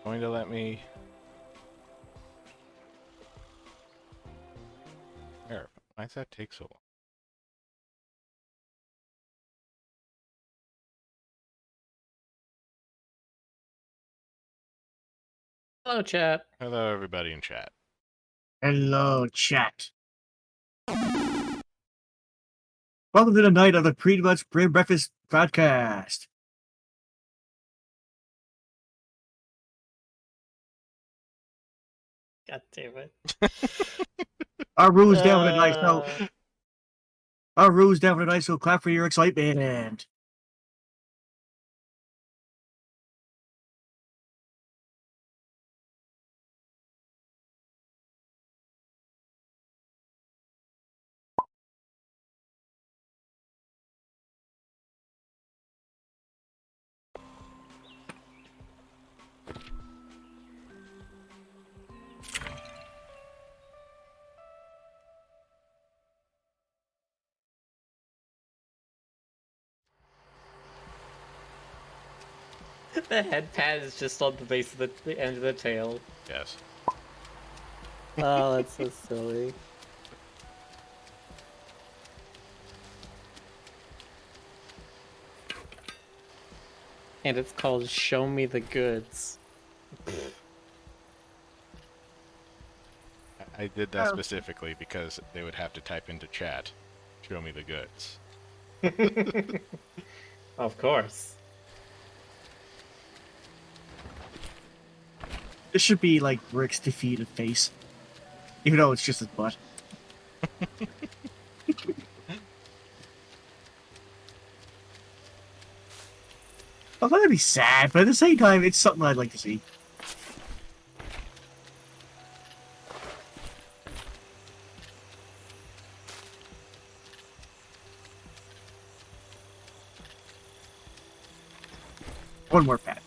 Going to let me... Where? Why does that take so long? Hello, chat. Hello, everybody in chat. Hello, chat. Welcome to the night of the Pretty Much Brain Breakfast podcast. God damn it. Our Roo's down with a nice note. Our Roo's down with a nice, so clap for your excitement. The head pad is just on the base of the end of the tail. Yes. Oh, that's so silly. And it's called Show Me the Goods. I did that specifically because they would have to type into chat, show me the goods. Of course. This should be like Rick's defeated face. Even though it's just his butt. Well, that'd be sad, but at the same time, it's something I'd like to see. One more pad.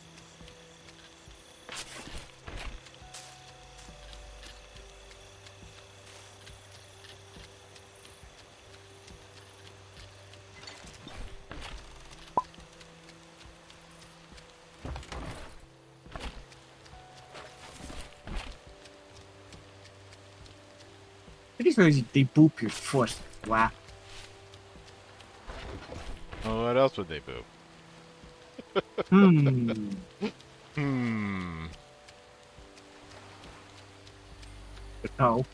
I guess they boop your foot. Wow. Well, what else would they boo? Hmm. No.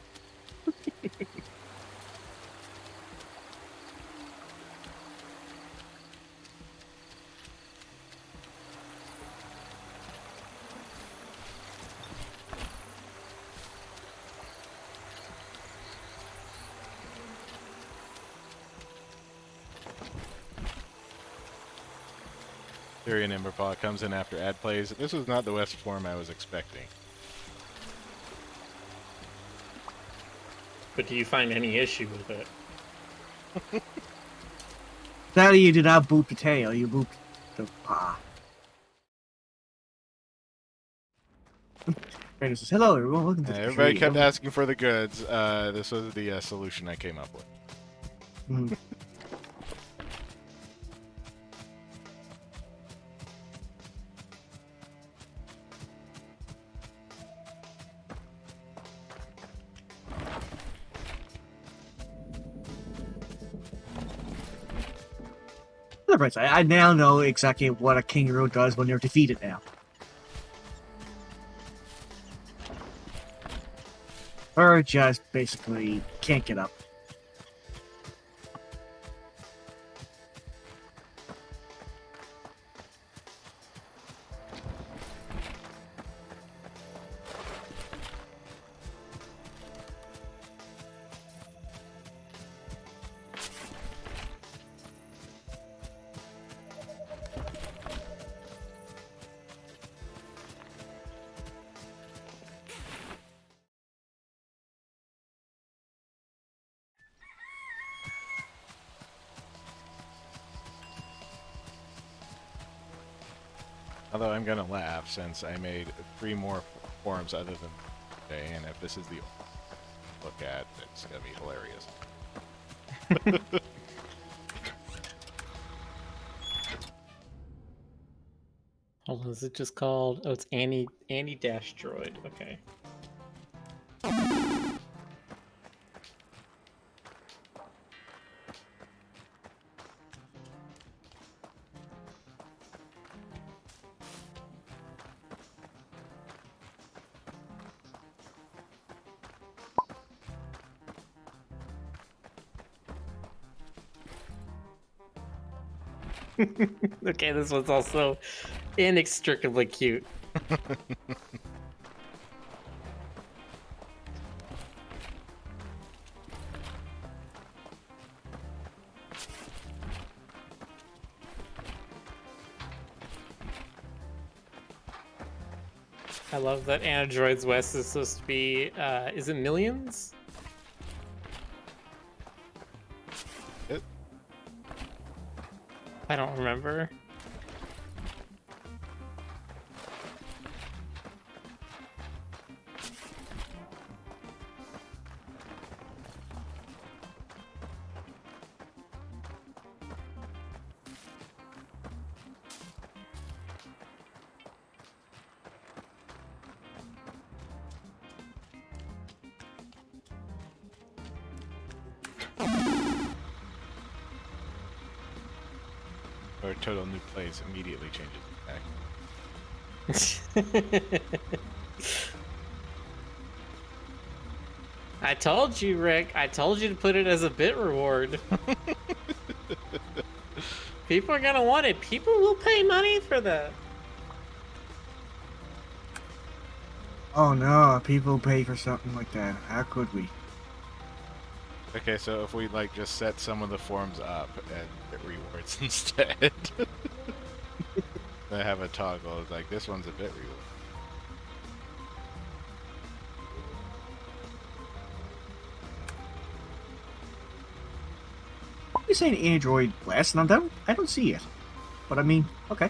Tyrion Emberpaw comes in after ad plays. This was not the West form I was expecting. But do you find any issue with it? That you did not boop the tail, you booped the paw. Brandon says, hello everyone, welcome to the Everybody kept trio." asking for the goods. This was the solution I came up with. Hmm. On the bright side, I now know exactly what a kangaroo does when they're defeated now. Or just basically can't get up. Although I'm gonna laugh since I made 3 more forms other than today, and if this is the look at, it's gonna be hilarious. Hold on, is it just called? Oh, it's Annie Dash Droid. Okay. Okay, this one's also inextricably cute. I love that Androids West is supposed to be, is it millions? It, I don't remember. or total new place immediately changes the I told you, Rick. I told you to put it as a bit reward. People are gonna want it. People will pay money for that. Oh no, people pay for something like that. How could we? Okay, so if we like just set some of the forms up and get rewards instead. They have a toggle. It's like this one's a bit reward. You saying Android West, and I don't see it. But I mean, okay.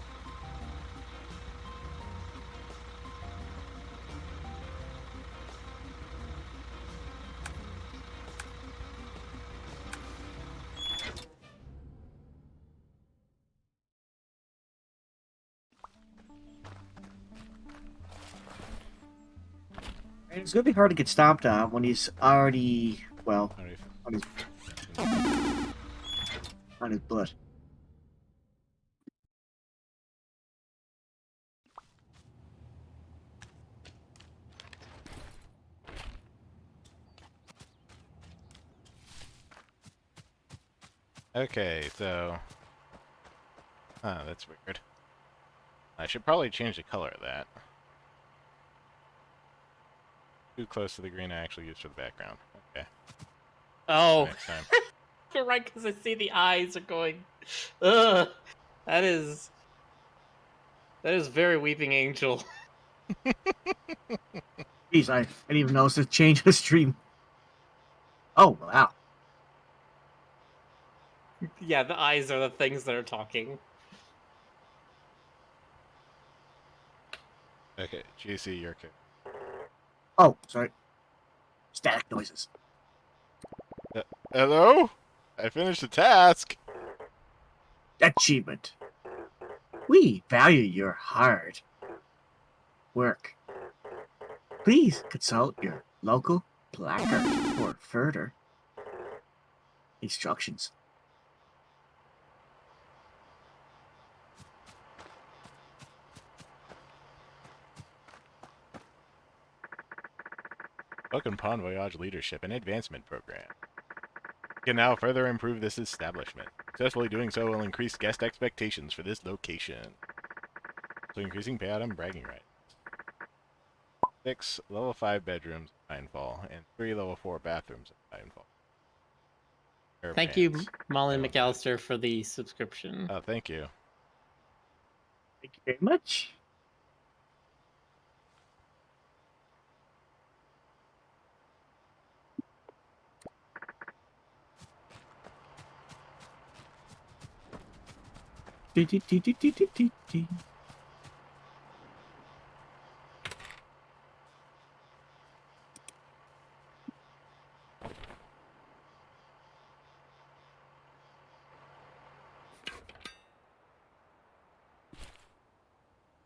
And it's gonna be hard to get stomped on when he's already, well, Alright. on his butt. Okay, so that's weird. I should probably change the color of that. Too close to the green I actually used for the background. Okay, Oh, next time. you're right, because I see the eyes are going. Ugh, that is very Weeping Angel. Jeez, I didn't even notice to change the stream. Oh wow. Yeah, the eyes are the things that are talking. Okay, GC, your kick. Oh, sorry. Static noises. Hello? I finished the task! Achievement. We value your hard work. Please consult your local placard for further instructions. Welcome Pond Voyage Leadership and Advancement Program. You can now further improve this establishment. Successfully doing so will increase guest expectations for this location. So increasing payout and bragging rights. 6 level 5 bedrooms in Pinefall, and 3 level 4 bathrooms in Pinefall. Thank you, Molly McAllister, for the subscription. Oh, thank you. Thank you very much. Dee, dee, dee, dee, dee, dee, dee, dee.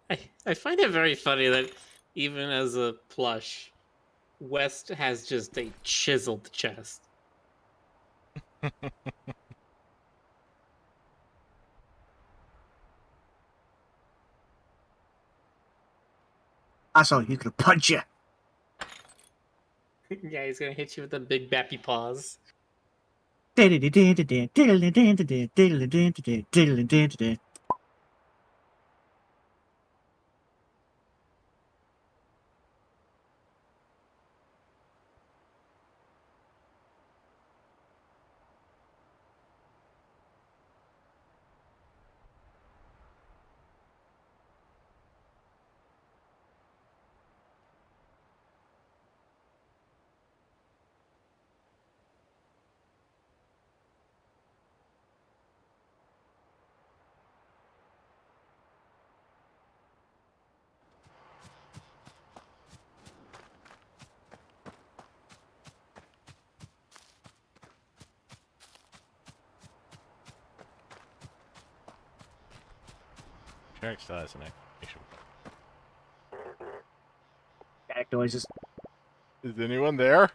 I I find it very funny that even as a plush, West has just a chiseled chest. Also, he's gonna punch you. Yeah, he's gonna hit you with the big bappy paws. Shark still has an exclamation point. Back noises. Is anyone there?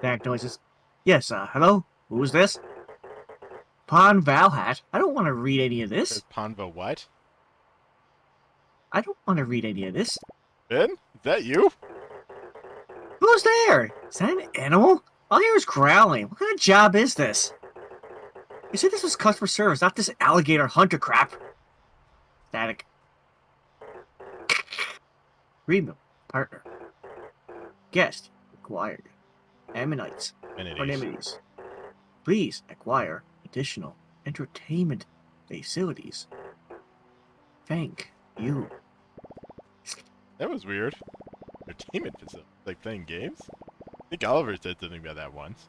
Back noises. Yes, hello? Who's this? Pon Valhat. I don't want to read any of this. Says Ponva what? I don't want to read any of this. Ben? Is that you? Who's there? Is that an animal? All I hear is growling. What kind of job is this? You said this was customer service, not this alligator hunter crap. Static. Remote. Partner. Guest. Acquired. Ammonites. Amenities. Anemones. Please acquire additional entertainment facilities. Thank you. That was weird. Entertainment facility. Like playing games? I think Oliver said something about that once.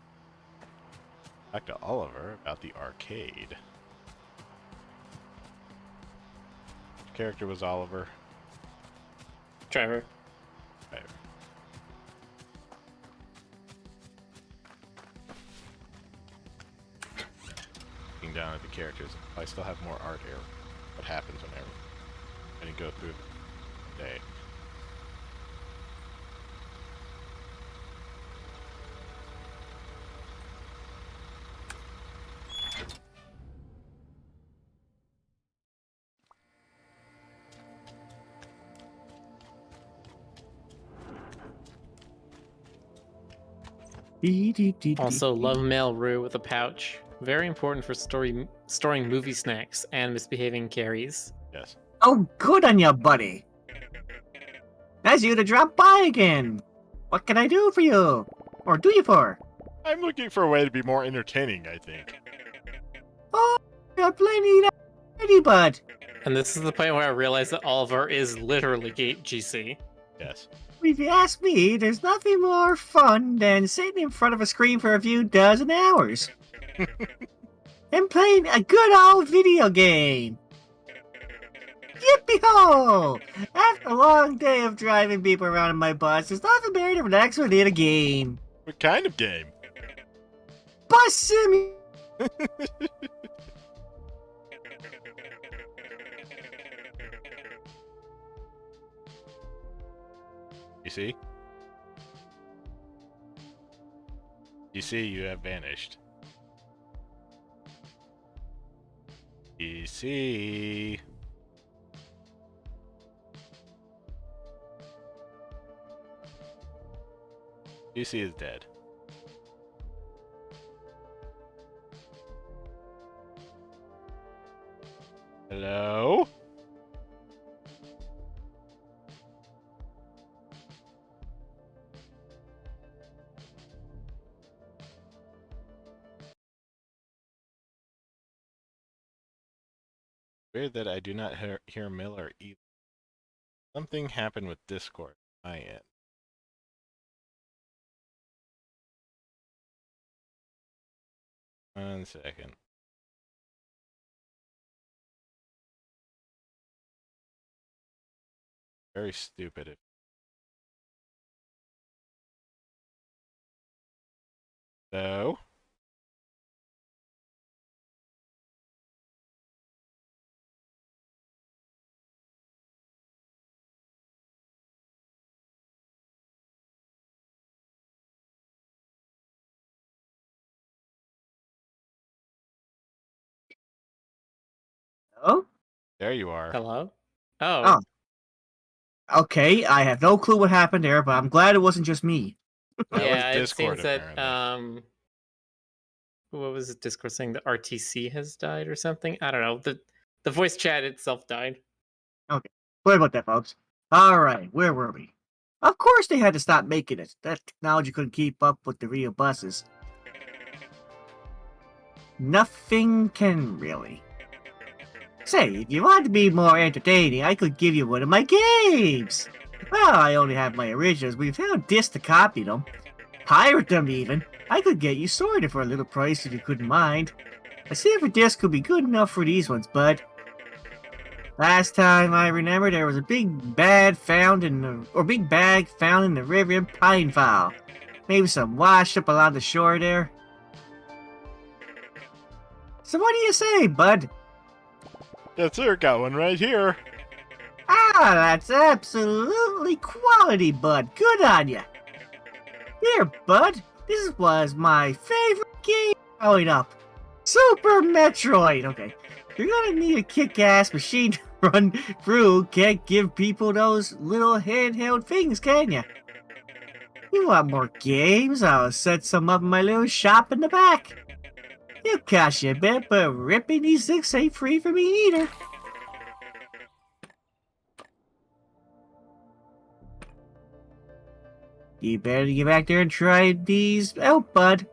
Back to Oliver about the arcade. Which character was Oliver? Trevor. Right. Looking down at the characters, I still have more art here. What happens whenever when you go through the day? Also, love mail Roo with a pouch. Very important for storing movie snacks and misbehaving carries. Yes. Oh, good on ya, buddy. Nice of you to drop by again. What can I do for you? Or do you for? I'm looking for a way to be more entertaining, I think. Oh, got plenty already, bud. And this is the point where I realize that Oliver is literally GC. Yes. If you ask me, there's nothing more fun than sitting in front of a screen for a few dozen hours. And playing a good old video game. Yippee-ho! After a long day of driving people around in my bus, there's nothing better to relax within a game. What kind of game? Bus sim. You see? You see, you have vanished. You see? You see is dead. Hello? Weird that I do not hear Miller either. Something happened with Discord on my end. One second. Very stupid. So, Oh? There you are. Hello? Oh, Oh. Okay, I have no clue what happened there, but I'm glad it wasn't just me. That was yeah, it Discord, seems that, apparently. what was it, Discord saying the RTC has died or something? I don't know. The voice chat itself died. Okay, sorry about that, folks. Alright, where were we? Of course they had to stop making it. That technology couldn't keep up with the real buses. Nothing can really. Say, if you want to be more entertaining, I could give you one of my games. Well, I only have my originals. We found discs to copy them. Pirate them, even. I could get you sorted for a little price if you couldn't mind. A silver disc could be good enough for these ones, bud. Last time I remember, there was a big bag found in the river in Pinefile. Maybe some washed up along the shore there. So what do you say, bud? Yes, sir. Got one right here. Ah, that's absolutely quality, bud. Good on ya. Here, bud. This was my favorite game growing up. Super Metroid. Okay, you're gonna need a kick-ass machine to run through. Can't give people those little handheld things, can ya? You want more games? I'll set some up in my little shop in the back. It'll cost you a bit, but ripping these things ain't free for me either. You better get back there and try these out, bud.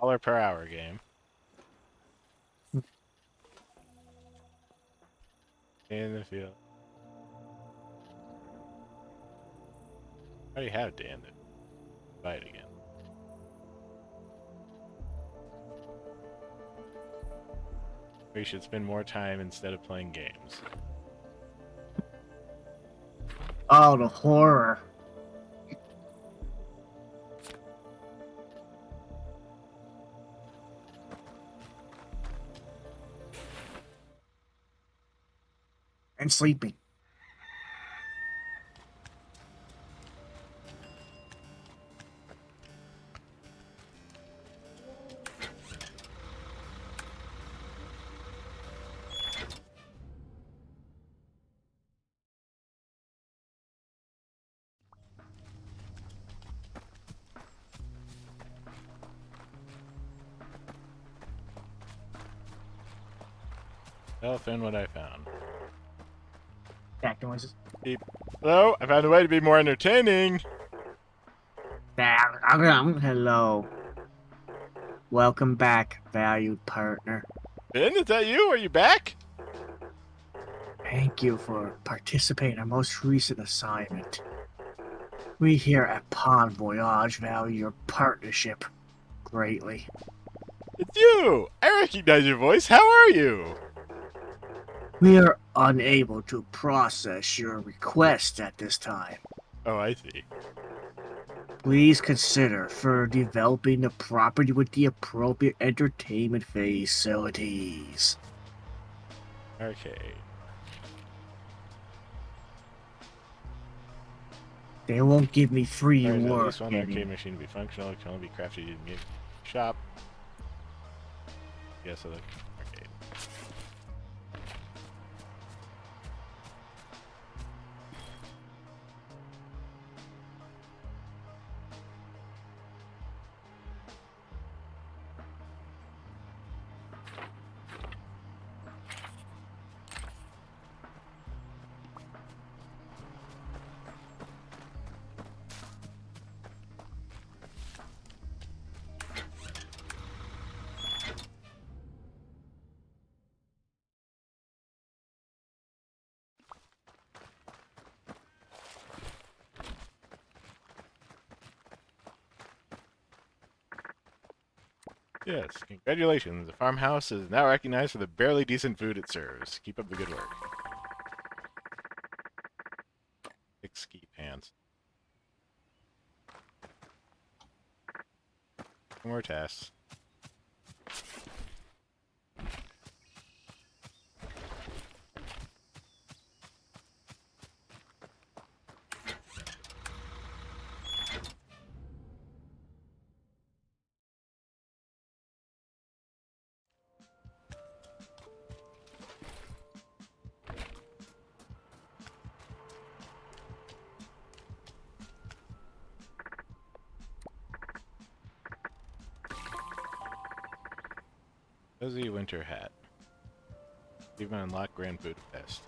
$1 per hour game. In the field. I already have Dan to buy it again. We should spend more time instead of playing games. Oh, the horror. And sleeping. Well, found what I found. Back noises. Beep. Hello, I found a way to be more entertaining. Hello. Welcome back, valued partner. Ben, is that you? Are you back? Thank you for participating in our most recent assignment. We here at Pond Voyage value your partnership greatly. It's you! I recognize your voice. How are you? We are unable to process your request at this time. Oh, I see. Please consider for developing the property with the appropriate entertainment facilities. Okay. They won't give me free There's at work. least one arcade machine to be functional. It can only be crafted in the shop. Yes, so the arcade. Yes, congratulations. The farmhouse is now recognized for the barely decent food it serves. Keep up the good work. 6 ski pants. More tasks. Fuzzy winter hat. Even unlock Grand Budapest.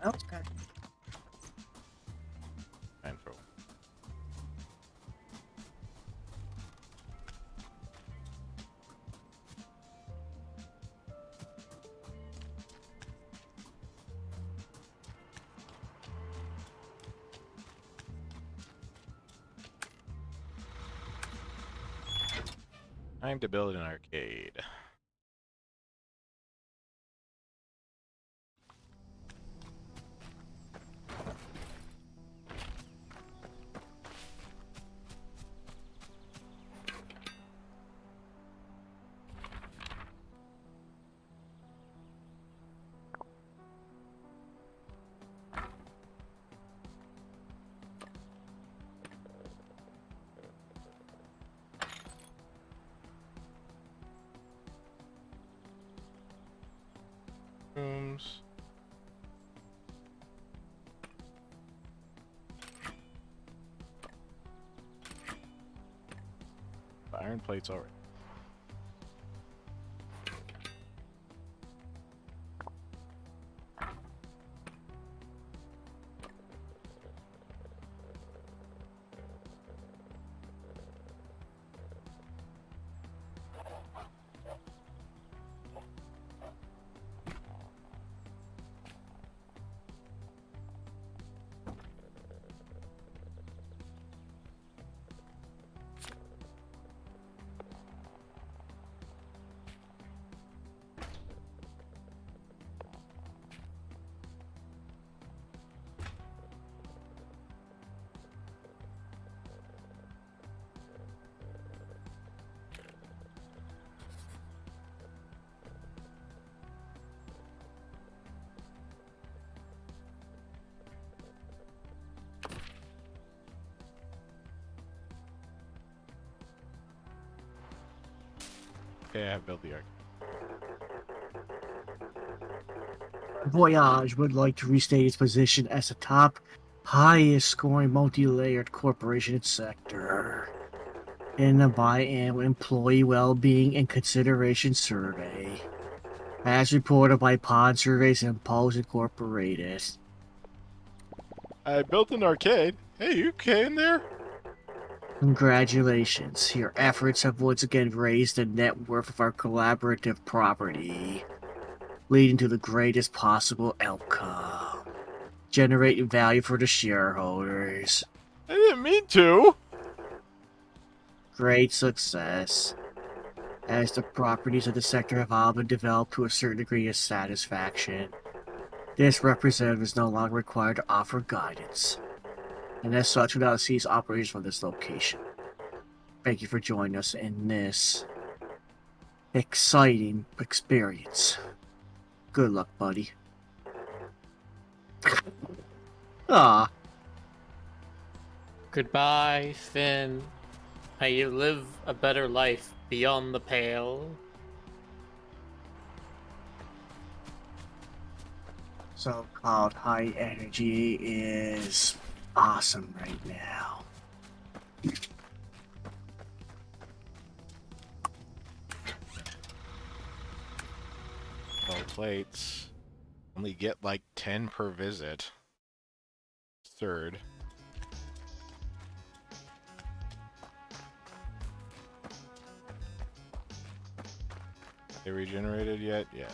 Well, it's kind Time for one. Time to build an arcade. Rooms. The iron plates already. Okay, I have built the arcade. Voyage would like to restate its position as the top highest scoring multi-layered corporation in sector in the biannual employee well-being and consideration survey, as reported by Pod Surveys and Pulse Incorporated. I built an arcade. Hey, you okay in there? Congratulations, your efforts have once again raised the net worth of our collaborative property, leading to the greatest possible outcome, generating value for the shareholders. I didn't mean to. Great success, as the properties of the sector have all been developed to a certain degree of satisfaction. This representative is no longer required to offer guidance, and as such will not cease operations from this location. Thank you for joining us in this exciting experience. Good luck, buddy. Ah, Goodbye, Finn. May you live a better life beyond the pale. so-called high energy is awesome right now. Well, plates. Only get like 10 per visit. Third. They regenerated yet? Yeah.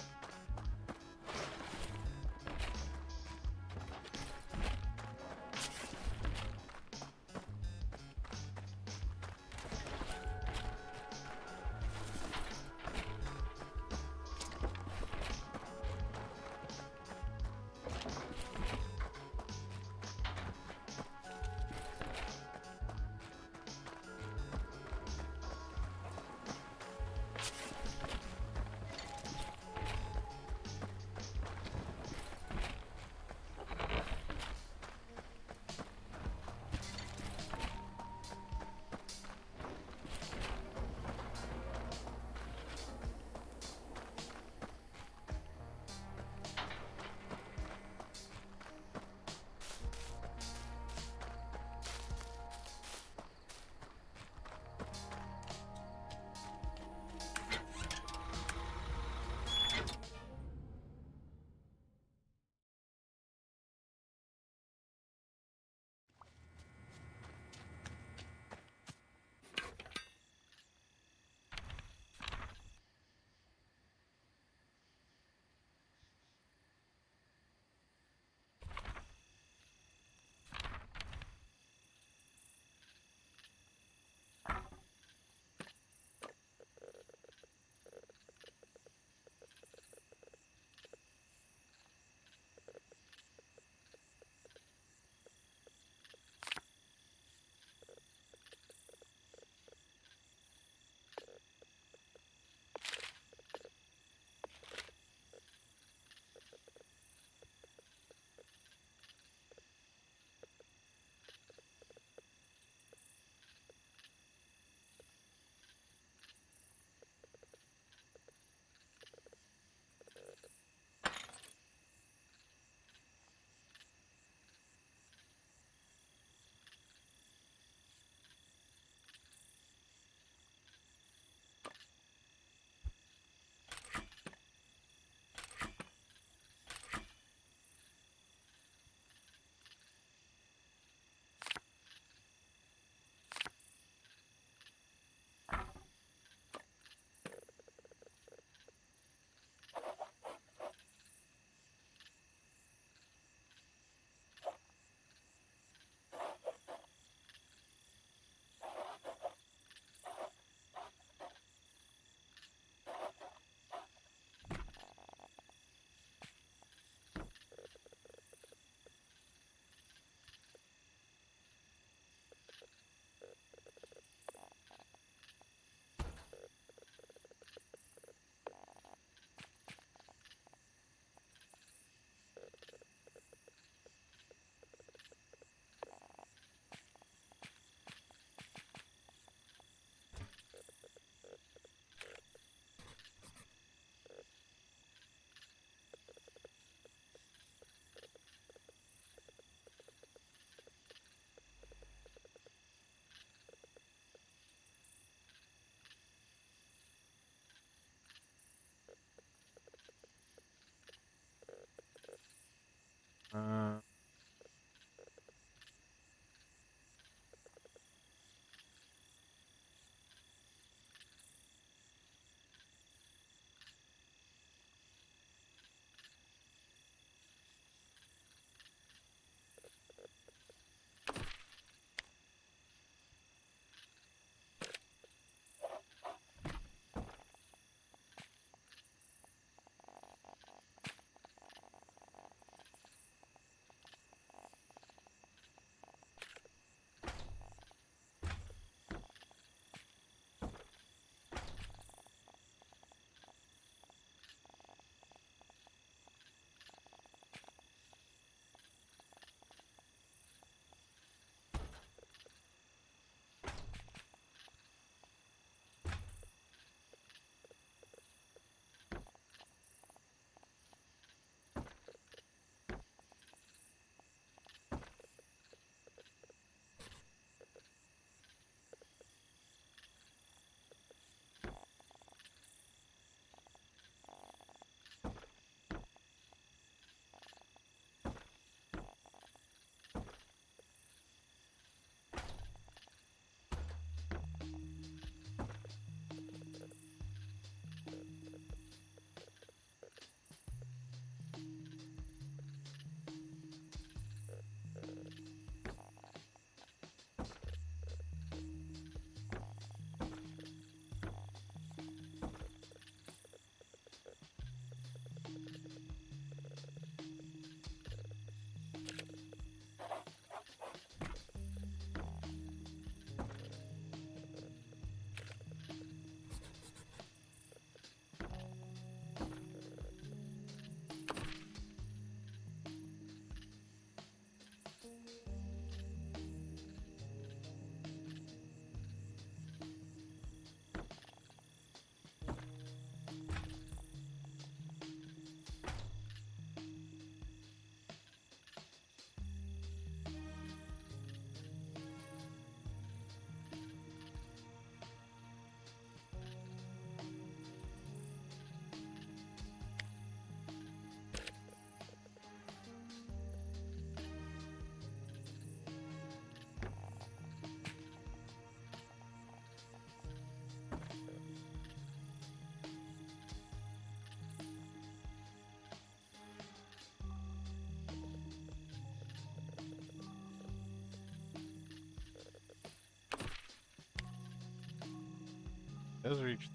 Does reach.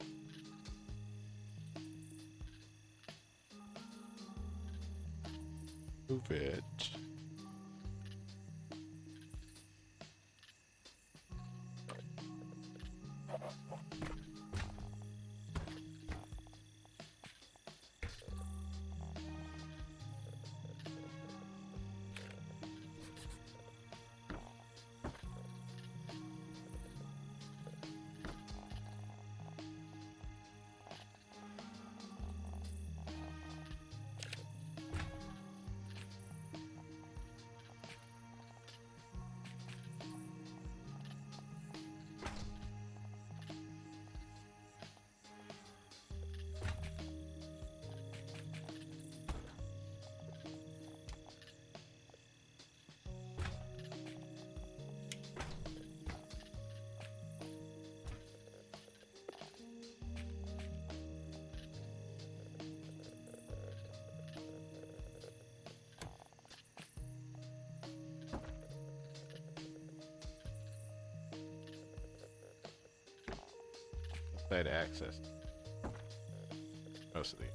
Move it. Side access. Most of these.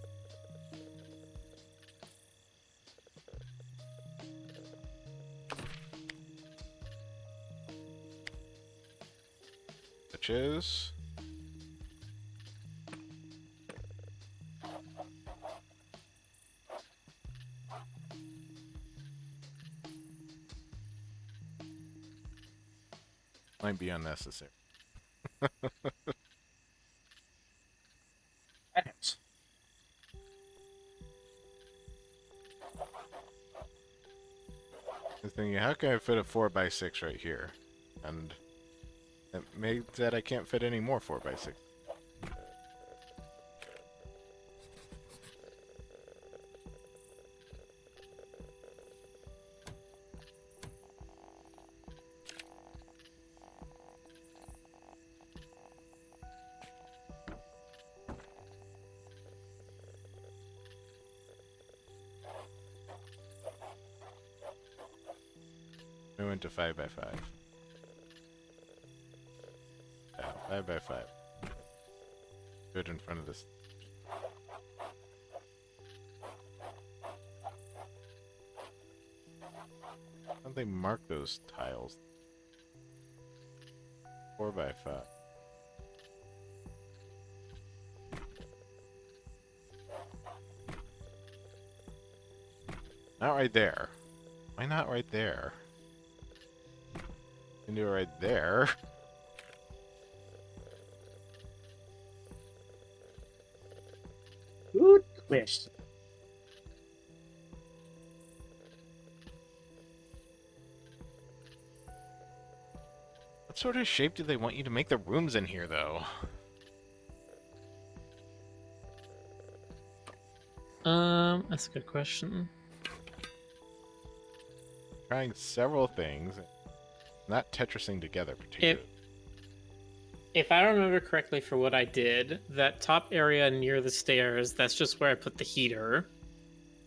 Which is might be unnecessary. Items. I'm thinking, how can I fit a 4x6 right here? And it made that I can't fit any more 4x6. We went to 5x5. Yeah, 5x5. Good in front of this. How don't they mark those tiles? 4x5. Not right there. Why not right there? Can do it right there. Good twist. What sort of shape do they want you to make the rooms in here, though? That's a good question. Trying several things, not Tetrising together particularly. If I remember correctly for what I did, that top area near the stairs, that's just where I put the heater.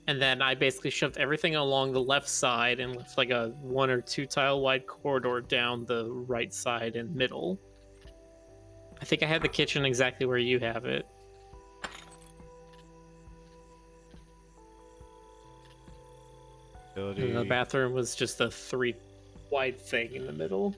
And then I basically shoved everything along the left side and left like a 1 or 2 tile wide corridor down the right side and middle. I think I had the kitchen exactly where you have it. And the bathroom was just a 3 wide thing in the middle.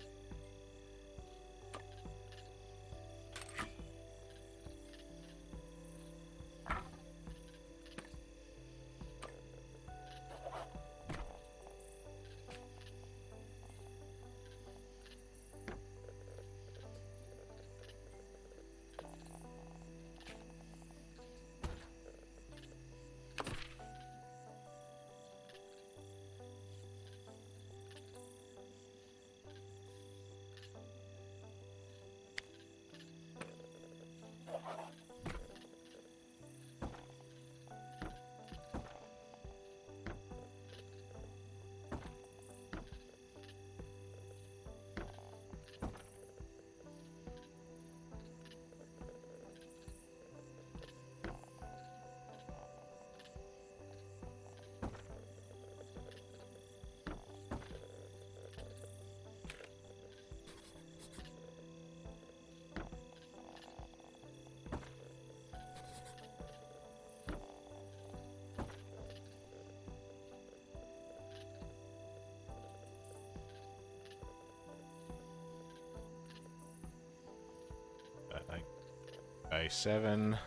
by 7.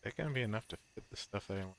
That gonna be enough to fit the stuff that I want.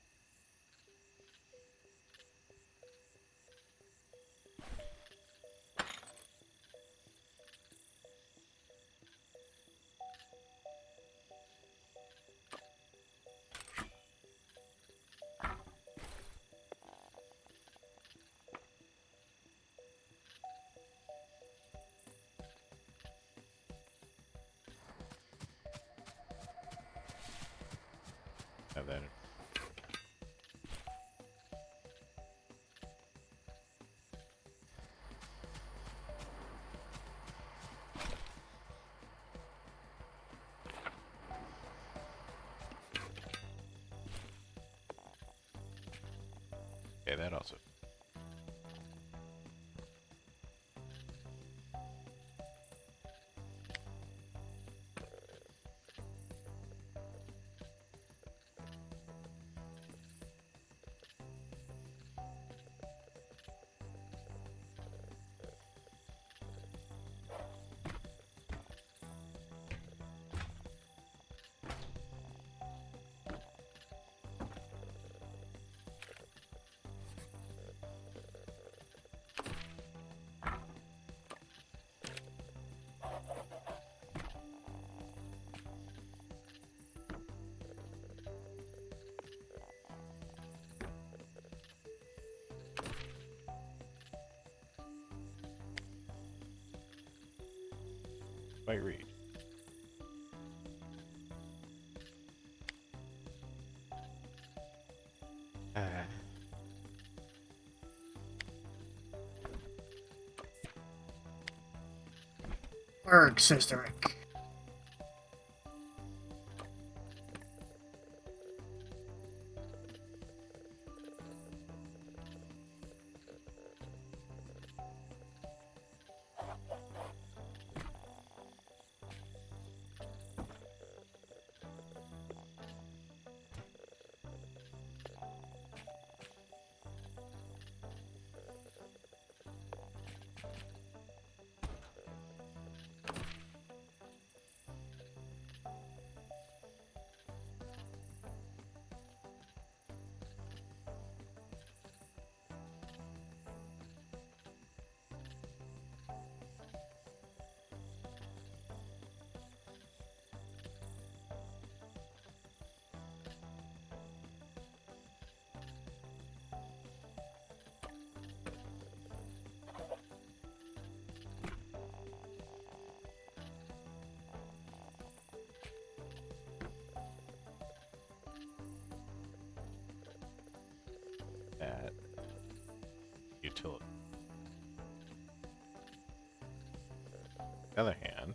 Have that. Okay, that also. Might read. Work, Sister Rick. At utility. On the other hand,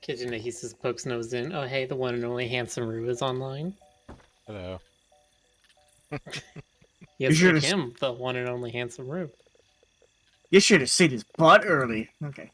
Kitchen Adhesive pokes nose in. Oh, hey, the one and only handsome Roo is online. hello. Yes, should like have- him, the one and only handsome Roo. You should have seen his butt early. Okay.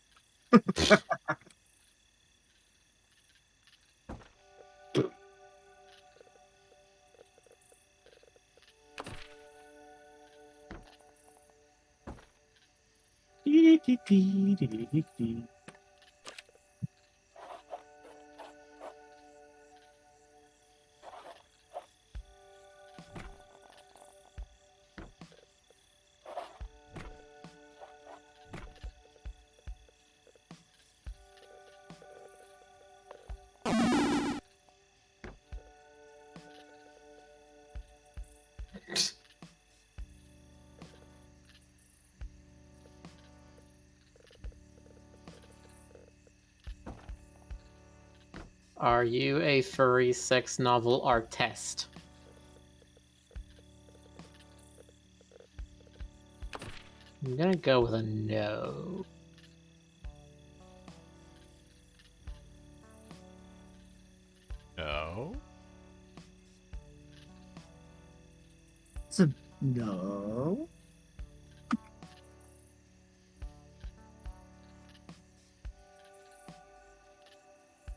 Are you a furry sex novel artist? I'm gonna go with a no. No. It's a no.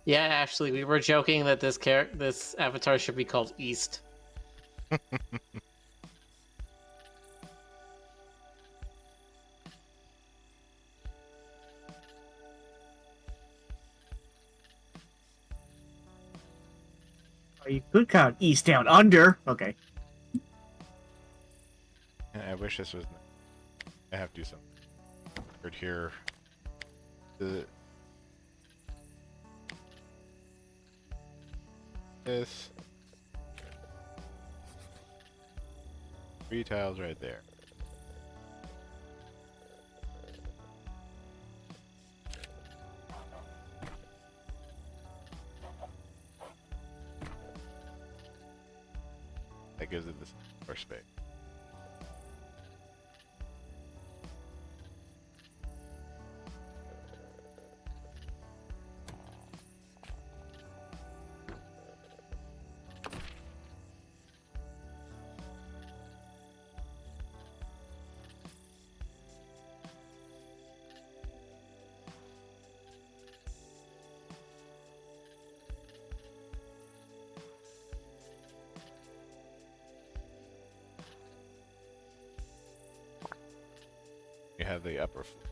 Yeah, actually, we were joking that this avatar should be called East. Oh, you could count east down under. Okay. I wish this was. I have to do something weird here. This 3 tiles right there. That gives it this more space. You have the upper floor.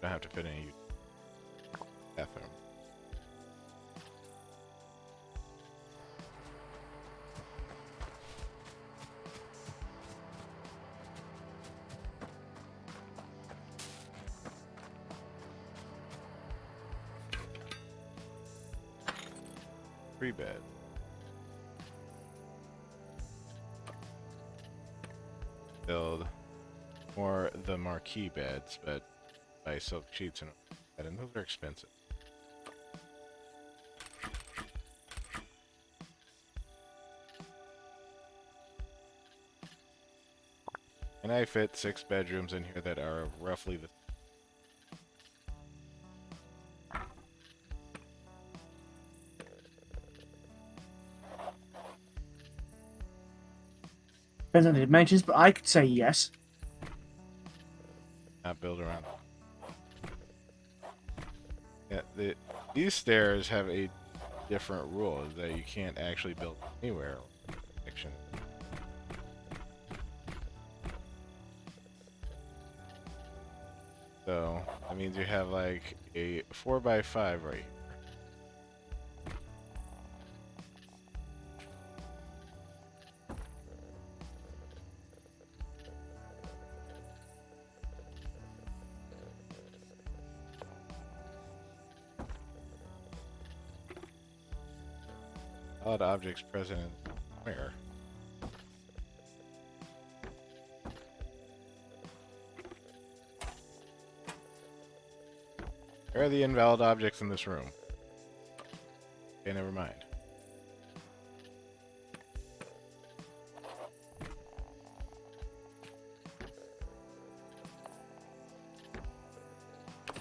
Don't have to fit any bathroom. Three bed. Build more the marquee beds, but buy silk sheets and those are expensive. And I fit 6 bedrooms in here that are roughly the. Depends on the dimensions, but I could say yes. Not build around. Yeah, these stairs have a different rule that you can't actually build anywhere. Section. So that means you have like a 4x5 right here. Odd objects present in where? Where are the invalid objects in this room? Okay, never mind.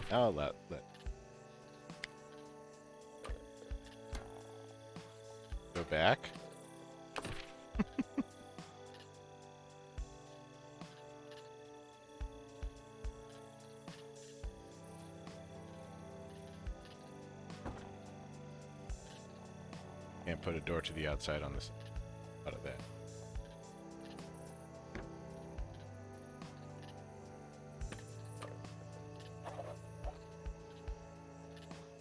Now let go back. Can't put a door to the outside on this. Out of that.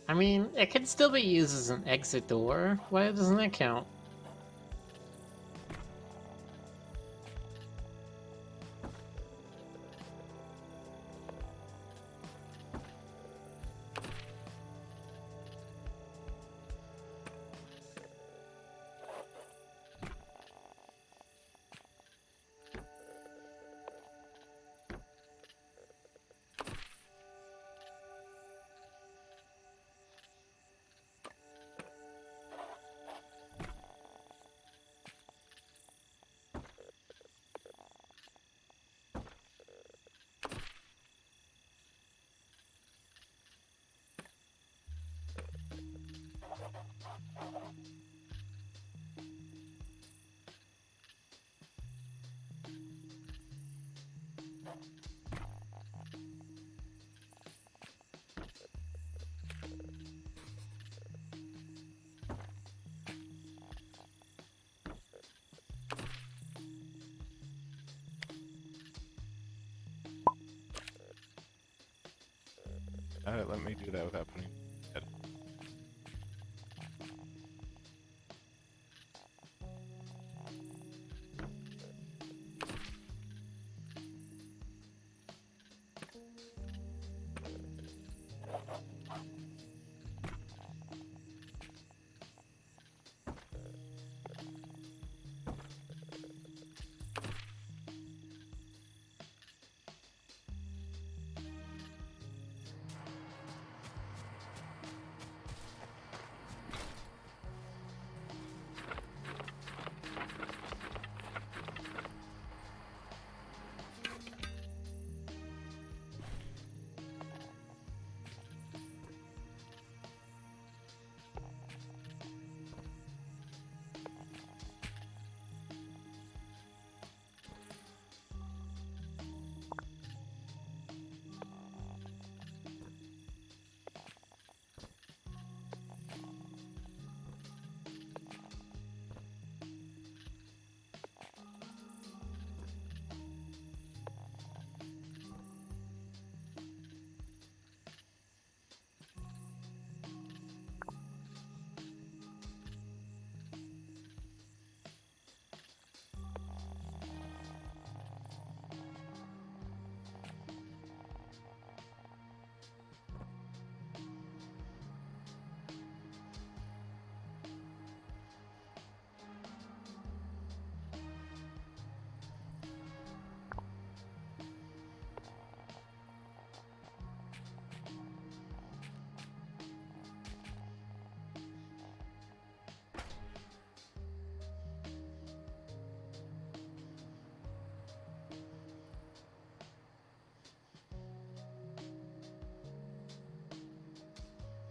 I mean, it could still be used as an exit door. Why doesn't that count? Let me do that without putting. Head.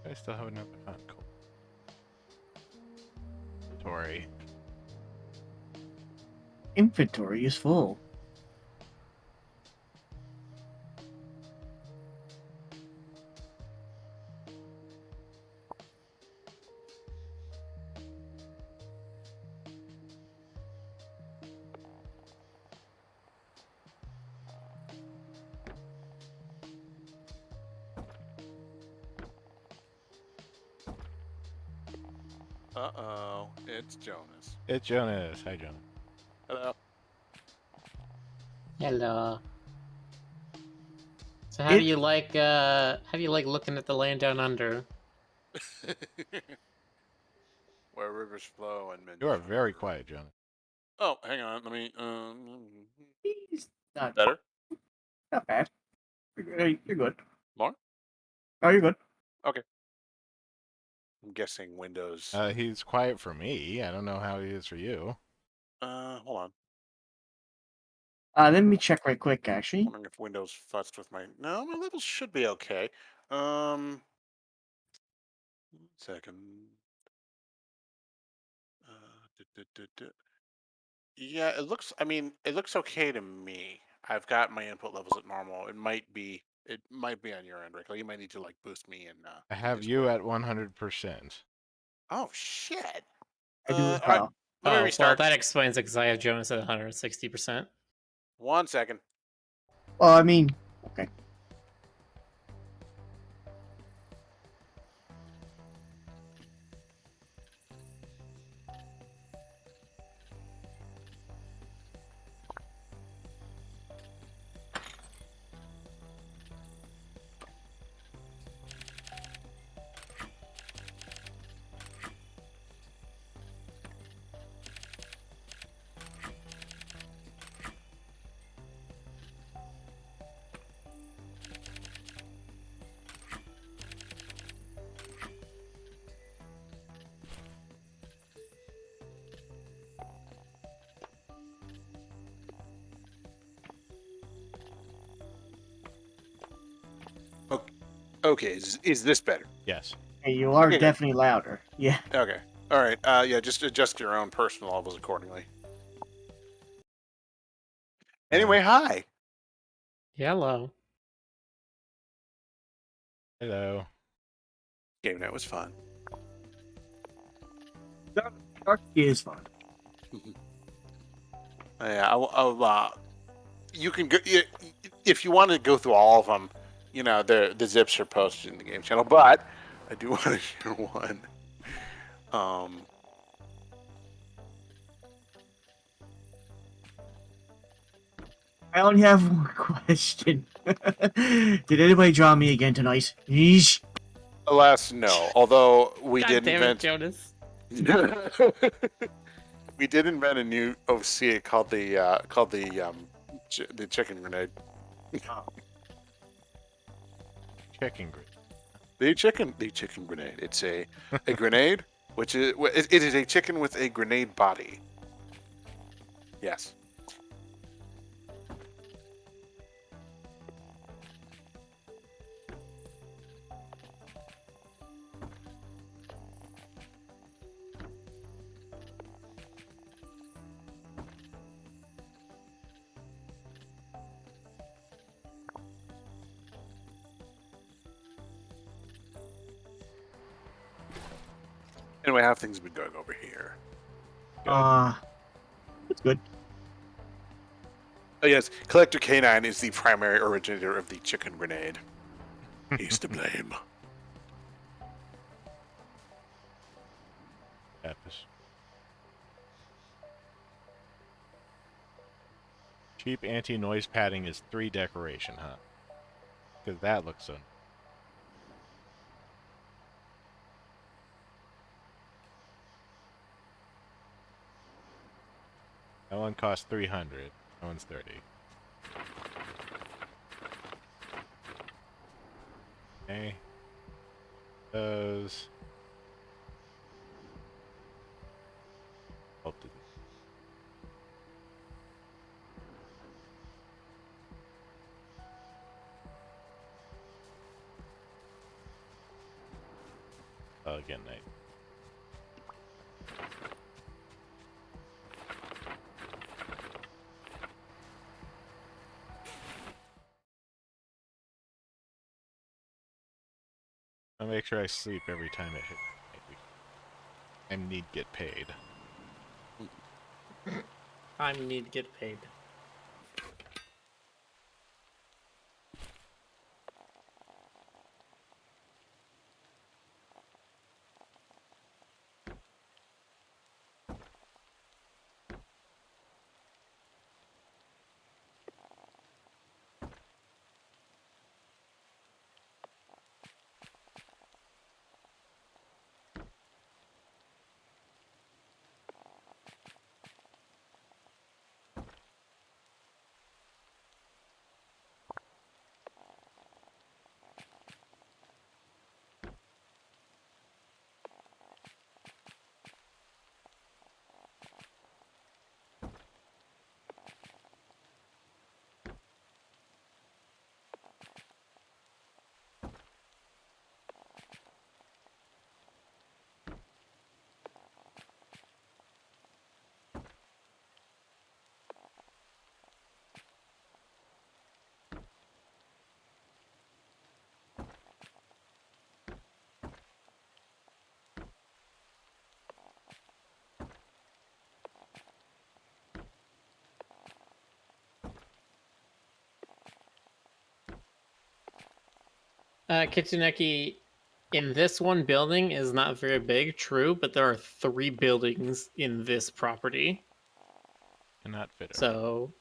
I still have another hunt. Cool. Inventory. Inventory is full. Uh-oh, it's Jonas. It's Jonas. Hi, Jonas. Hello. Hello. So It- how do you like looking at the land down under? Where rivers flow and men You are shall very rule. quiet, Jonas. Oh, hang on. Let me. He's not Better? bad. You're good. More? Oh, you're good. Okay. I'm guessing Windows. He's quiet for me. I don't know how he is for you. Hold on. Let me check right quick, actually. Wondering if Windows futzed with my. No, my levels should be okay. Um. 1 second. Yeah, it looks. I mean, it looks okay to me. I've got my input levels at normal. It might be. It might be on your end, Rick. You might need to like boost me in. I In have you Discord. at 100%. Oh shit! I do as All right. well. Let me Oh, well, restart. that explains it because I have Jonas at 160%. 1 second. Well, I mean, okay. Okay, is this better? Yes. Hey, you are Okay, good. definitely louder. Yeah. Okay. All right. Yeah, just adjust your own personal levels accordingly. Anyway, hi. Hello. Hello. Game night was fun. Dark is fun. Yeah, you can go if you want to go through all of them. You know, the zips are posted in the game channel, but I do want to share one. I only have one question. Did anybody draw me again tonight? Yeesh. Alas, no. Although we God did damn invent, it, Jonas. we did invent a new OC called the chicken grenade. Checking grid. The chicken grenade. It's a grenade, which is it is a chicken with a grenade body. Yes. Anyway, how have things been going over here? It's good. Oh yes, Collector Canine is the primary originator of the chicken grenade. He's to blame. Epis. Cheap anti-noise padding is 3 decoration, huh? Because that looks so... That one costs 300. That one's 30. Okay. Those... Hope to... again, night. I'll make sure I sleep every time it hits. I need to get paid. I need to get paid. Kitsuneki, in this one building is not very big, true, but there are 3 buildings in this property. Cannot fit her. So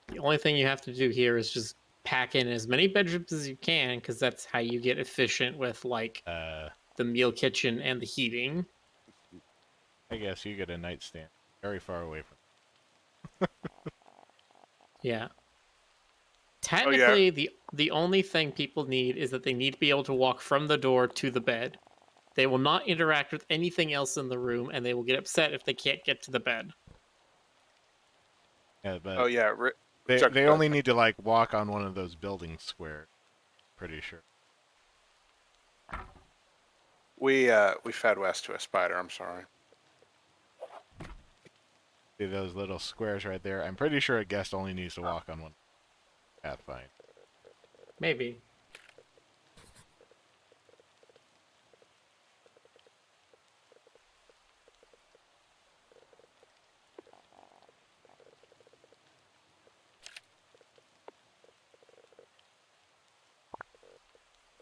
the only thing you have to do here is just pack in as many bedrooms as you can, because that's how you get efficient with like the meal kitchen and the heating. I guess you get a nightstand very far away from. Yeah. Technically, the only thing people need is that they need to be able to walk from the door to the bed. They will not interact with anything else in the room, and they will get upset if they can't get to the bed. Yeah, but Oh yeah, they only need to like walk on one of those building squares. Pretty sure. we fed West to a spider. I'm sorry. See those little squares right there? I'm pretty sure a guest only needs to walk on one. That's fine. Maybe.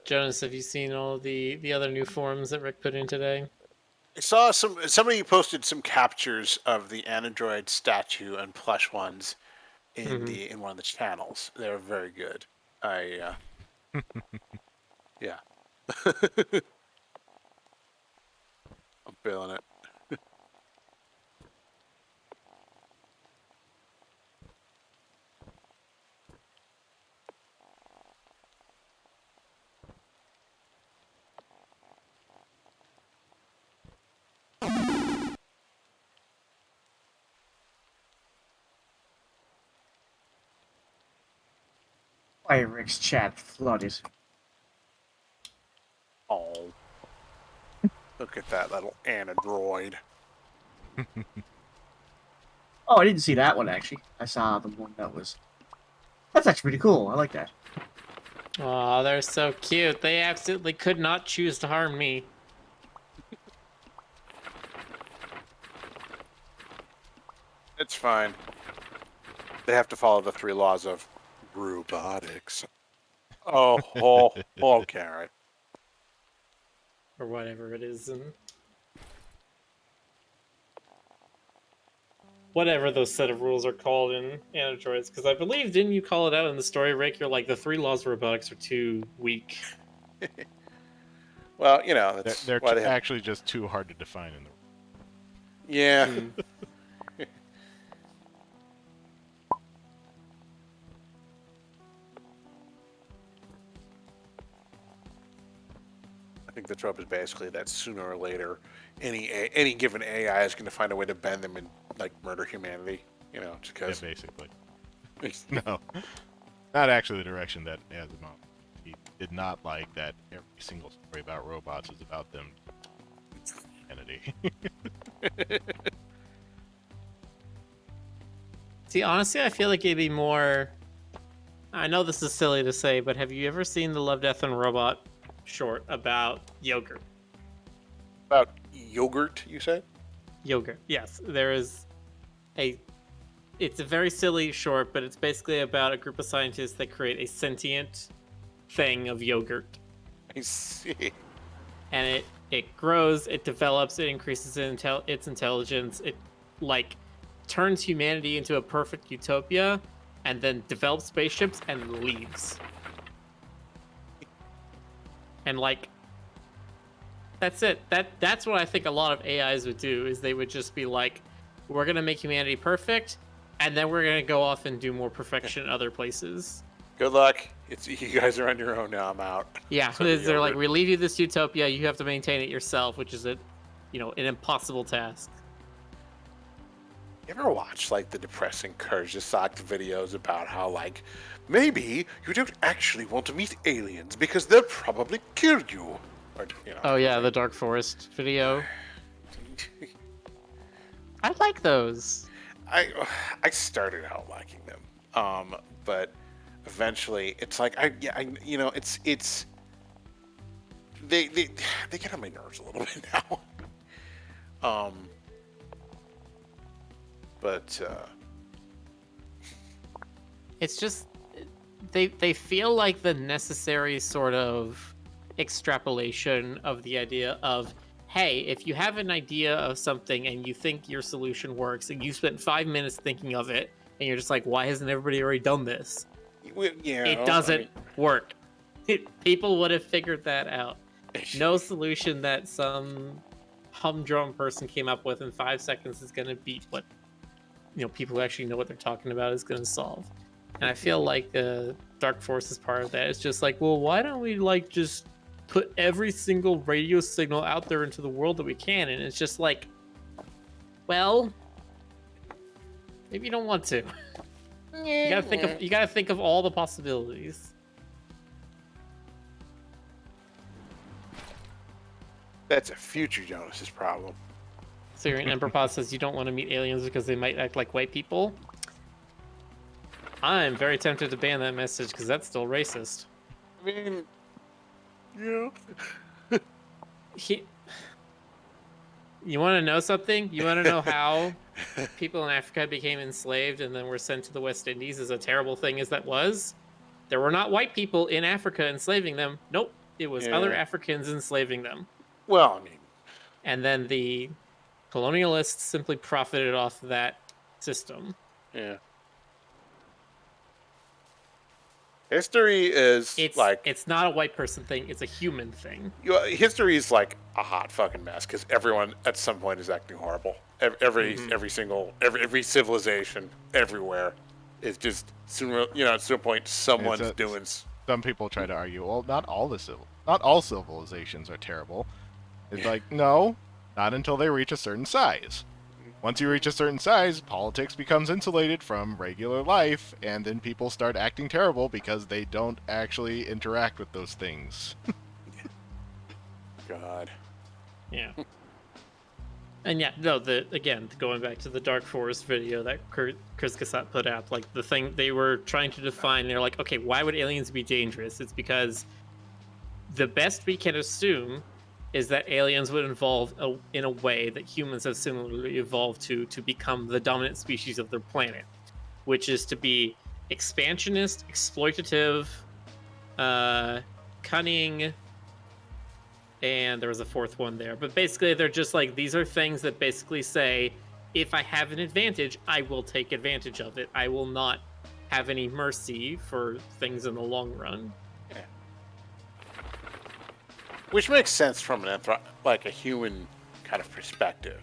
Jonas, have you seen all the other new forms that Rick put in today? I saw somebody posted some captures of the Android statue and plush ones in in one of the channels. They were very good. Yeah. I'm feeling it. Why Rick's chat flooded. Oh, look at that little android. Oh, I didn't see that one actually. I saw the one that was. That's actually pretty cool. I like that. Oh, they're so cute. They absolutely could not choose to harm me. It's fine. They have to follow the 3 laws of robotics. Okay, all right. Or whatever it is. And whatever those set of rules are called in androids. Because I believe, didn't you call it out in the story, Rick? You're like, the 3 laws of robotics are too weak. Well, you know, that's They're why they have... actually just too hard to define in the. Yeah. I think the trope is basically that sooner or later, any given AI is going to find a way to bend them and like murder humanity. You know, just Yeah, because. basically. No, not actually the direction that Asimov. He did not like that every single story about robots is about them. Humanity. See, honestly, I feel like it'd be more... I know this is silly to say, but have you ever seen the Love, Death, and Robot short about yogurt? About yogurt, you said? Yogurt, yes. There is a... It's a very silly short, but it's basically about a group of scientists that create a sentient thing of yogurt. I see. And it grows, it develops, it increases its intelligence. It, like, turns humanity into a perfect utopia, and then develops spaceships and leaves. And like, that's it. That's what I think a lot of AIs would do, is they would just be like, we're gonna make humanity perfect, and then we're gonna go off and do more perfection in other places. Good luck. You guys are on your own now. I'm out. Yeah, they're like, we leave you this utopia, you have to maintain it yourself, which is an impossible task. You ever watch like the depressing Kurzgesagt videos about how like maybe you don't actually want to meet aliens because they'll probably kill you? Or, Oh yeah, the Dark Forest video. I like those. I started out liking them, but eventually it's like it's they get on my nerves a little bit now. But it's just they feel like the necessary sort of extrapolation of the idea of, hey, if you have an idea of something and you think your solution works and you spent 5 minutes thinking of it and you're just like, why hasn't everybody already done this? Yeah, It doesn't work. People would have figured that out. No solution that some humdrum person came up with in 5 seconds is going to beat what people who actually know what they're talking about is going to solve. And I feel like Dark Force is part of that. It's just like, well, why don't we just put every single radio signal out there into the world that we can? And it's just like, well, maybe you don't want to. You gotta think of all the possibilities. That's a future Jonas's problem. So your Emperor says you don't want to meet aliens because they might act like white people. I'm very tempted to ban that message because that's still racist. I mean, yeah. You want to know something? You want to know how people in Africa became enslaved and then were sent to the West Indies as a terrible thing as that was? There were not white people in Africa enslaving them. Nope. It was other Africans enslaving them. Well, I mean. And then the colonialists simply profited off that system. Yeah. History is it's not a white person thing, it's a human thing. History is like a hot fucking mess because everyone at some point is acting horrible. Every civilization everywhere is just at some point someone's doing. Some people try to argue, well, not all civilizations are terrible. It's like, no, not until they reach a certain size. Once you reach a certain size, politics becomes insulated from regular life, and then people start acting terrible because they don't actually interact with those things. God. Yeah. And yeah, no, going back to the Dark Forest video that Chris Cassatt put out, like the thing they were trying to define, they're like, okay, why would aliens be dangerous? It's because the best we can assume is that aliens would evolve in a way that humans have similarly evolved to become the dominant species of their planet, which is to be expansionist, exploitative, cunning, and there was a fourth one there. But basically, they're just like, these are things that basically say, if I have an advantage, I will take advantage of it. I will not have any mercy for things in the long run. Which makes sense from a human kind of perspective,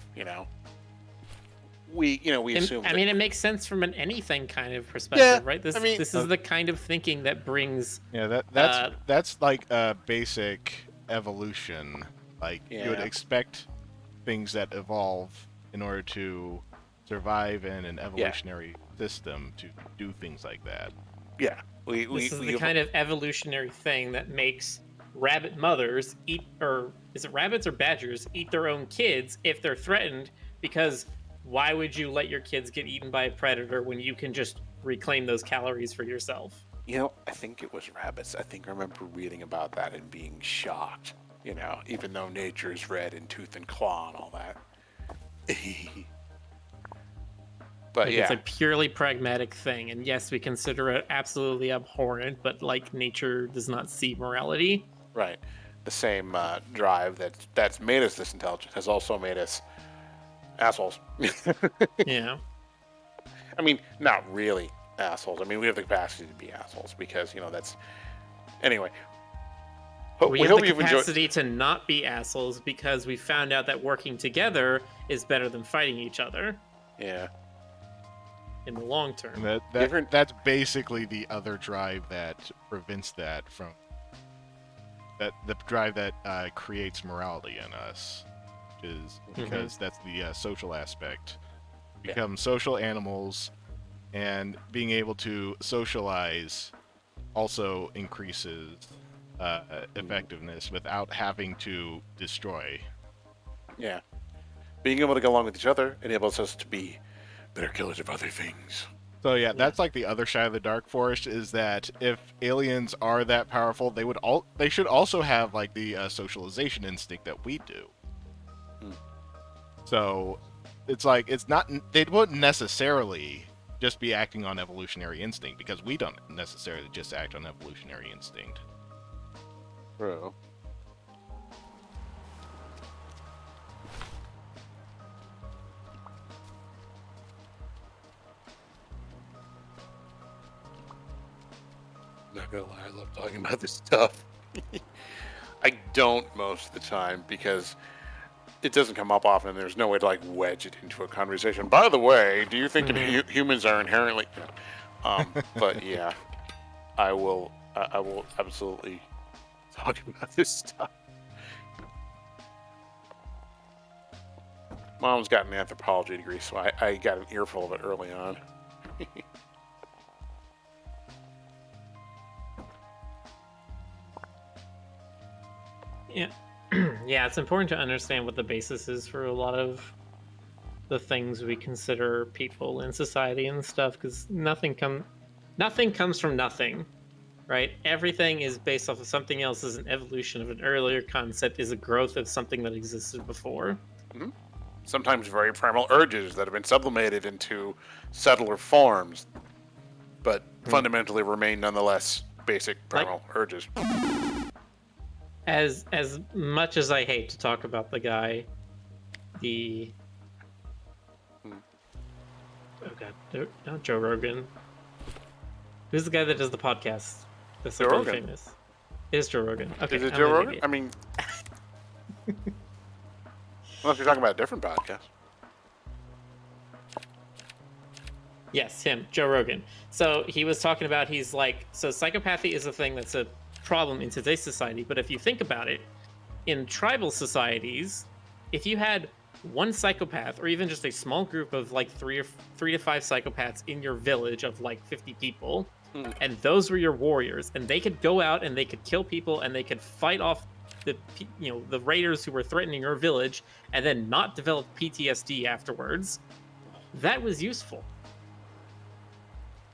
We assume. I mean, it makes sense from an anything kind of perspective, right? This is the kind of thinking that brings. Yeah, that's like a basic evolution. Like you would expect things that evolve in order to survive in an evolutionary system to do things like that. Yeah, this is the kind of evolutionary thing that makes rabbit mothers is it rabbits or badgers eat their own kids if they're threatened, because why would you let your kids get eaten by a predator when you can just reclaim those calories for yourself? I think it was rabbits. I think I remember reading about that and being shocked, even though nature is red in tooth and claw and all that. But it's a purely pragmatic thing, and yes, we consider it absolutely abhorrent, but like nature does not see morality. Right. The same drive that's made us this intelligent has also made us assholes. Yeah. I mean, not really assholes. I mean, we have the capacity to be assholes because, that's... Anyway. We have the capacity to not be assholes because we found out that working together is better than fighting each other. Yeah. In the long term. That's basically the other drive that prevents that from... the drive that creates morality in us, which is because that's the social aspect. Become social animals, and being able to socialize also increases effectiveness without having to destroy. Yeah. Being able to get along with each other enables us to be better killers of other things. So yeah, that's like the other side of the Dark Forest, is that if aliens are that powerful, they should also have like the socialization instinct that we do. So it's like they wouldn't necessarily just be acting on evolutionary instinct, because we don't necessarily just act on evolutionary instinct. True. Not gonna lie, I love talking about this stuff. I don't most of the time because it doesn't come up often. There's no way to like wedge it into a conversation. By the way, do you think humans are inherently? But yeah, I will. I will absolutely talk about this stuff. Mom's got an anthropology degree, so I got an earful of it early on. Yeah. Yeah, it's important to understand what the basis is for a lot of the things we consider people in society and stuff, because nothing comes from nothing, right? Everything is based off of something else, is an evolution of an earlier concept, is a growth of something that existed before. Mm-hmm. Sometimes very primal urges that have been sublimated into subtler forms, but fundamentally remain nonetheless basic primal urges. As much as I hate to talk about the guy, oh god, not Joe Rogan. Who's the guy that does the podcast? That's like Joe really Rogan. famous. It is Joe Rogan. Okay, Is it I'm Joe an Rogan? idiot. I mean, unless you're talking about a different podcast. Yes, him, Joe Rogan. So he was talking about, he's like, so psychopathy is a thing that's a problem in today's society, but if you think about it, in tribal societies, if you had one psychopath or even just a small group of like three to five psychopaths in your village of like 50 people, and those were your warriors, and they could go out and they could kill people and they could fight off the raiders who were threatening your village and then not develop PTSD afterwards, that was useful.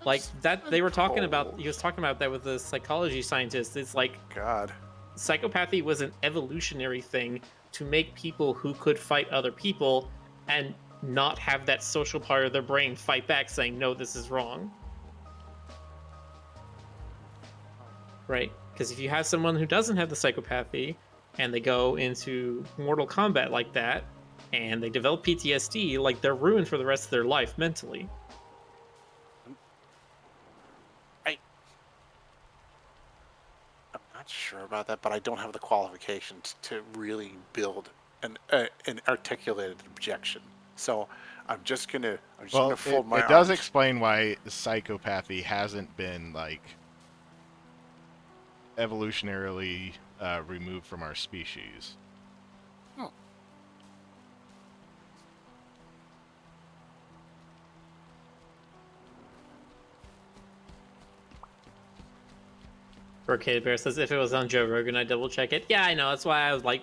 Like that they were talking about, he was talking about that with the psychology scientist. It's like, God, psychopathy was an evolutionary thing to make people who could fight other people and not have that social part of their brain fight back saying, no, this is wrong. Right? Because if you have someone who doesn't have the psychopathy and they go into Mortal Kombat like that and they develop PTSD, like they're ruined for the rest of their life mentally. I'm not sure about that, but I don't have the qualifications to really build an articulated objection. So I'm just gonna fold my it does arms. explain why psychopathy hasn't been like evolutionarily removed from our species. Brocade Bear says, if it was on Joe Rogan, I'd double check it. Yeah, I know. That's why I was like,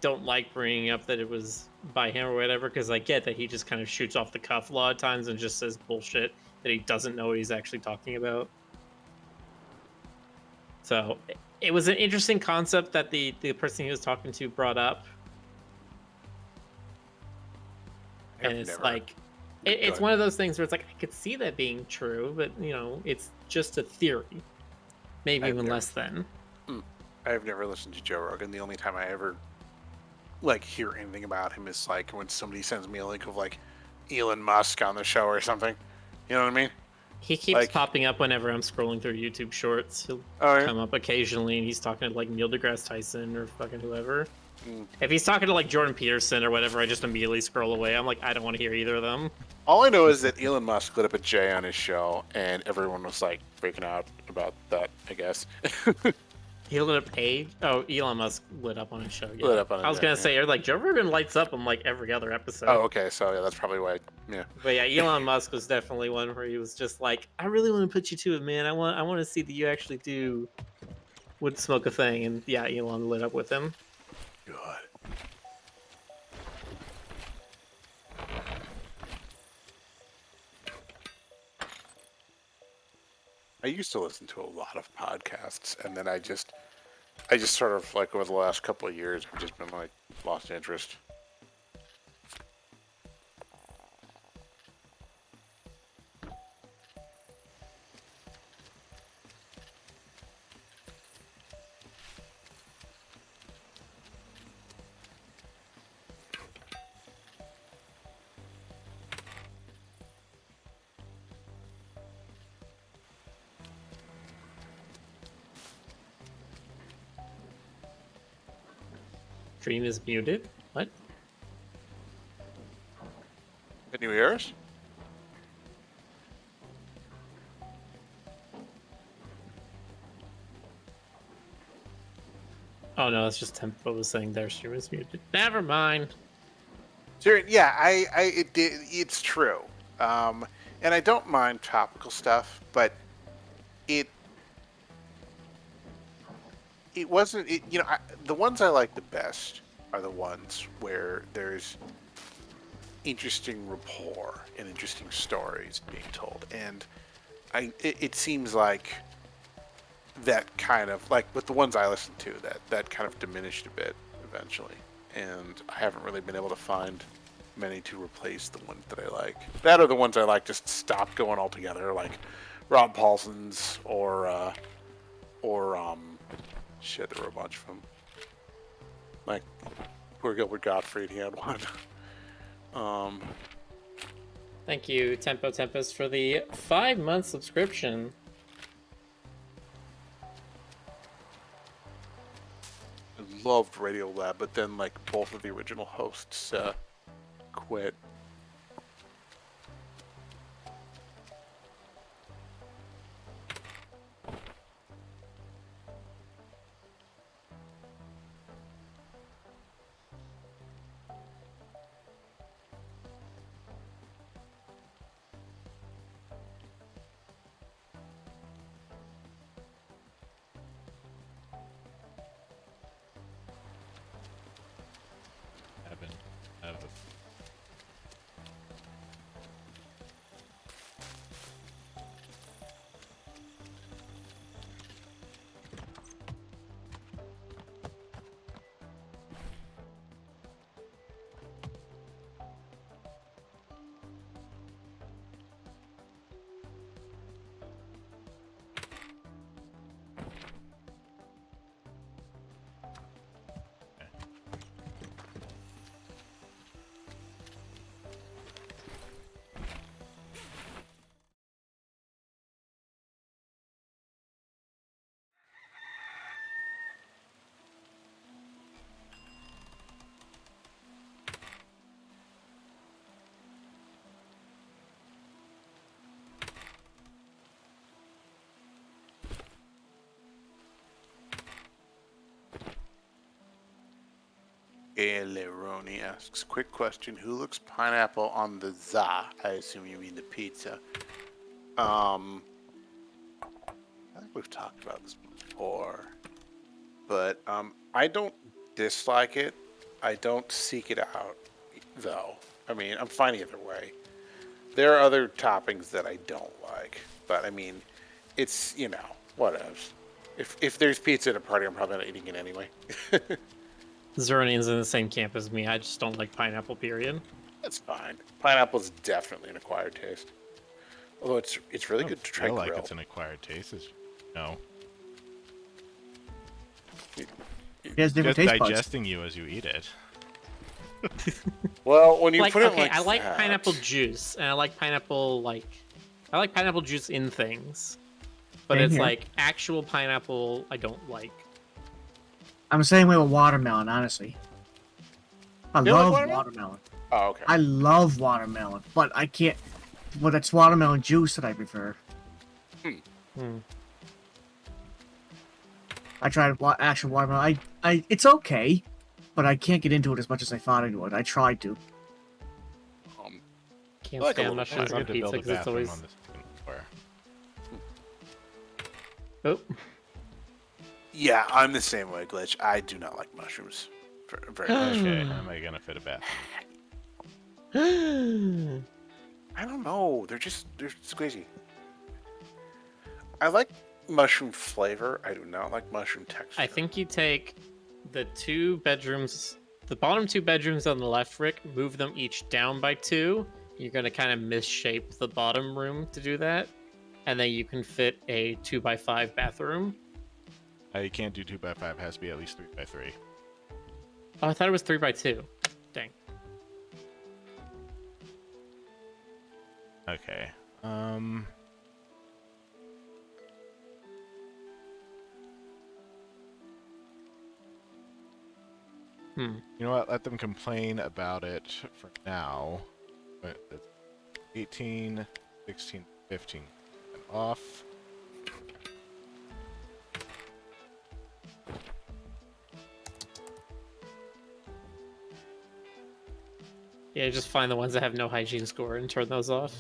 don't like bringing up that it was by him or whatever, because I get that he just kind of shoots off the cuff a lot of times and just says bullshit that he doesn't know what he's actually talking about. So it was an interesting concept that the person he was talking to brought up. And it's like, it's one of those things where it's like, I could see that being true, but it's just a theory. Maybe even less than. I've never listened to Joe Rogan. The only time I ever hear anything about him is like when somebody sends me a link of like Elon Musk on the show or something. You know what I mean? He keeps popping up whenever I'm scrolling through YouTube Shorts. He'll come up occasionally, and he's talking to like Neil deGrasse Tyson or fucking whoever. If he's talking to like Jordan Peterson or whatever, I just immediately scroll away. I'm like, I don't want to hear either of them. All I know is that Elon Musk lit up a J on his show, and everyone was like freaking out about that, I guess. He lit up Elon Musk lit up on his show. Yeah. Lit up on it, I was gonna say, you're like, Joe Rogan lights up on like every other episode. Oh, okay, so yeah, that's probably why. Yeah. But yeah, Elon Musk was definitely one where he was just like, I really want to put you to it, man. I want to see that you actually would smoke a thing, and yeah, Elon lit up with him. Good. I used to listen to a lot of podcasts, and then I just sort of like over the last couple of years, I've just been like lost interest. Stream is muted. What? Can you hear us? Oh no, it's just Tempo was saying their stream is muted. Never mind. Yeah, it's true. And I don't mind topical stuff, but it wasn't. The ones I like the best are the ones where there's interesting rapport and interesting stories being told, and it seems like that kind of like with the ones I listen to that kind of diminished a bit eventually, and I haven't really been able to find many to replace the ones that I like. That are the ones I like just stopped going altogether, like Rob Paulson's or shit, there were a bunch of them. Like poor Gilbert Gottfried, he had one. Thank you, Tempo Tempest, for the 5-month subscription. I loved Radio Lab, but then like both of the original hosts quit. Leroni asks, quick question, who looks pineapple on the za? I assume you mean the pizza. I think we've talked about this before, but I don't dislike it. I don't seek it out, though. I mean, I'm fine either way. There are other toppings that I don't like, but I mean, it's, whatever. If there's pizza at a party, I'm probably not eating it anyway. Zernian's in the same camp as me. I just don't like pineapple, period. That's fine. Pineapple's definitely an acquired taste. Although it's really good to try I feel like grilled. it's an acquired taste. No. It has different Just taste buds. digesting you as you eat it. Well, when you Like, put it okay, like I like that, pineapple juice, and I like pineapple, I like pineapple juice in things. But Same it's here. like actual pineapple I don't like. I'm the same way with watermelon, honestly. I You like love watermelon? watermelon. Oh, okay. I love watermelon, but I can't. Well, it's watermelon juice that I prefer. I tried actual watermelon. It's okay, but I can't get into it as much as I thought I would. I tried to. Can't like a stand little I mushrooms on get to build pizza a because it's bathroom always. on the second floor. Oh, Yeah, I'm the same way, Glitch. I do not like mushrooms very much. Okay, how am I gonna fit a bathroom? I don't know. They're squeezy. I like mushroom flavor. I do not like mushroom texture. I think you take the bottom two bedrooms on the left, Rick, move them each down by 2. You're going to kind of misshape the bottom room to do that. And then you can fit a 2x5 bathroom. You can't do 2x5. It has to be at least 3x3. Oh, I thought it was 3x2. Dang. Okay. Hmm. You know what? Let them complain about it for now. But that's 18, 16, 15 and off. Yeah, just find the ones that have no hygiene score and turn those off.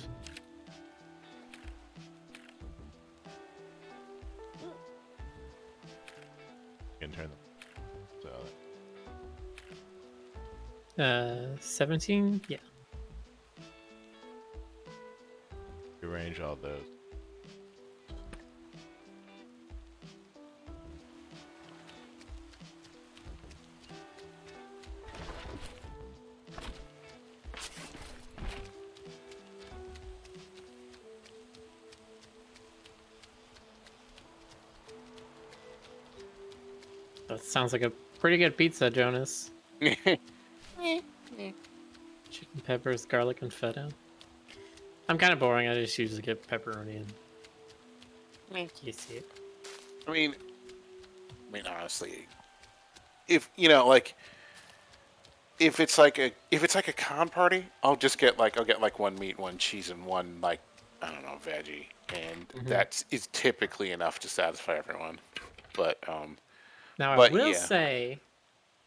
You can turn them. So 17? Yeah. rearrange all those. That sounds like a pretty good pizza, Jonas. Chicken peppers, garlic, and feta. I'm kind of boring. I just usually get pepperoni and you see it. I mean, honestly, if you know, like, if it's like a con party, I'll get like one meat, one cheese, and one like I don't know veggie, and that is typically enough to satisfy everyone. But Now, I but will yeah, say,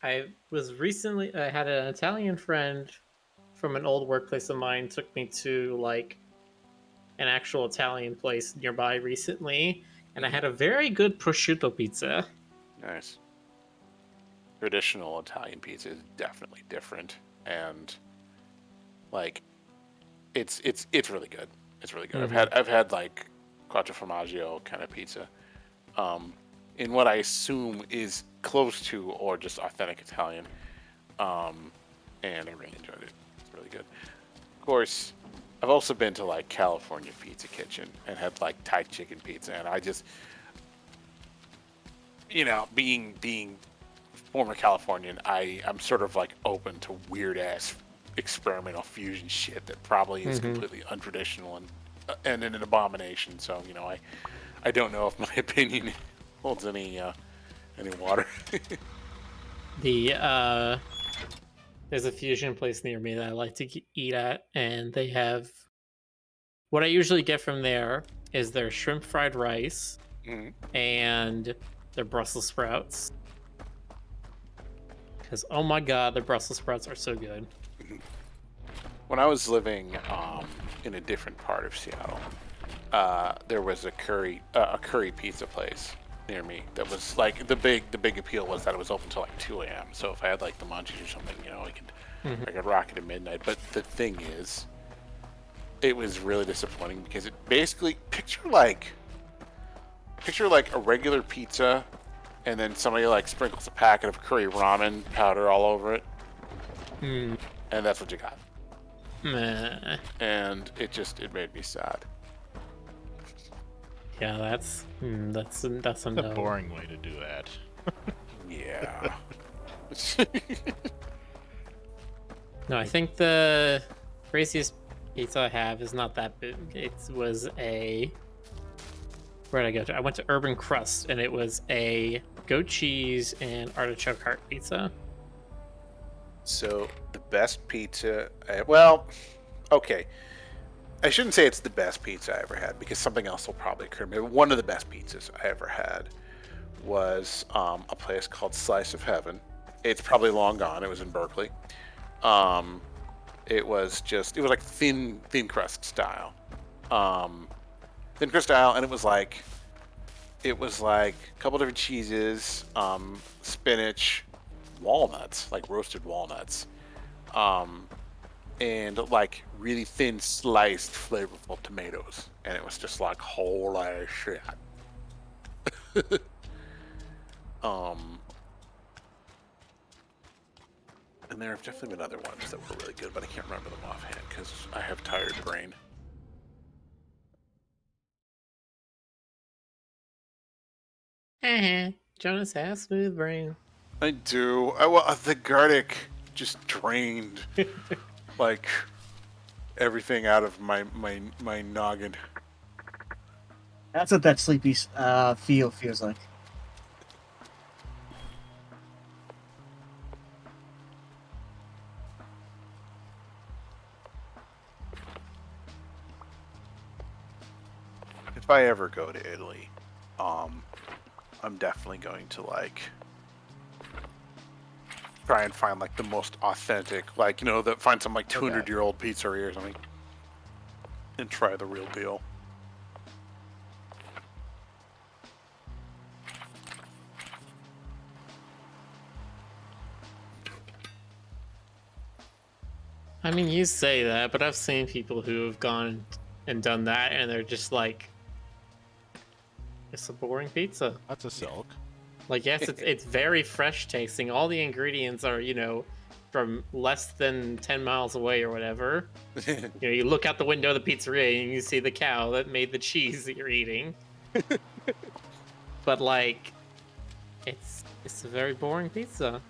I had an Italian friend from an old workplace of mine took me to like an actual Italian place nearby recently, and I had a very good prosciutto pizza. nice. Traditional Italian pizza is definitely different, and like it's really good. It's really good. I've had like quattro formaggio kind of pizza, in what I assume is close to or just authentic Italian, and I really enjoyed it. It's really good. Of course, I've also been to like California Pizza Kitchen and had like Thai chicken pizza, and I just, being former Californian, I'm sort of like open to weird ass experimental fusion shit that probably is completely untraditional and an abomination. So I don't know if my opinion holds any water. There's a fusion place near me that I like to eat at, and they have what I usually get from there is their shrimp fried rice Mhm. and their Brussels sprouts. Because oh my god, their Brussels sprouts are so good. When I was living in a different part of Seattle, there was a curry pizza place near me that was like the big appeal was that it was open till like 2 a.m. So if I had like the munchies or something, I could rock it at midnight. But the thing is, it was really disappointing because it basically picture like a regular pizza, and then somebody like sprinkles a packet of curry ramen powder all over it, Mm. and that's what you got. Meh. And it made me sad. Yeah, that's a That's a no. boring way to do that. Yeah. No, I think the craziest pizza I have is not that big. It was where did I go to? I went to Urban Crust, and it was a goat cheese and artichoke heart pizza. So the best pizza, well, okay. I shouldn't say it's the best pizza I ever had because something else will probably occur to me. One of the best pizzas I ever had was a place called Slice of Heaven. It's probably long gone. It was in Berkeley. It was like thin crust style, and it was like a couple different cheeses, spinach, walnuts, like roasted walnuts, and like really thin sliced flavorful tomatoes, and it was just like holy shit. um and there have definitely been other ones that were really good, but I can't remember them offhand because I have tired brain. Jonas has smooth brain. I do. The garlic just drained like everything out of my noggin. That's what that sleepy feels like. if I ever go to Italy, I'm definitely going to like try and find like the most authentic, like find some like 200-year-old pizzeria or something, and try the real deal. I mean, you say that, but I've seen people who have gone and done that, and they're just like, it's a boring pizza. That's a silk. Like, yes, it's very fresh tasting. All the ingredients are, from less than 10 miles away or whatever. You look out the window of the pizzeria and you see the cow that made the cheese that you're eating. But like, it's a very boring pizza.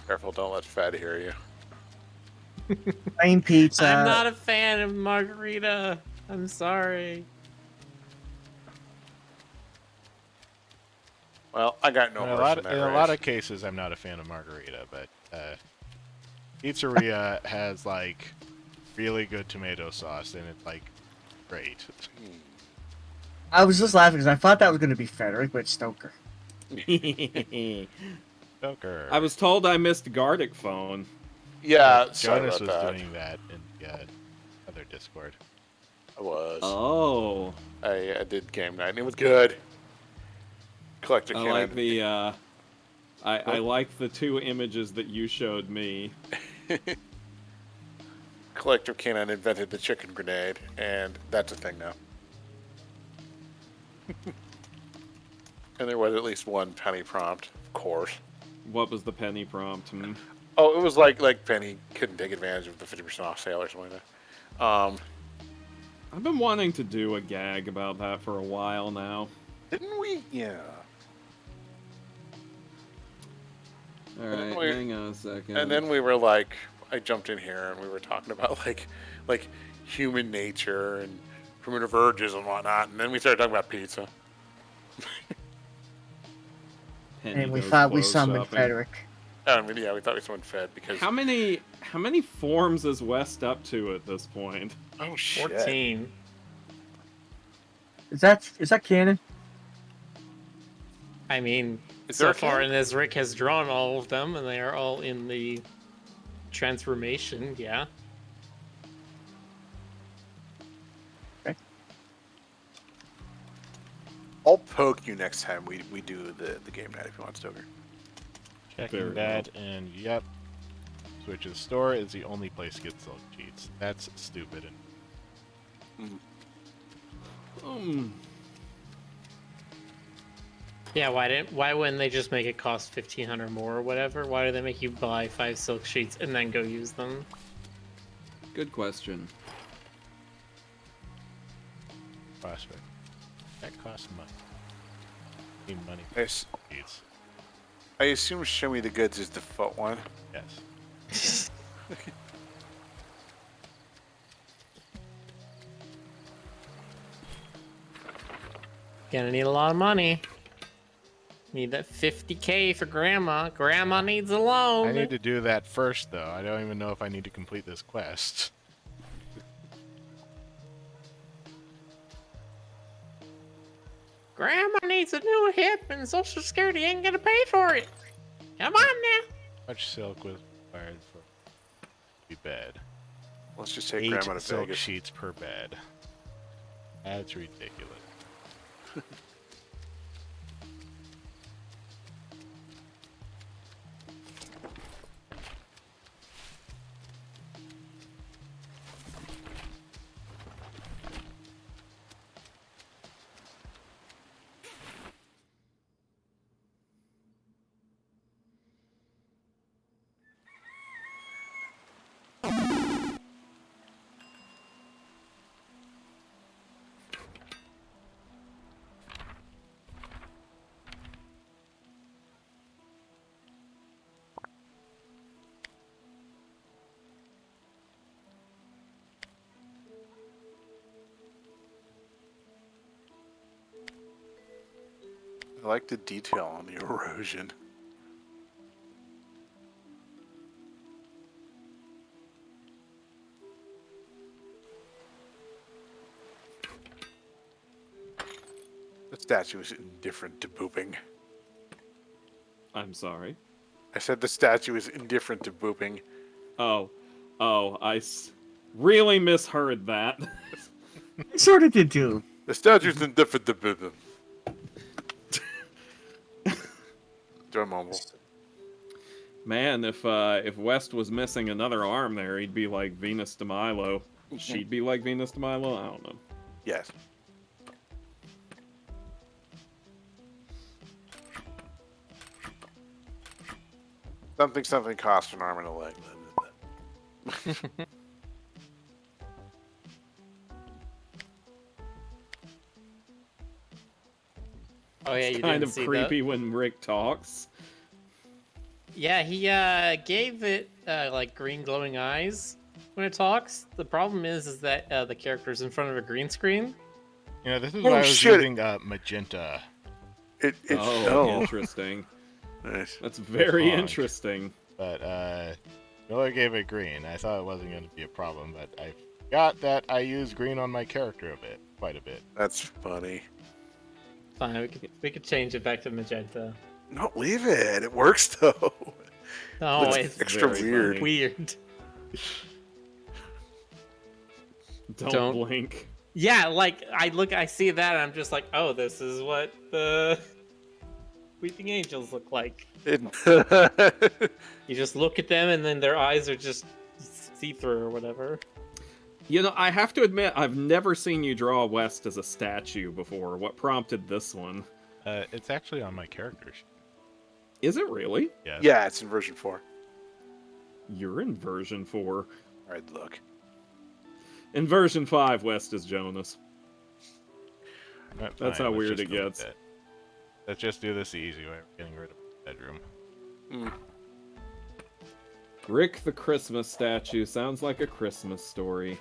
Careful, don't let Fed hear you. Plain pizza. I'm not a fan of margarita. I'm sorry. Well, I got no horse in that In a race. lot of cases, I'm not a fan of margarita, but pizzeria has like really good tomato sauce, and it's like great. I was just laughing because I thought that was going to be Frederick, but it's Stoker. Joker. I was told I missed Gardic phone. Yeah, sorry Jonas about was that. doing that in the other Discord. I was. Oh. I did game night, and it was good. Collector I Cannon. like the, I like the 2 images that you showed me. Collector Cannon invented the chicken grenade, and that's a thing now. And there was at least one penny prompt, of course. What was the penny prompt? Oh, it was like Penny couldn't take advantage of the 50% off sale or something like that. I've been wanting to do a gag about that for a while now. Didn't we? Yeah. Alright, hang on a second. And then we were like, I jumped in here and we were talking about like human nature and primitive urges and whatnot, and then we started talking about pizza. Penny And we goes thought we clothes summoned shopping. Frederick. I mean, yeah, we thought we someone fed because. How many forms is West up to at this point? Oh shit. 14. Is that canon? I mean, Is there so a far canon? in this, Rick has drawn all of them, and they are all in the transformation, yeah. I'll poke you next time we do the game night if you want, Stoker. Checking Very that, and yep. Switch's store is the only place to get silk cheats. That's stupid. Yeah, why wouldn't they just make it cost 1,500 more or whatever? Why do they make you buy 5 silk sheets and then go use them? Good question. Prospect. That costs money. Need money. Yes. Cheats. I assume Show Me the Goods is the foot one. Yes. Gonna need a lot of money. Need that 50K for Grandma. Grandma needs a loan. I need to do that first, though. I don't even know if I need to complete this quest. Grandma needs a new hip, and Social Security ain't gonna pay for it. Come on now. How much silk was required for the bed? Let's just take 8 Grandma to silk Vegas. sheets per bed. That's ridiculous. I like the detail on the erosion. statue is indifferent to booping. I'm sorry. I said the statue is indifferent to booping. Oh, really misheard that. I sort of did too. The statue's indifferent to booping. Joe Mumble. Man, if West was missing another arm there, he'd be like Venus de Milo. She'd be like Venus de Milo? I don't know. Yes. Something costs an arm and a leg. Oh yeah, It's you kind didn't of see creepy when Rick talks. Yeah, he gave it like green glowing eyes when it talks. The problem is that the character's in front of a green screen. You know, this is Oh, why I was shit. using magenta. Interesting. Nice. That's very Honk. interesting. But Miller gave it green. I thought it wasn't going to be a problem, but I forgot that I used green on my character quite a bit. That's funny. Fine, we could change it back to magenta. No, leave it. It works though. No, Looks it's extra very weird. funny. weird. Don't blink. Yeah, like I see that, and I'm just like, oh, this is what the weeping angels look like. You just look at them, and then their eyes are just see-through or whatever. You know, I have to admit, I've never seen you draw West as a statue before. What prompted this one? It's actually on my character sheet. Is it really? Yes. Yeah, it's in version 4. You're in version 4. Alright, look. In version 5, West is Jonas. Alright, That's fine, how let's weird just it go with gets. that. Let's just do this the easy way. We're getting rid of the bedroom. Mm. Rick the Christmas statue sounds like a Christmas story.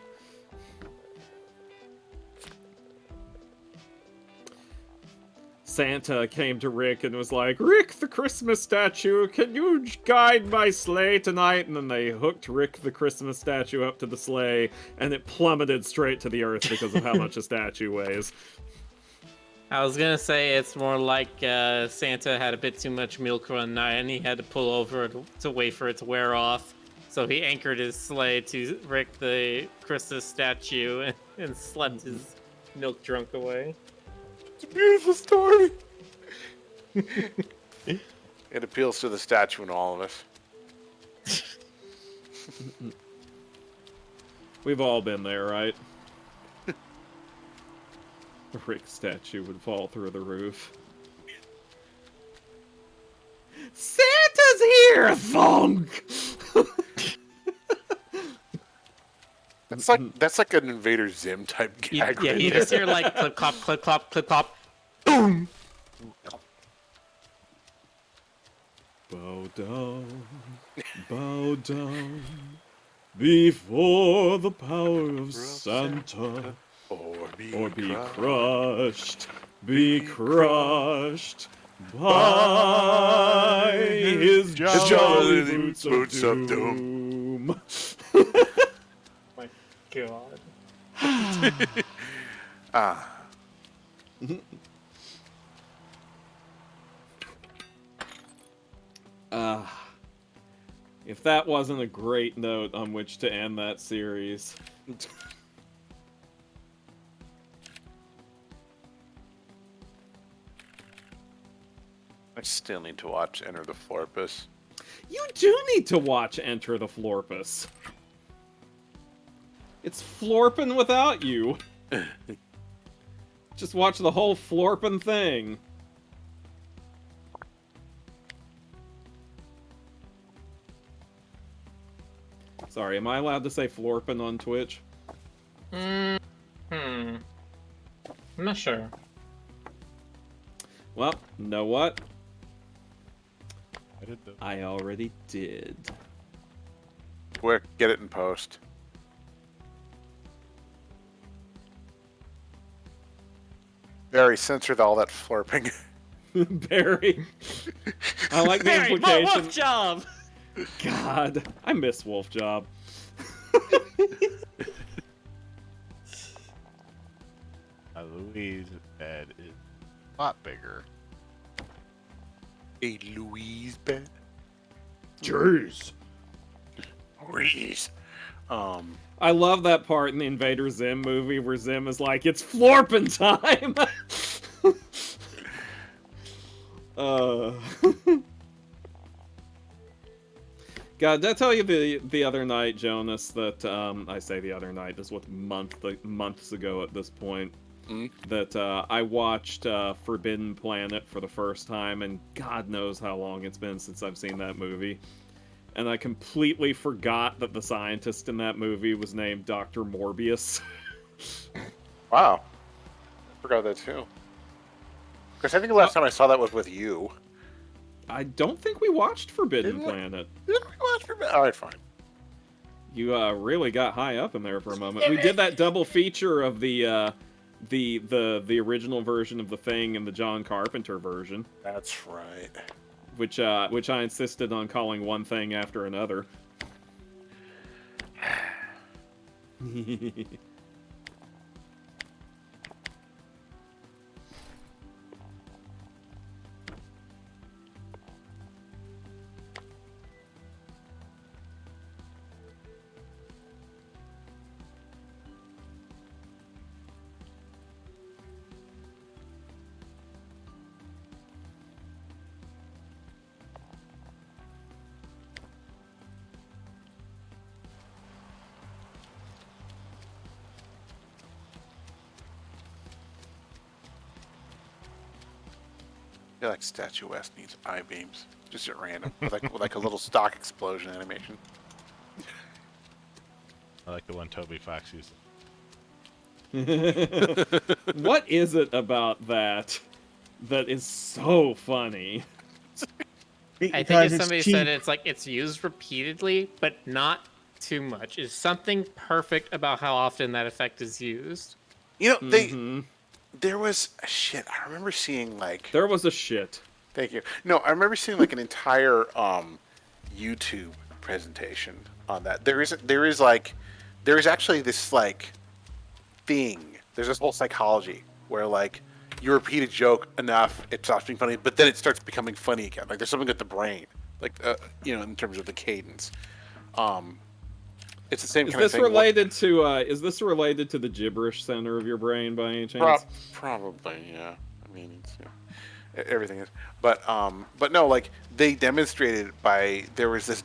Santa came to Rick and was like, Rick the Christmas statue, can you guide my sleigh tonight? And then they hooked Rick the Christmas statue up to the sleigh, and it plummeted straight to the earth because of how much a statue weighs. I was gonna say it's more like Santa had a bit too much milk one night, and he had to pull over to wait for it to wear off. So he anchored his sleigh to Rick the Christmas statue and slept his milk drunk away. It's a beautiful story. It appeals to the statue in all of us. We've all been there, right? Rick's statue would fall through the roof. Santa's here, thunk! That's like an Invader Zim type gag. Yeah, right you there. just hear like clip clop, clip clop, clip clop, boom. Bow down, before the power of Santa, Or be crushed, be crushed by his jolly boots of doom. My God. Ah. If that wasn't a great note on which to end that series. I still need to watch Enter the Florpus. You do need to watch Enter the Florpus. It's Florpin' without you. Just watch the whole Florpin' thing. Sorry, am I allowed to say Florpin' on Twitch? I'm not sure. Well, you know what? I did the I already did. Quick, get it in post. Barry, censored all that flirping. Barry. I like the Barry, my implication. wolf job. God, I miss Wolf Job. Louise bed is lot bigger. A Louise bed. Jeez. Louise. I love that part in the Invader Zim movie where Zim is like, it's florpin' time! uh... God, did I tell you the other night, Jonas, that, I say the other night, this was months ago at this point, that I watched Forbidden Planet for the first time, and God knows how long it's been since I've seen that movie. And I completely forgot that the scientist in that movie was named Dr. Morbius. Wow. I forgot that too. Because I think the last time I saw that was with you. I don't think we watched Forbidden Didn't we? Planet. Didn't we watch Forbidden? Alright, fine. You really got high up in there for a moment. We did that double feature of the original version of The Thing and the John Carpenter version. That's right. Which I insisted on calling one thing after another. I feel like Statue West needs eye beams. Just at random. with like a little stock explosion animation. I like the one Toby Fox used. What is it about that is so funny? I think as somebody said, it's like it's used repeatedly, but not too much. Is something perfect about how often that effect is used. You know, there was shit. I remember seeing like there was a shit. Thank you. No, I remember seeing like an entire YouTube presentation on that. There is actually this like thing. There's this whole psychology where like you repeat a joke enough, it stops being funny, but then it starts becoming funny again. Like there's something with the brain, like in terms of the cadence. It's the same kind of thing. Is this related to the gibberish center of your brain by any chance? Probably, yeah. I mean, everything is, but no, like they demonstrated by there was this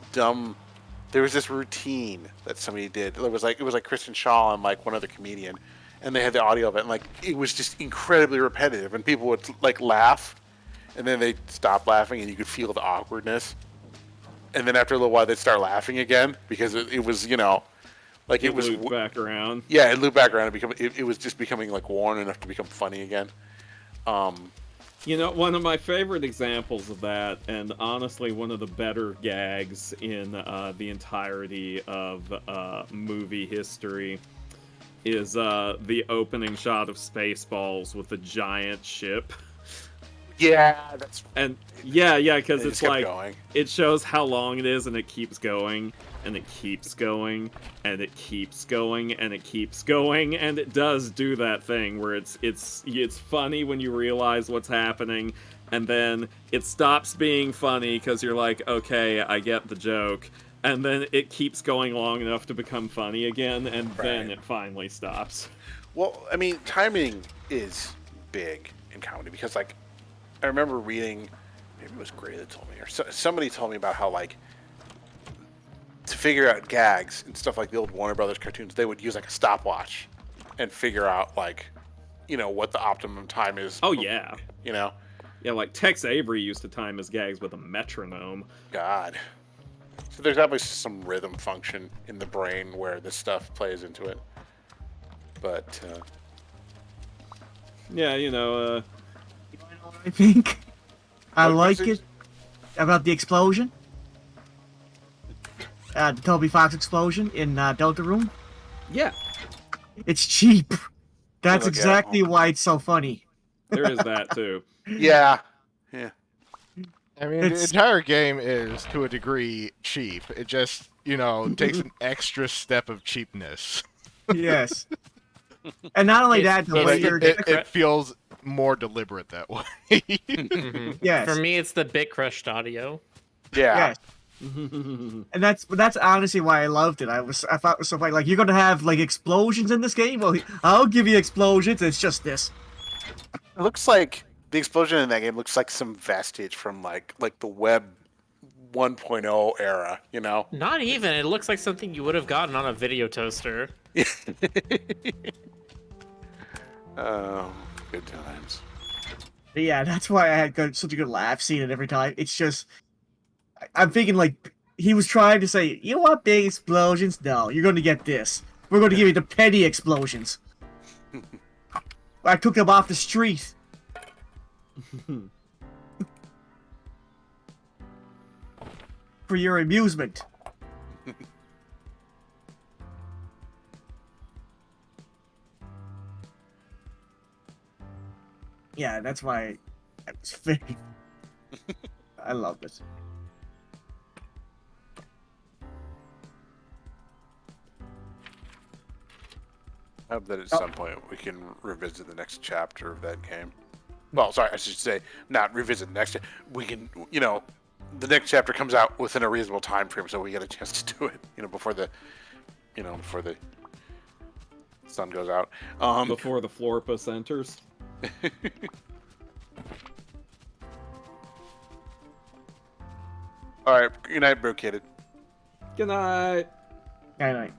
routine that somebody did. It was like Kristen Shaw and like one other comedian, and they had the audio of it, and like it was just incredibly repetitive, and people would like laugh, and then they'd stop laughing, and you could feel the awkwardness. And then after a little while, they'd start laughing again because it was, like it was looped back around. Yeah, it looped back around. It was just becoming like worn enough to become funny again. One of my favorite examples of that, and honestly one of the better gags in the entirety of movie history, is the opening shot of Spaceballs with the giant ship. Yeah, that's and because it's like going. It shows how long it is, and it keeps going, and it keeps going, and it keeps going, and it keeps going, and it does do that thing where it's funny when you realize what's happening, and then it stops being funny because you're like, okay, I get the joke, and then it keeps going long enough to become funny again, and then it finally stops. Well, I mean, timing is big in comedy because like. I remember reading, maybe it was Gray that told me, or somebody told me about how, like, to figure out gags and stuff like the old Warner Brothers cartoons, they would use, like, a stopwatch and figure out, like, what the optimum time is. Oh, yeah. Yeah, like Tex Avery used to time his gags with a metronome. God. So there's obviously some rhythm function in the brain where this stuff plays into it. But, yeah, I think I like it about the explosion, the Toby Fox explosion in Delta Room. Yeah, it's cheap. That's exactly why it's so funny. There is that too. Yeah. I mean, the entire game is to a degree cheap. It just takes an extra step of cheapness. Yes, and not only that, it feels more deliberate that way. Mhm. Yes. For me, it's the bit crushed audio. Yeah. Yes. And that's honestly why I loved it. I thought it was so funny. Like, you're gonna have like explosions in this game. Well, I'll give you explosions. It's just this. It looks like the explosion in that game looks like some vestige from like the web 1.0 era, you know? Not even. It looks like something you would have gotten on a video toaster. Good times. But yeah, that's why I had such a good laugh seeing it every time. It's just, I'm thinking like he was trying to say, you want big explosions? No, you're going to get this. We're going to give you the petty explosions. I took them off the street. For your amusement. Yeah, that's why I was very... I love it. I hope that at some point we can revisit the next chapter of that game. Well, sorry, I should say not revisit the next. We can, you know, the next chapter comes out within a reasonable time frame, so we get a chance to do it. You know, before the sun goes out. Before the Florpus enters. All right, good night, bro, kid. Good night. Night.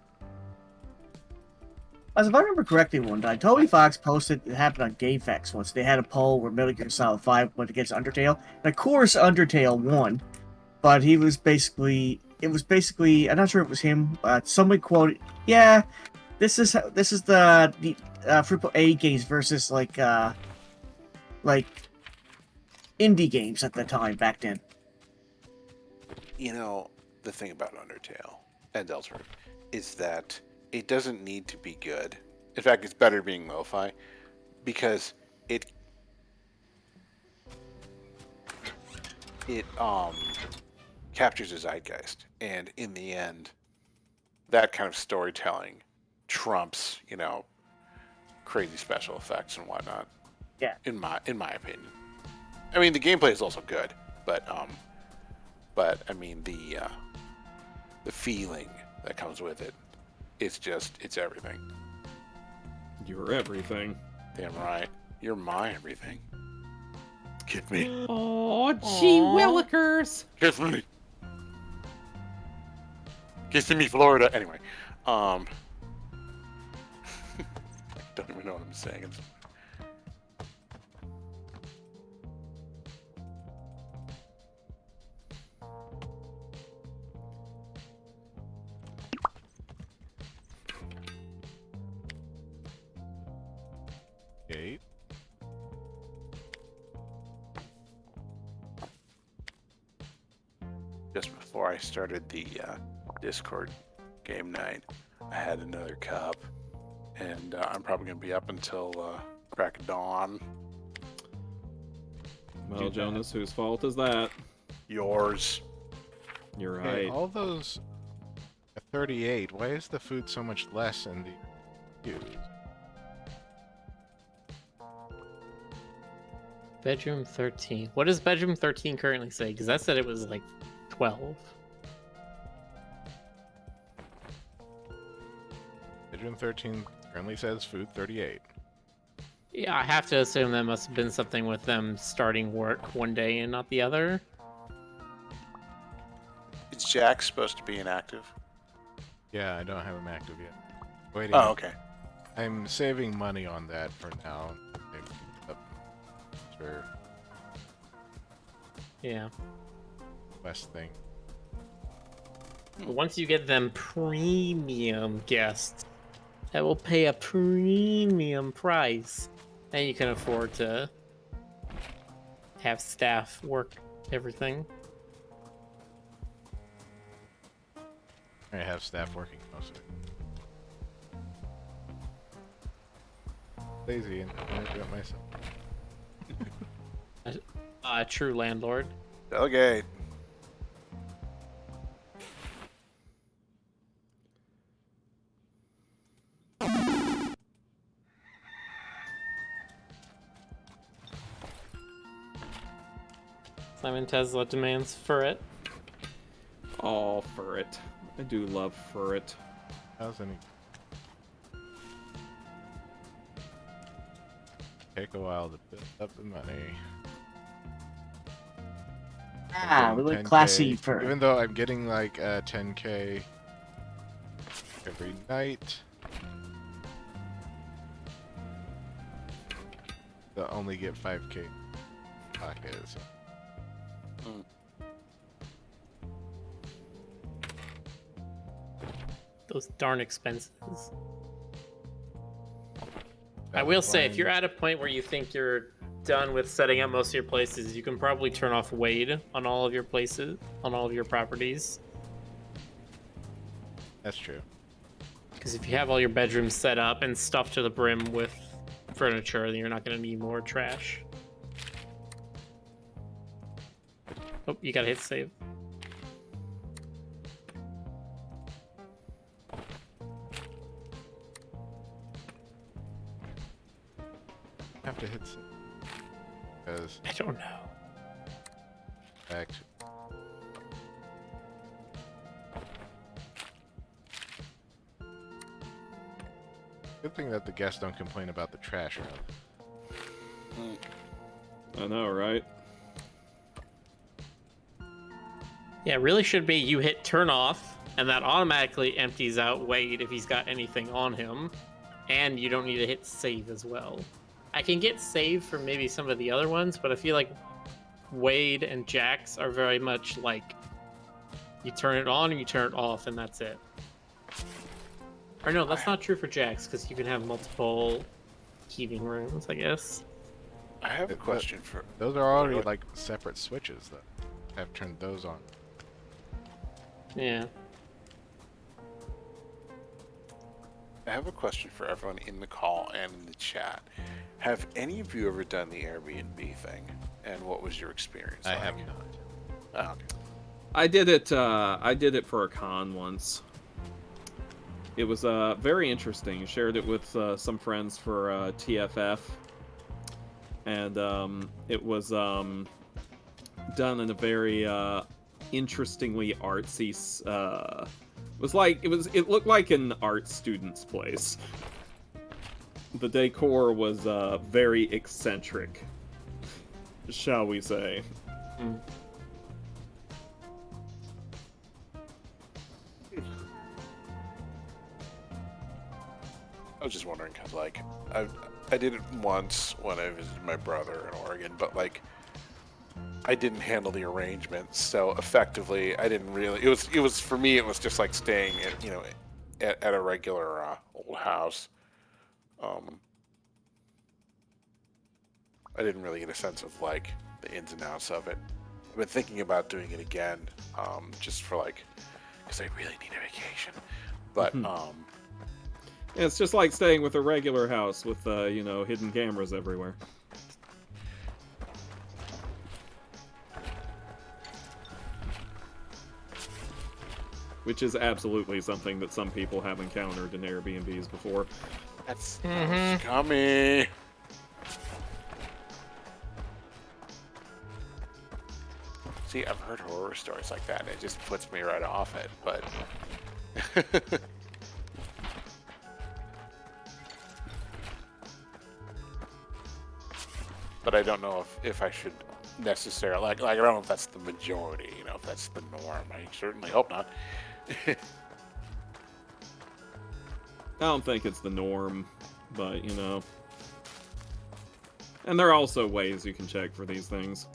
As if I remember correctly, one time Toby Fox posted it happened on GameFAQs once. They had a poll where Metal Gear Solid 5 went against Undertale, and of course Undertale won. But it was basically I'm not sure if it was him. Somebody quoted, "Yeah, this is the AAA games versus like indie games at the time back then." You know, the thing about Undertale and Deltarune is that it doesn't need to be good. In fact, it's better being lo-fi because it captures a zeitgeist, and in the end, that kind of storytelling trumps, you know, crazy special effects and whatnot. Yeah. In my opinion, I mean the gameplay is also good, but I mean the feeling that comes with it, it's everything. You're everything. Damn right, you're my everything. Kiss me, Oh, gee willikers. kiss me, kissing me, Florida. Anyway, don't even know what I'm saying. Gate. Just before I started the Discord game night, I had another cup, and I'm probably gonna be up until crack of dawn. Well, Jonas, whose fault is that? Yours. You're Hey, right. all those at 38. Why is the food so much less in the queues? Bedroom 13. What does bedroom 13 currently say? Because that said it was like 12. Bedroom 13 currently says food 38. Yeah, I have to assume that must have been something with them starting work one day and not the other. Is Jack supposed to be inactive? Yeah, I don't have him active yet. Waiting. Oh, okay. I'm saving money on that for now. Sure. Yeah. Best thing. But once you get them premium guests that will pay a premium price, then you can afford to have staff work everything. I have staff working most of it. Lazy and I do it myself. A true landlord. Delegate. Simon Tesla demands for it. Oh, for it. I do love for it. How's any? Take a while to build up the money. Ah, I'm we getting went classy 10K, for. even though I'm getting like 10K every night. They'll only get 5K pockets. Those darn expenses. I will say, if you're at a point where you think you're done with setting up most of your places, you can probably turn off Wade on all of your places, on all of your properties. That's true. Because if you have all your bedrooms set up and stuffed to the brim with furniture, then you're not going to need more trash. Oh, you gotta hit save. Have to hit because I don't know. back. Good thing that the guests don't complain about the trash around. I know, right? Yeah, it really should be you hit turn off, and that automatically empties out Wade if he's got anything on him, and you don't need to hit save as well. I can get save for maybe some of the other ones, but I feel like Wade and Jax are very much like you turn it on and you turn it off, and that's it. Or no, that's not true for Jax, because you can have multiple heating rooms, I guess. I have a question for. Those are already like separate switches though. I've turned those on. Yeah. I have a question for everyone in the call and in the chat. Have any of you ever done the Airbnb thing? And what was your experience I like? have not. Oh, okay. I did it for a con once. It was very interesting. Shared it with some friends for TFF, and it was done in a very interestingly artsy. It looked like an art student's place. The decor was very eccentric, shall we say? Mm. I was just wondering, cause like I did it once when I visited my brother in Oregon, but like I didn't handle the arrangements, so effectively I didn't really. It was for me. It was just like staying at a regular old house. I didn't really get a sense of like the ins and outs of it. I've been thinking about doing it again, just for like, because I really need a vacation. But Yeah, it's just like staying with a regular house with hidden cameras everywhere. Which is absolutely something that some people have encountered in Airbnbs before. that's scummy. See, I've heard horror stories like that, and it just puts me right off it. But but I don't know if I should necessarily like I don't know if that's the majority, if that's the norm. I certainly hope not. I don't think it's the norm, but And there are also ways you can check for these things.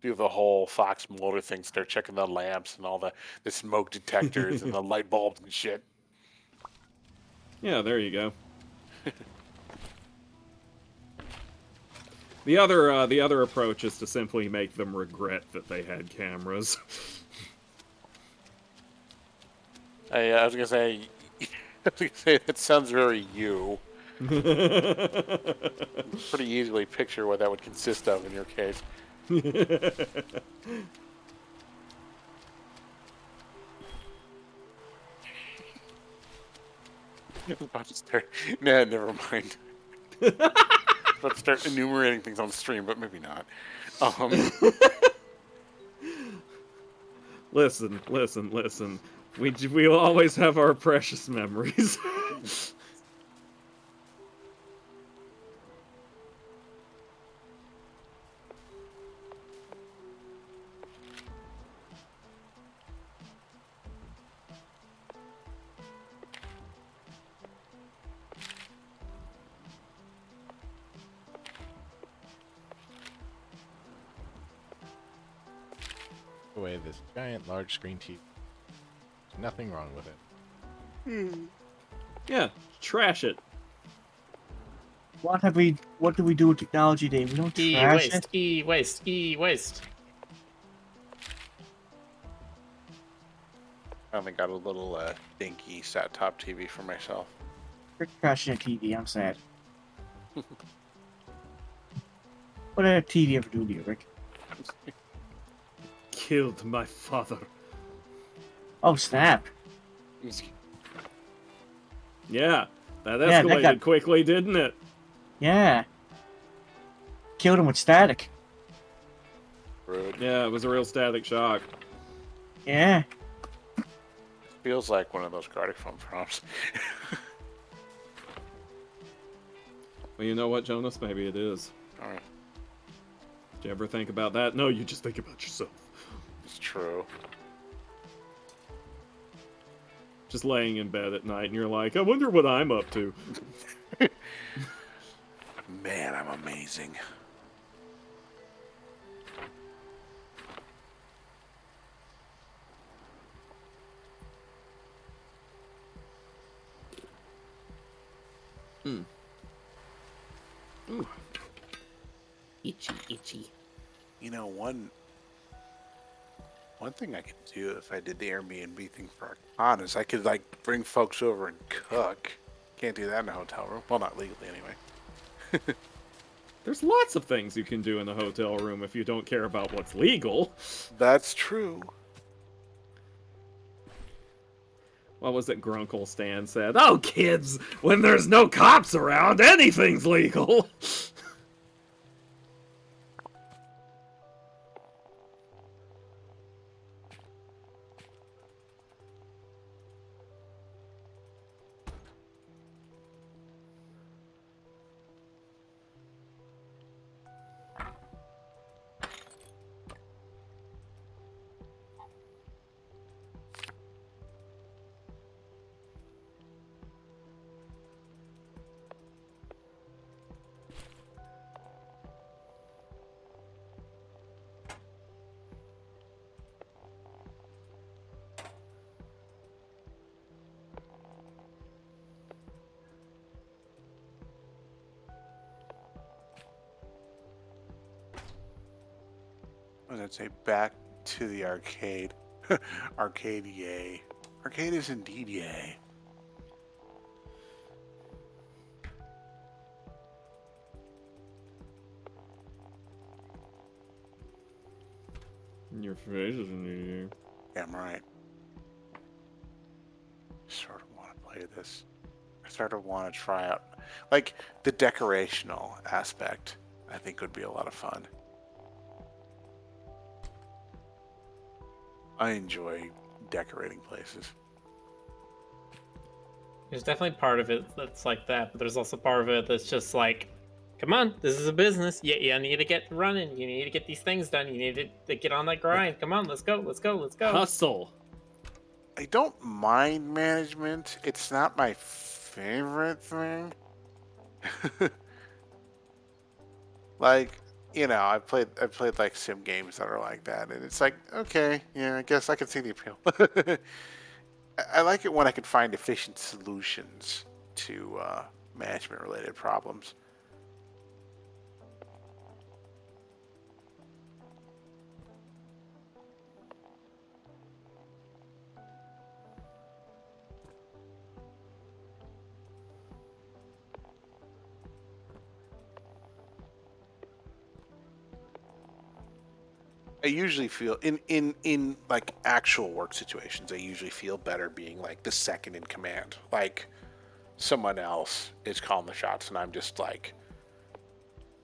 Do the whole Fox Mulder thing, start checking the lamps and all the smoke detectors and the light bulbs and shit. Yeah, there you go. The other approach is to simply make them regret that they had cameras. I was gonna say, that sounds very you. Pretty easily picture what that would consist of in your case. about to start. Nah, never mind. About to start enumerating things on stream, but maybe not. Listen. We always have our precious memories. Away this giant large screen TV. There's nothing wrong with it. Yeah, trash it. What do we do with technology today? We don't trash it. E-waste. I only got a little dinky set-top TV for myself. You're trashing a TV. I'm sad. What did a TV ever do to you, Rick? Killed my father. Oh, snap. Yeah, that Yeah, that escalated got- quickly, didn't it? Yeah. Killed him with static. Rude. Yeah, it was a real static shock. Yeah. Feels like one of those Gartic Phone prompts. Well, you know what, Jonas? Maybe it is. Alright, Did you ever think about that? No, you just think about yourself. it's true. Just laying in bed at night, and you're like, I wonder what I'm up to. Man, I'm amazing. Ooh. Itchy. You know, one thing I could do if I did the Airbnb thing for our con is I could like bring folks over and cook. Can't do that in a hotel room. Well, not legally anyway. There's lots of things you can do in a hotel room if you don't care about what's legal. That's true. What was it Grunkle Stan said? Oh, kids, when there's no cops around, anything's legal. What did I say? Back to the arcade. Arcade, yay. Arcade is indeed yay. Your face is in Damn right. Sort of want to play this. I sort of want to try out, like, the decorational aspect. I think would be a lot of fun. I enjoy decorating places. There's definitely part of it that's like that, but there's also part of it that's just like, come on, this is a business. You need to get running. You need to get these things done. You need to get on that grind. Come on, let's go. Hustle. I don't mind management. It's not my favorite thing. Like, you know, I played like sim games that are like that, and it's like, okay, yeah, I guess I can see the appeal. I like it when I can find efficient solutions to management related problems. I usually feel in like actual work situations, I usually feel better being like the second in command. Like, someone else is calling the shots, and I'm just like,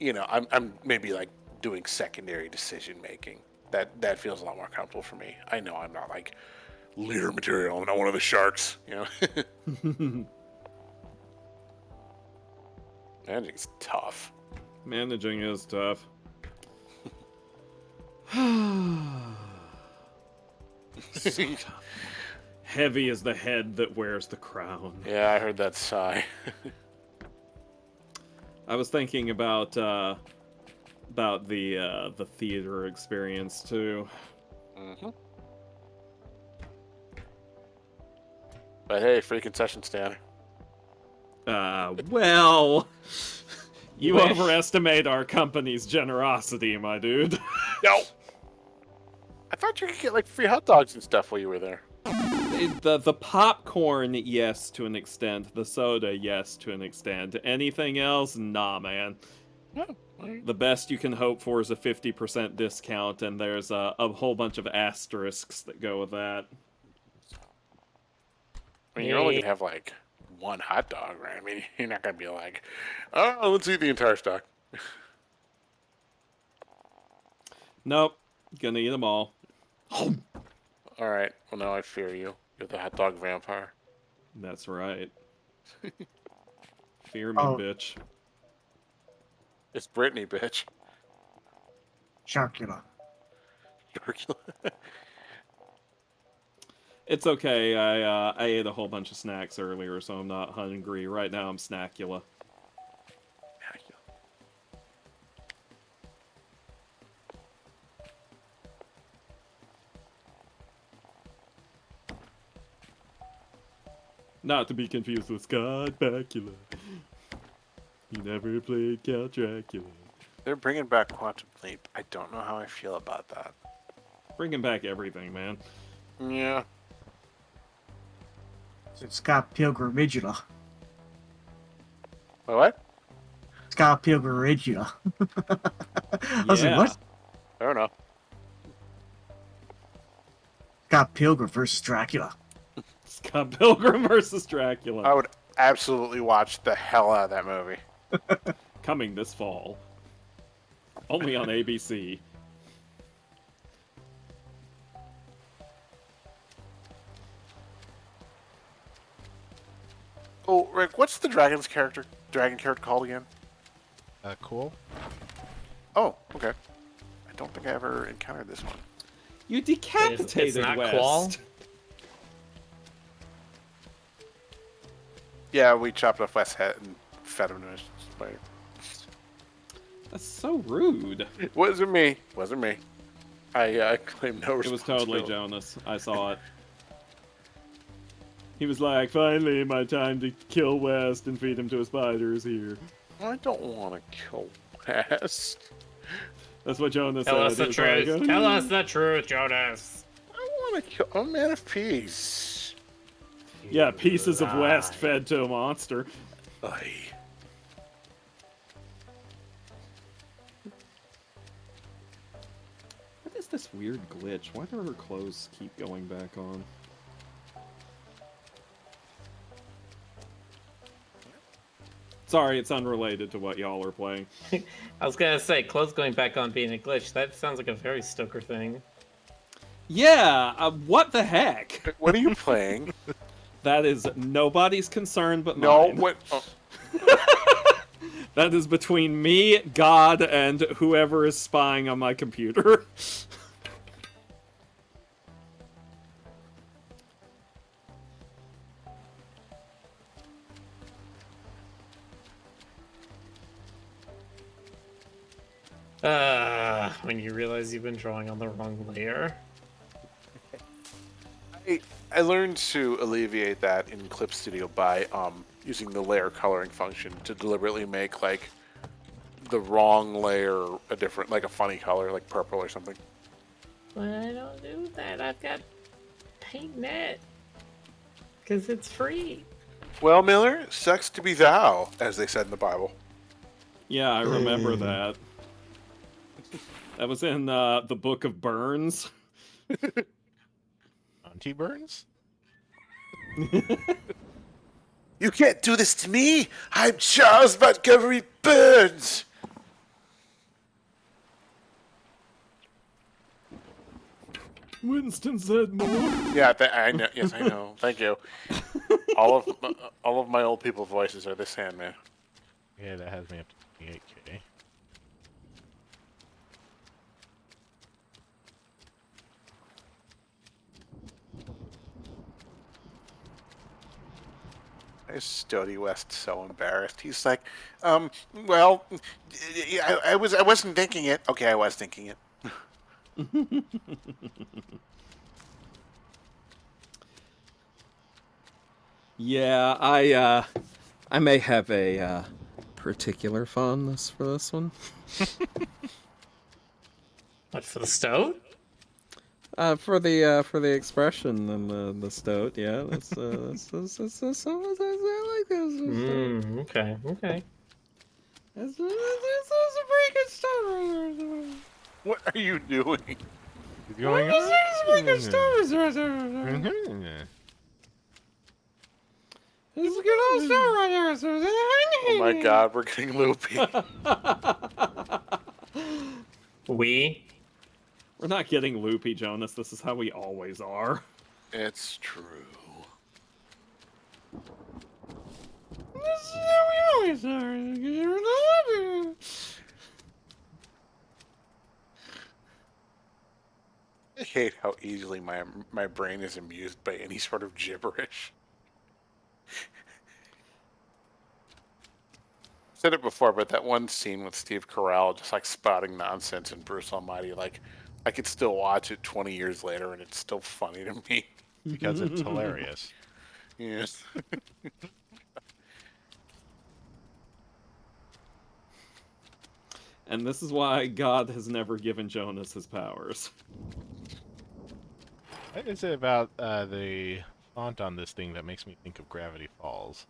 I'm maybe like doing secondary decision making. That feels a lot more comfortable for me. I know I'm not like leader material. I'm not one of the sharks. Managing's tough. Managing is tough. So tough. Heavy is the head that wears the crown. Yeah, I heard that sigh. I was thinking about the theater experience too. Mm-hmm. But hey, free concession stand. Well, you Wish. overestimate our company's generosity, my dude. No. I thought you could get like free hot dogs and stuff while you were there. The popcorn, yes, to an extent. The soda, yes, to an extent. Anything else, nah, man. No. Alright. The best you can hope for is a 50% discount, and there's a whole bunch of asterisks that go with that. I mean, you're only gonna have like one hot dog, right? I mean, you're not gonna be like, oh, let's eat the entire stock. Nope, gonna eat them all. All right. Well, now I fear you. You're the hot dog vampire. That's right. Fear me, Oh. bitch. It's Brittany, bitch. Sharkula. It's okay. I ate a whole bunch of snacks earlier, so I'm not hungry. Right now, I'm snackula. Not to be confused with Scott Bakula. You never played Count Dracula. They're bringing back Quantum Leap. I don't know how I feel about that. Bringing back everything, man. Yeah. It's Scott Pilgrim original. What? Scott Pilgrim original. I was like, Yeah. what? I don't know. Scott Pilgrim versus Dracula. Scott Pilgrim versus Dracula. I would absolutely watch the hell out of that movie. Coming this fall. Only on ABC. Oh, Rick, what's the dragon character called again? Cool. Oh, okay. I don't think I ever encountered this one. You decapitated It's not West. Qual? Yeah, we chopped off West's head and fed him to his spider. That's so rude. It wasn't me. Wasn't me. I claim no responsibility. It was totally Jonas. I saw it. He was like, finally, my time to kill West and feed him to a spider is here. I don't want to kill West. That's what Jonas Tell said. us the It was like, truth. Tell us the truth, Jonas. I want to kill a man of peace. Yeah, pieces of West fed to a monster. Aye. What is this weird glitch? Why do her clothes keep going back on? Sorry, it's unrelated to what y'all are playing. I was gonna say, clothes going back on being a glitch. That sounds like a very Stoker thing. Yeah, what the heck? What are you playing? That is nobody's concern but No, mine. what? Oh. That is between me, God, and whoever is spying on my computer. When you realize you've been drawing on the wrong layer. I learned to alleviate that in Clip Studio by using the layer coloring function to deliberately make like the wrong layer a different, like a funny color, like purple or something. But I don't do that. I've got PaintNet. Because it's free. Well, Miller, sucks to be thou, as they said in the Bible. Yeah, I remember that. That was in the Book of Burns. Auntie Burns? You can't do this to me! I'm Charles Montgomery Burns! Winston said more. Yeah, I know. Yes, I know. Thank you. All of my old people voices are the Sandman. Yeah, that has me up to 28K. Is Stody West so embarrassed? He's like, well, I wasn't thinking it. Okay, I was thinking it. Yeah, I may have a particular fondness for this one. What, for the stove? For the expression and the stoat, yeah, that's I like this. Okay, okay. That's a pretty good story. What are you doing? He's going. That's a pretty good story. It's a good old story right there. Oh my God, we're getting loopy. We're not getting loopy, Jonas. This is how we always are. It's true. This is how we always are. I hate how easily my brain is amused by any sort of gibberish. Said it before, but that one scene with Steve Carell just like spouting nonsense and Bruce Almighty, like I could still watch it 20 years later and it's still funny to me. Because it's hilarious. Yes. And this is why God has never given Jonas his powers. What is it about the font on this thing that makes me think of Gravity Falls?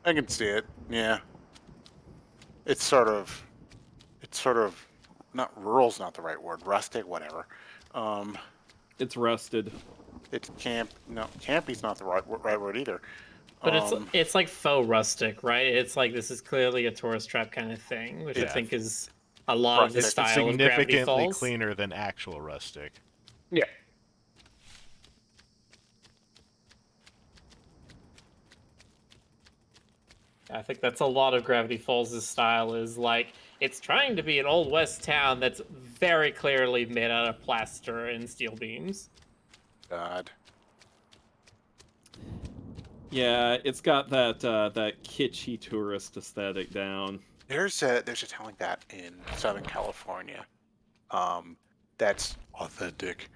I can see it. Yeah. It's sort of not rural's not the right word. Rustic, whatever. It's rusted. It's camp. No, campy's not the right word either. But it's like faux rustic, right? It's like this is clearly a tourist trap kind of thing, which I Yeah. think is a lot of the Rustic. style of Gravity Significantly Falls. cleaner than actual rustic. Yeah. I think that's a lot of Gravity Falls' style is like it's trying to be an old west town that's very clearly made out of plaster and steel beams. God. Yeah, it's got that that kitschy tourist aesthetic down. There's a town like that in Southern California. That's authentic.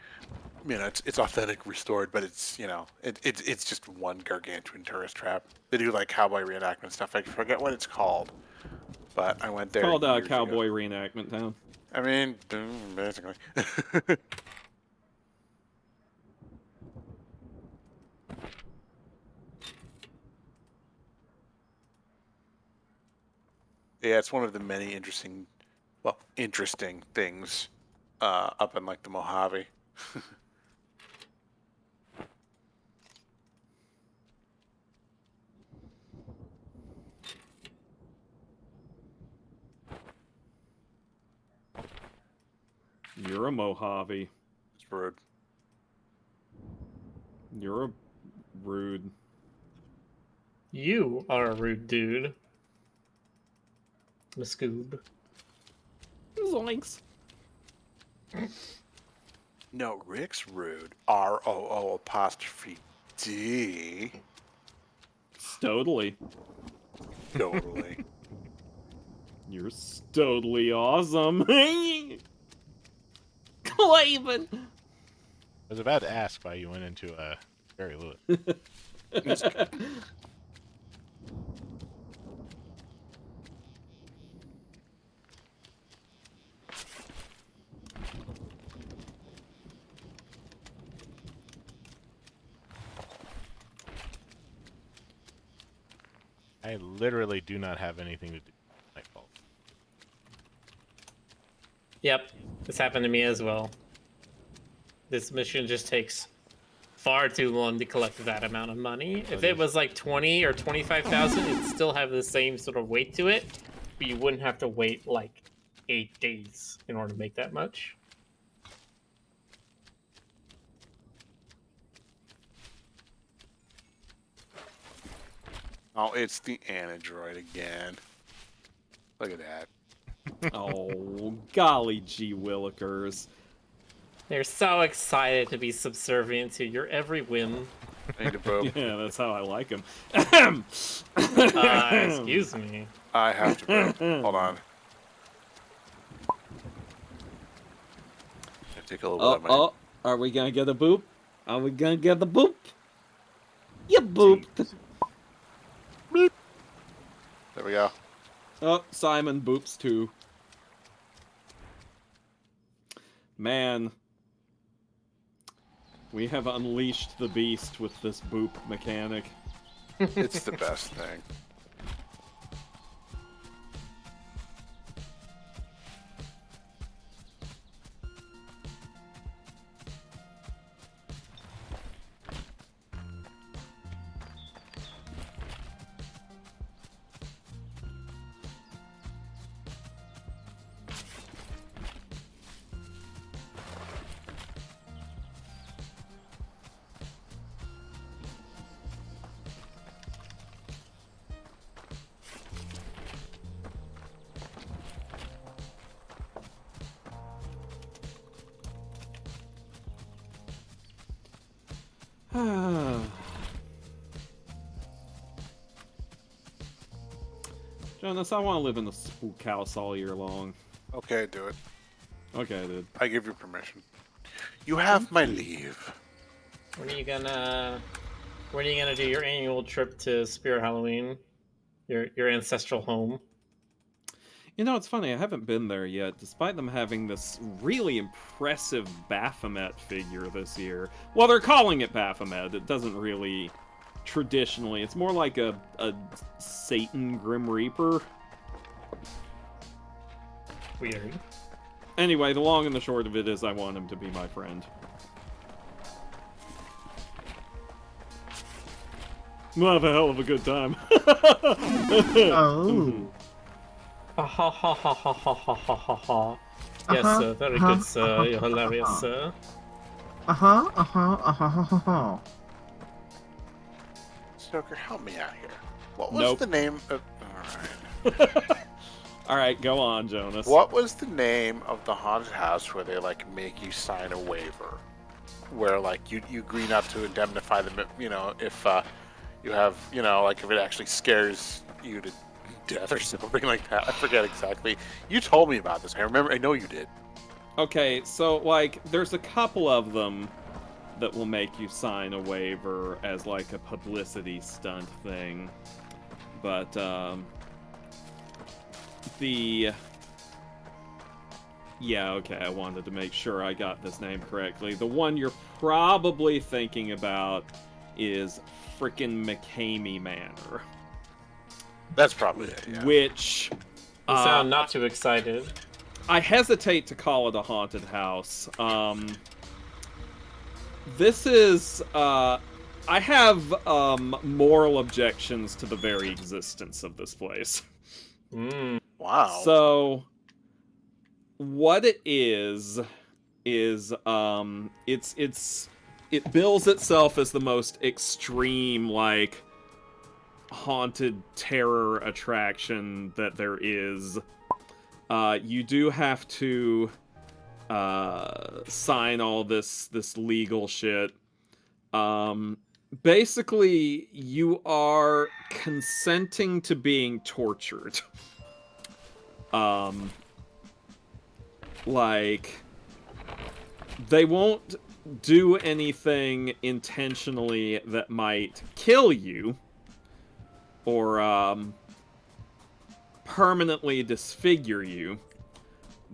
You know, it's authentic restored, but it's it's just one gargantuan tourist trap. They do like cowboy reenactment stuff. I forget what it's called, but I went there. Called years ago. Cowboy Reenactment Town. I mean, basically. Yeah, it's one of the many interesting things up in like the Mojave. You're a Mojave. It's rude. You're a rude. You are a rude dude. Scoob. Zoinks. No, Rick's rude. ROO''D. Totally. Totally. You're totally awesome. Clavin. I was about to ask why you went into Barry Lewis. I literally do not have anything to do with Nightfall. Yep, this happened to me as well. This mission just takes far too long to collect that amount of money. If it was like 20 or 25,000, it'd still have the same sort of weight to it, but you wouldn't have to wait like 8 days in order to make that much. Oh, it's the Anadroid again. Look at that. Oh, golly gee willikers. They're so excited to be subservient to your every whim. I need a boob. Yeah, that's how I like them. Excuse me. I have to boob. Hold on. I take a little bit of my... Are we gonna get a boop? Are we gonna get the boop? You booped. There we go. Oh, Simon boops too. Man. We have unleashed the beast with this boop mechanic. It's the best thing. Jonas, I want to live in the spook house all year long. Okay, do it. Okay, dude. I give you permission. You have my leave. When are you gonna do your annual trip to Spirit Halloween? Your ancestral home? You know, it's funny, I haven't been there yet, despite them having this really impressive Baphomet figure this year. Well, they're calling it Baphomet. It doesn't really... Traditionally, it's more like a Satan Grim Reaper. Weird. Anyway, the long and the short of it is I want him to be my friend. We'll have a hell of a good time. Oh. Ha ha ha ha ha ha ha ha ha. Yes, sir. Very good, sir. You're hilarious, sir. Stoker, help me out here. What was the name of... Alright. Alright, go on, Jonas. What was the name of the haunted house where they, like, make you sign a waiver? Where, like, you agree not to indemnify them, you know, if you have, you know, like, if it actually scares you to death or something like that. I forget exactly. You told me about this. I know you did. Okay, so, like, there's a couple of them that will make you sign a waiver as like a publicity stunt thing. But yeah, okay, I wanted to make sure I got this name correctly. The one you're probably thinking about is frickin' McCamey Manor. That's probably it, yeah. Which You sound not too excited. I hesitate to call it a haunted house. This is, I have, moral objections to the very existence of this place. Wow. So, what it is, it bills itself as the most extreme, like, haunted terror attraction that there is. You do have to sign all this legal shit. Basically, you are consenting to being tortured. Like, they won't do anything intentionally that might kill you or permanently disfigure you.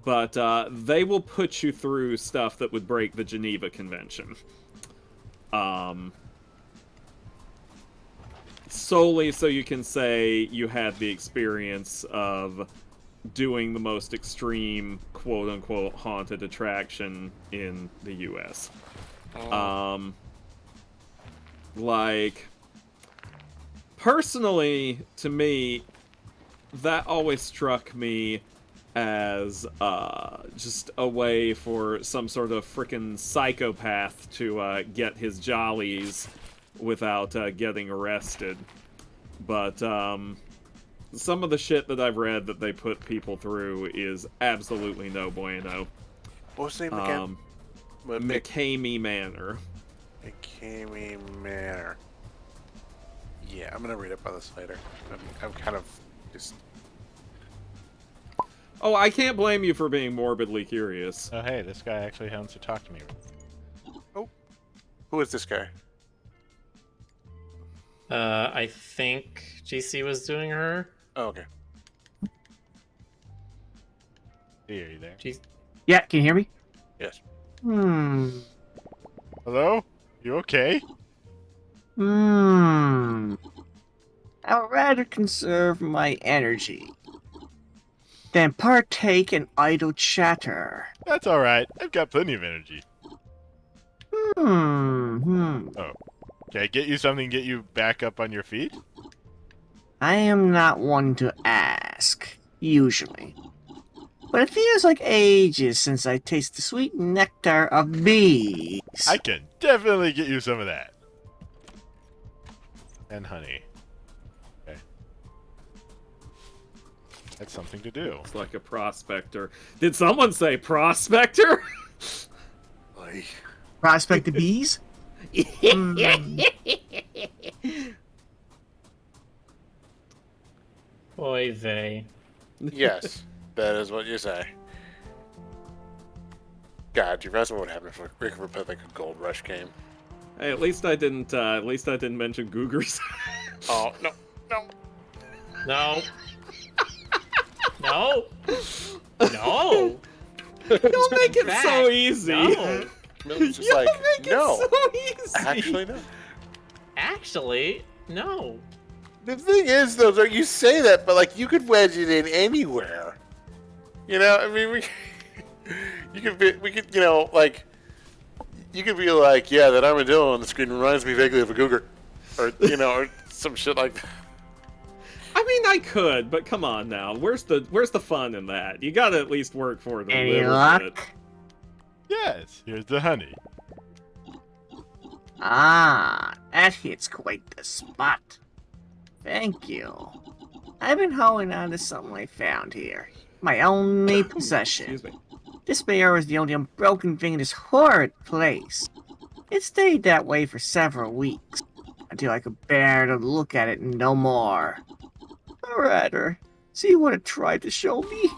But they will put you through stuff that would break the Geneva Convention. Solely so you can say you had the experience of doing the most extreme, quote-unquote, haunted attraction in the U.S. Like, personally, to me, that always struck me as just a way for some sort of frickin' psychopath to get his jollies without getting arrested. But some of the shit that I've read that they put people through is absolutely no bueno. What was his name again? McCamey Manor. McCamey Manor. Yeah, I'm gonna read up on this later. I'm kind of just... Oh, I can't blame you for being morbidly curious. Oh, hey, this guy actually wants to talk to me. Oh. Who is this guy? I think GC was doing her. Oh, okay. Hey, are you there? Yeah, can you hear me? Yes. Hello? You okay? I would rather conserve my energy than partake in idle chatter. That's alright. I've got plenty of energy. I Can I get you something to get you back up on your feet? am not one to ask, usually. But it feels like ages since I tasted the sweet nectar of bees. I can definitely get you some of that. And honey. Okay. That's something to do. It's like a prospector. Did someone say prospector? Like... Prospect the bees? Oy vey. Yes, that is what you say. God, you imagine what would happen if Rick ever put like a gold rush game? Hey, at least I didn't mention Googers. Oh, no, no. No. No. No. You'll make it Back. so easy. No. Millie's just You'll like, make it no. so easy. Actually, no. Actually, no. The thing is, though, you say that, but like you could wedge it in anywhere. You know, I mean, we could, you know, like, you could be like, yeah, that armadillo on the screen reminds me vaguely of a cougar, or you know, or some shit like that. I mean, I could, but come on now. Where's the fun in that? You gotta at least work for it a Any little luck? bit. Yes, here's the honey. Ah, that hits quite the spot. Thank you. I've been holding on to something I found here. My only possession. Excuse me. This bear is the only unbroken thing in this horrid place. It stayed that way for several weeks, until I could bear to look at it no more. Or rather, see what it tried to show me.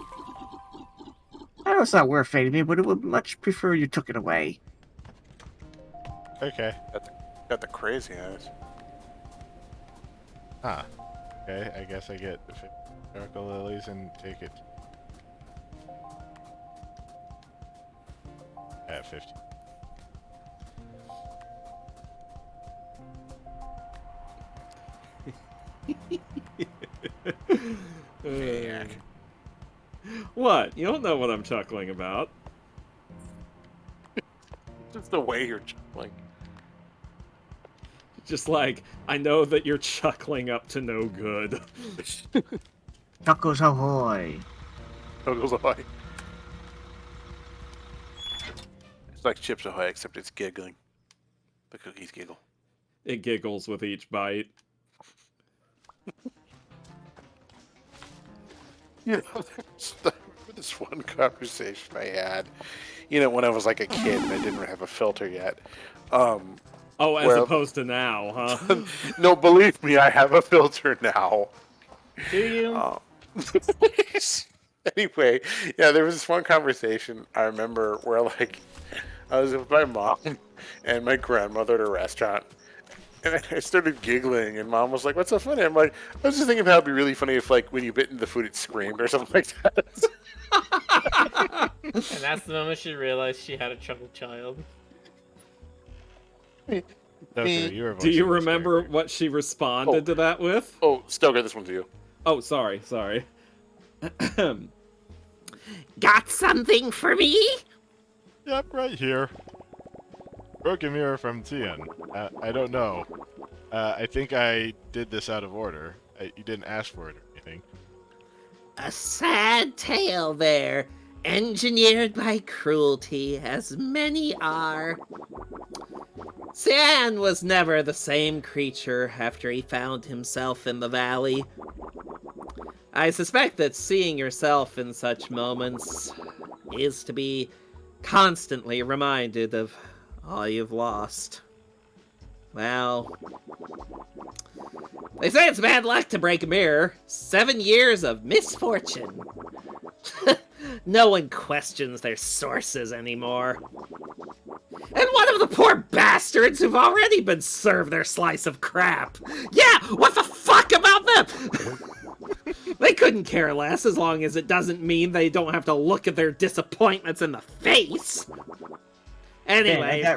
I know it's not worth fading me, but I would much prefer you took it away. Okay. Got the crazy eyes. Huh. Okay, I guess I get the miracle lilies and take it. At 50. Maniac. What? You don't know what I'm chuckling about. Just the way you're like. Just like, I know that you're chuckling up to no good. Chuckles ahoy. Goes ahoy. It's like Chips Ahoy, except it's giggling. The cookies giggle. It giggles with each bite. You know, there's this one conversation I had, you know, when I was like a kid and I didn't have a filter yet. Oh, as opposed to now, huh? No, believe me, I have a filter now. Do you? Anyway, yeah, there was this one conversation I remember where, like, I was with my mom and my grandmother at a restaurant, and I started giggling, and Mom was like, "What's so funny?" I'm like, "I was just thinking how it'd be really funny if, like, when you bit into the food, it screamed or something like that." And that's the moment she realized she had a troubled child. Stoker, you were Do you voicing this remember character. what she responded to that with? Oh, Stoker, this one's you. Oh, sorry. Got something for me? Yep, right here. Broken mirror from Tian. I don't know. I think I did this out of order. You didn't ask for it or anything. A sad tale there, engineered by cruelty, as many are. Cian was never the same creature after he found himself in the valley. I suspect that seeing yourself in such moments is to be constantly reminded of all you've lost. Well, they say it's bad luck to break a mirror. 7 years of misfortune. No one questions their sources anymore. And what of the poor bastards who've already been served their slice of crap? Yeah, what the fuck about them? They couldn't care less as long as it doesn't mean they don't have to look at their disappointments in the face. Anyways, that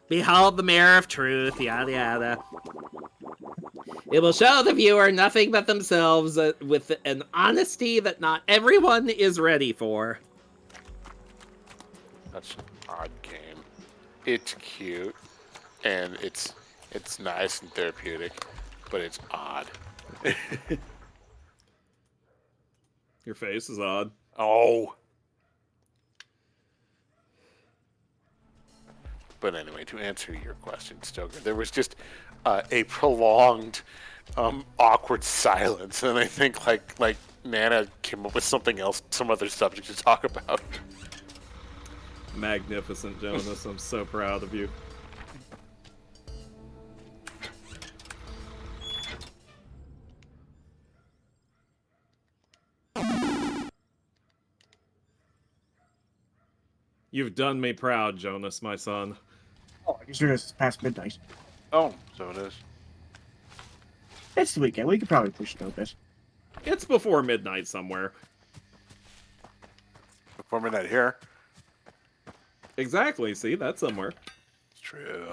behold the mirror of truth, yada yada. It will show the viewer nothing but themselves with an honesty that not everyone is ready for. That's an odd game. It's cute, and it's nice and therapeutic, but it's odd. Your face is odd. Oh. But anyway, to answer your question, Stoker, there was just a prolonged, awkward silence, and I think like Nana came up with something else, some other subject to talk about. Magnificent, Jonas. I'm so proud of you. You've done me proud, Jonas, my son. Oh, I consider it's past midnight. Oh, so it is. It's the weekend. We could probably push it a bit. It's before midnight somewhere. Before midnight here. Exactly, see? That's somewhere. It's true.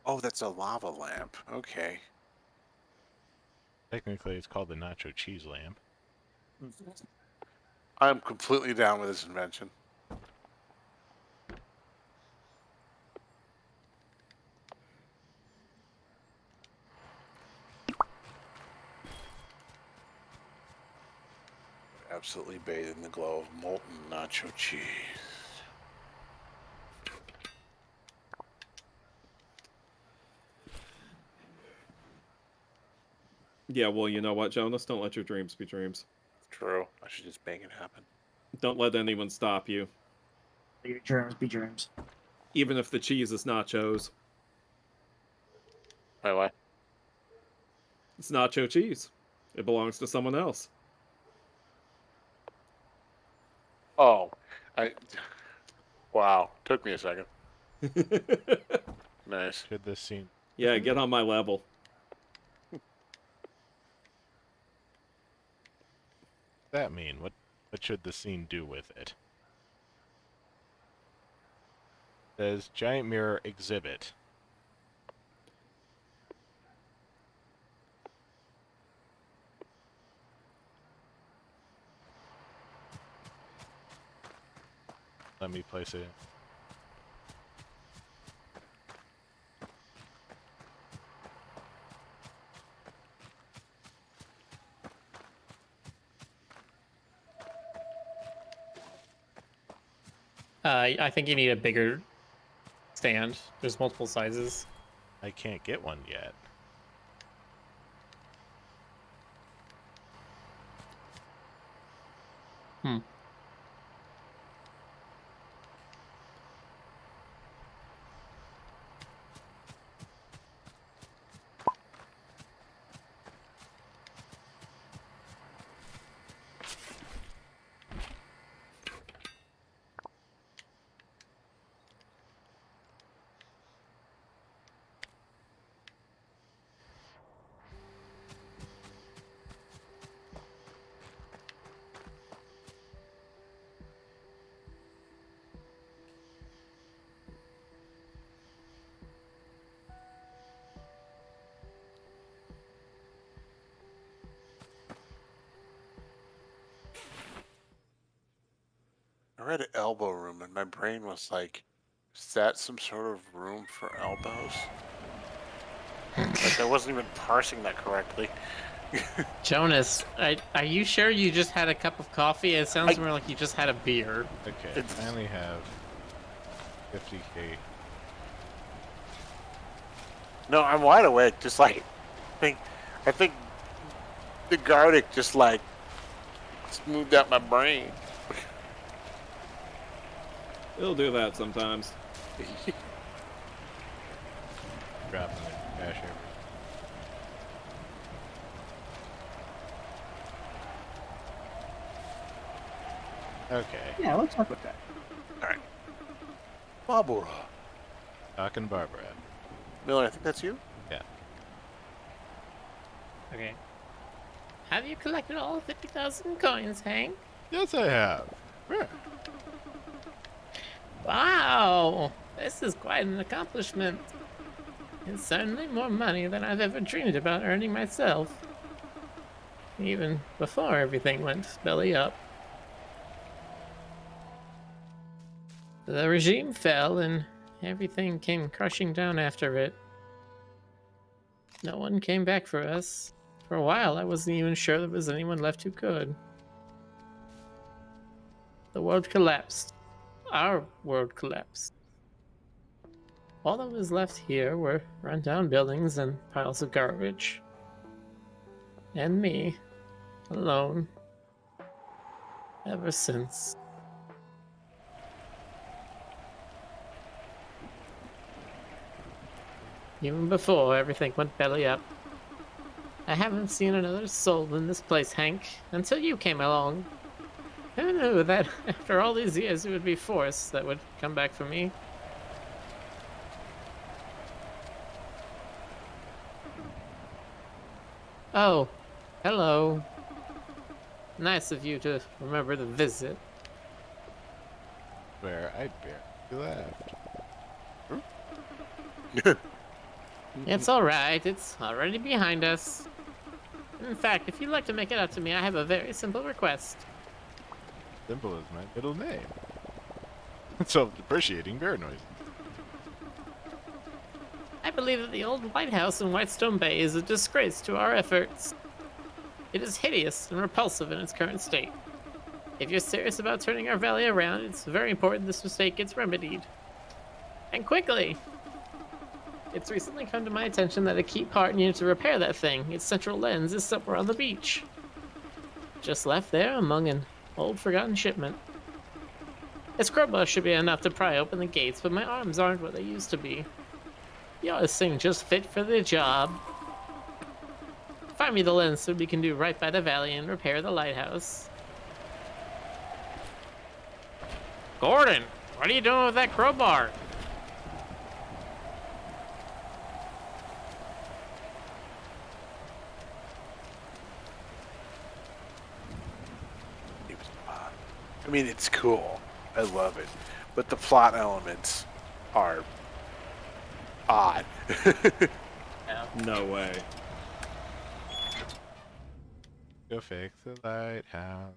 Oh, that's a lava lamp. Okay. Technically, it's called the nacho cheese lamp. I'm completely down with this invention. Absolutely bathed in the glow of molten nacho cheese. Yeah, well, you know what, Jonas? Don't let your dreams be dreams. True. I should just make it happen. Don't let anyone stop you. Your germs be germs. Even if the cheese is nachos. Wait, what? It's nacho cheese. It belongs to someone else. Oh, wow. Took me a second. Nice. Should this scene... Yeah, get on my level. that mean? What should the scene do with it? Says giant mirror exhibit. Let me place it. I think you need a bigger stand. There's multiple sizes. I can't get one yet. Hmm. read elbow room, and my brain was like, is that some sort of room for elbows? Like, I wasn't even parsing that correctly. Jonas, are you sure you just had a cup of coffee? It sounds more like you just had a beer. Okay, I only have 50k. No, I'm wide awake. Just like, I think the garlic just like smoothed out my brain. It'll do that sometimes. Dropping the cash here. Okay. Yeah, let's talk about that. All right. Barbara. Talking Barbara. Miller, I think that's you. Yeah. Okay. Have you collected all 50,000 coins, Hank? Yes, I have. Where? Wow! This is quite an accomplishment. It's certainly more money than I've ever dreamed about earning myself. Even before everything went belly up. The regime fell and everything came crushing down after it. No one came back for us. For a while, I wasn't even sure there was anyone left who could. The world collapsed. Our world collapsed. All that was left here were run-down buildings and piles of garbage. And me, alone, ever since. Even before everything went belly up. I haven't seen another soul in this place, Hank, until you came along. Who knew that after all these years it would be Force that would come back for me? Oh, hello. Nice of you to remember the visit. Where I barely left. It's alright, it's already behind us. In fact, if you'd like to make it up to me, I have a very simple request. Simple as my middle name. Self-depreciating bear noise. I believe that the old lighthouse in Whitestone Bay is a disgrace to our efforts. It is hideous and repulsive in its current state. If you're serious about turning our valley around, it's very important this mistake gets remedied. And quickly! It's recently come to my attention that a key part needed to repair that thing. Its central lens is somewhere on the beach. Just left there among an old forgotten shipment. Its crowbar should be enough to pry open the gates, but my arms aren't what they used to be. Yours thing just fit for the job. Find me the lens so we can do right by the valley and repair the lighthouse. Gordon, what are you doing with that crowbar? I mean, it's cool. I love it. But the plot elements are odd. No way. Go fix the lighthouse.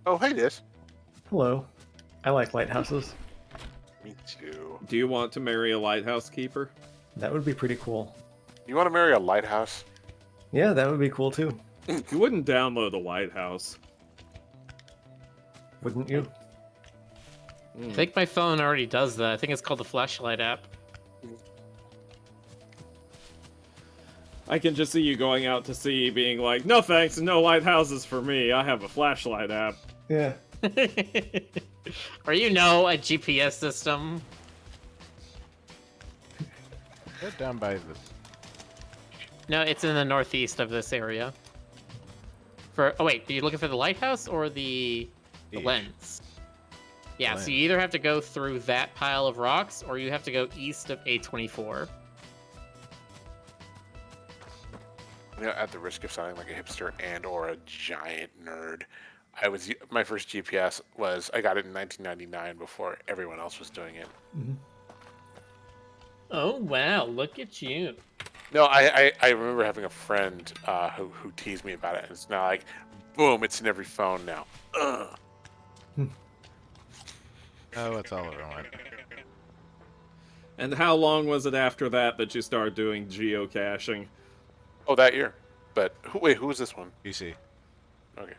Oh, hey, this. Hello. I like lighthouses. Me too. Do you want to marry a lighthouse keeper? That would be pretty cool. You want to marry a lighthouse? Yeah, that would be cool too. You wouldn't download a lighthouse. Wouldn't you? I think my phone already does that. I think it's called the flashlight app. I can just see you going out to sea being like, no thanks, no lighthouses for me. I have a flashlight app. Yeah. Or you know, a GPS system. Go down by the... No, it's in the northeast of this area. Oh wait, are you looking for the lighthouse or the East. lens? Yeah, Lens. so you either have to go through that pile of rocks or you have to go east of A24. You know, at the risk of sounding like a hipster and or a giant nerd, my first GPS was I got it in 1999 before everyone else was doing it. Oh wow, look at you. No, I remember having a friend who teased me about it, and it's now like, boom, it's in every phone now. Ugh. Oh, it's all over one. And how long was it after that that you started doing geocaching? Oh, that year. But wait, who was this one? PC. Okay.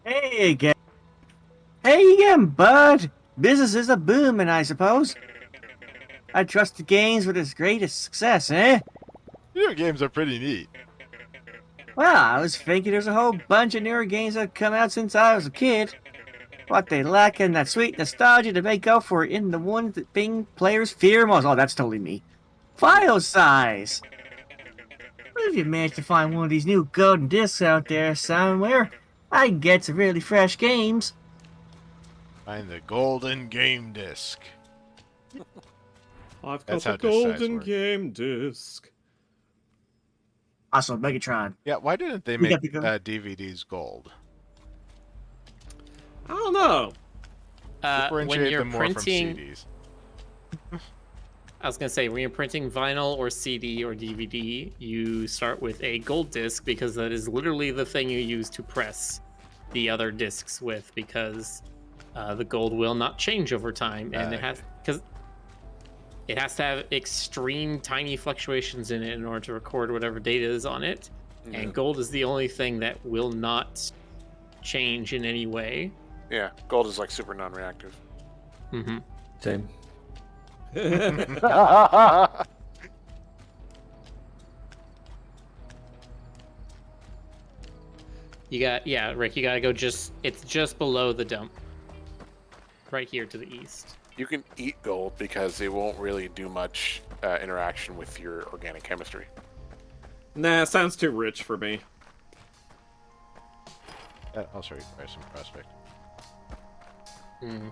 Hey again. Hey again, bud. Business is a booming, I suppose. I trust the games with its greatest success, eh? Video games are pretty neat. Well, I was thinking there's a whole bunch of newer games that have come out since I was a kid. What they lack in that sweet nostalgia to make up for it in the ones that bring players fear most. Oh, that's totally me. File size. What if you manage to find one of these new golden discs out there somewhere? I can get some really fresh games. Find the golden game disc. I've That's got how a disc size golden work. game disc. Also, Megatron. Yeah, why didn't they We make got the go- DVDs gold? I don't know. When Differentiate you're them more printing, from CDs. I was gonna say when you're printing vinyl or CD or DVD, you start with a gold disc because that is literally the thing you use to press the other discs with, because the gold will not change over time, and it has to have extreme tiny fluctuations in it in order to record whatever data is on it. Yeah. And gold is the only thing that will not change in any way. Yeah, gold is like super non-reactive. Mm-hmm. Same. Rick, you gotta go it's just below the dump. Right here to the east. You can eat gold because it won't really do much interaction with your organic chemistry. Nah, sounds too rich for me. That also requires some prospect. Mm.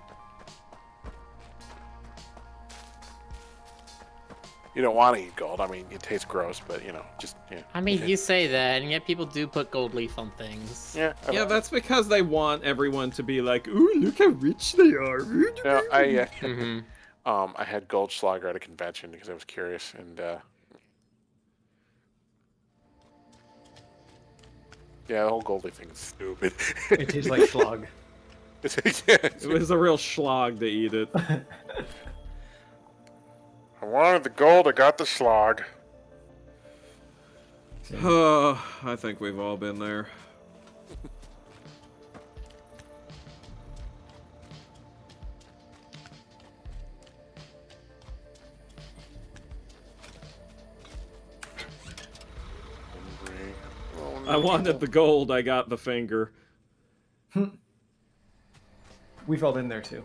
You don't want to eat gold. I mean, it tastes gross, but just yeah. I mean, you say that, and yet people do put gold leaf on things. Yeah. Yeah, that's because they want everyone to be like, ooh, look how rich they are. No, Mm-hmm. I had Goldschlager at a convention because I was curious, and yeah, the whole Goldie thing is stupid. It tastes like slog. It was a real schlag to eat it. I wanted the gold, I got the slog. I think we've all been there. Oh, I wanted the gold, I got the finger. We've all been there too.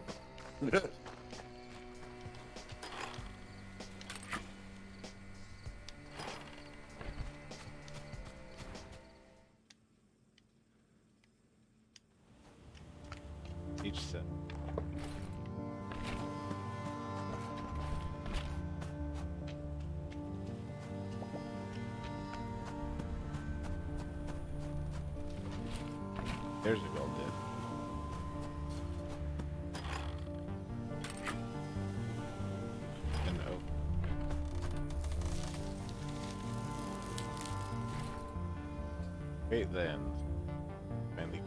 Each set. There's a gold dip. And oh. Wait then. Manly.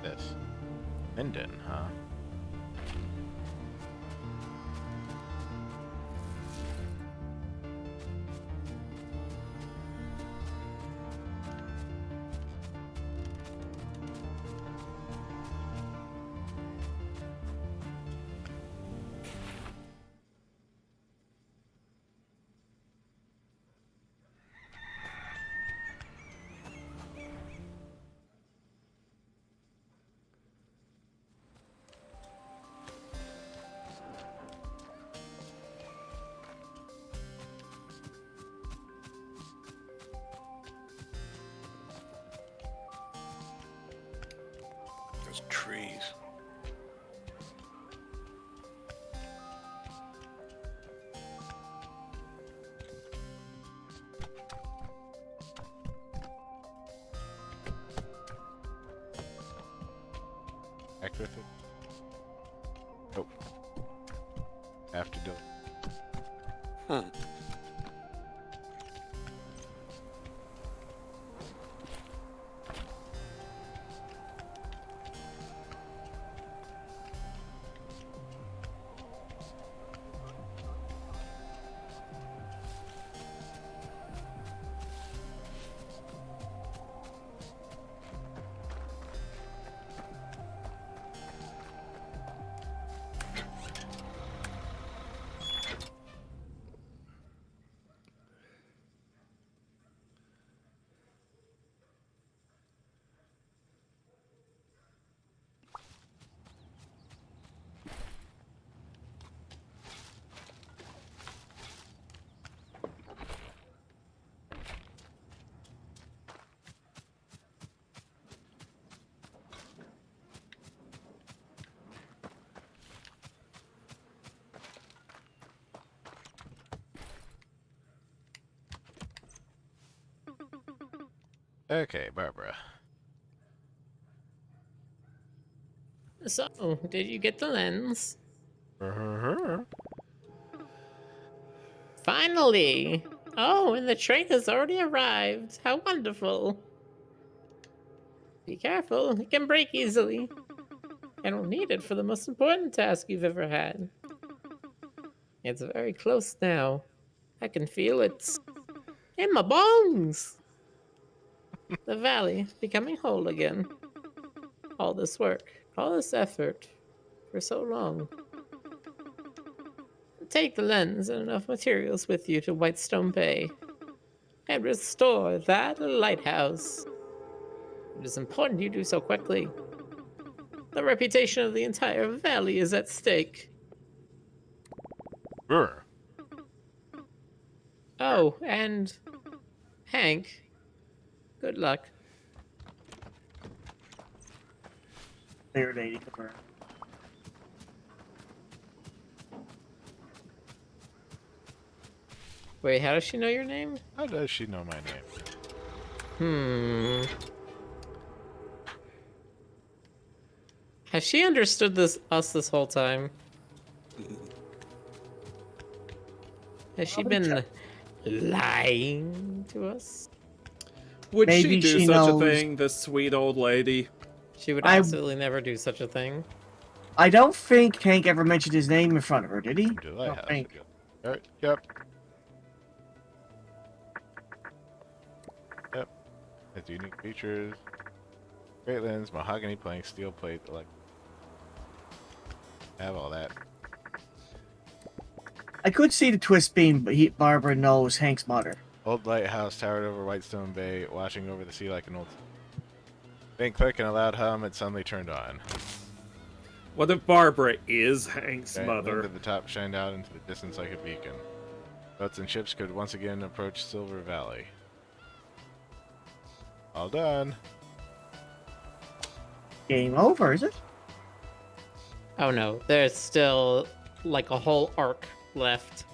This. Minden, huh? Those trees. Act with it. Oh. Have to do it. Hmm. Okay, Barbara. So, did you get the lens? Finally! Oh, and the train has already arrived. How wonderful. Be careful, it can break easily. And we'll need it for the most important task you've ever had. It's very close now. I can feel it in my bones. The valley becoming whole again. All this work, all this effort, for so long. Take the lens and enough materials with you to Whitestone Bay and restore that lighthouse. It is important you do so quickly. The reputation of the entire valley is at stake. Brr. Oh, and Hank, good luck. There, lady. Confirmed. Wait, how does she know your name? How does she know my name? Has she understood us this whole time? Has she been lying to us? Would Maybe she do she such a knows- thing, this sweet old lady? She would I- absolutely never do such a thing. I don't think Hank ever mentioned his name in front of her, did he? Do I don't have think. to go? Alright, yep. Yep. Its unique features. Great lens, mahogany plank, steel plate, have all that. I could see the twist being, but Barbara knows Hank's mother. Old lighthouse towered over Whitestone Bay, washing over the sea like an old... Faint click and a loud hum, it suddenly turned on. What if Barbara is Hank's Giant mother? wind at the top shined out into the distance like a beacon. Boats and ships could once again approach Silver Valley. All done. Game over, is it? Oh no, there's still like a whole arc left.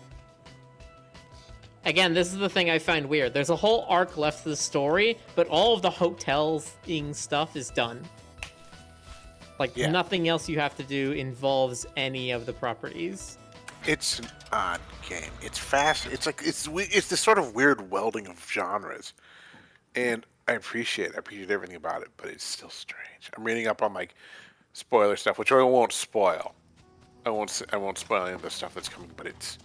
Again, this is the thing I find weird. There's a whole arc left to the story, but all of the hotels-ing stuff is done. Like, Yeah. nothing else you have to do involves any of the properties. It's an odd game. It's fast. It's like it's this sort of weird welding of genres, and I appreciate everything about it, but it's still strange. I'm reading up on like spoiler stuff, which I won't spoil. I won't spoil any of the stuff that's coming, but it's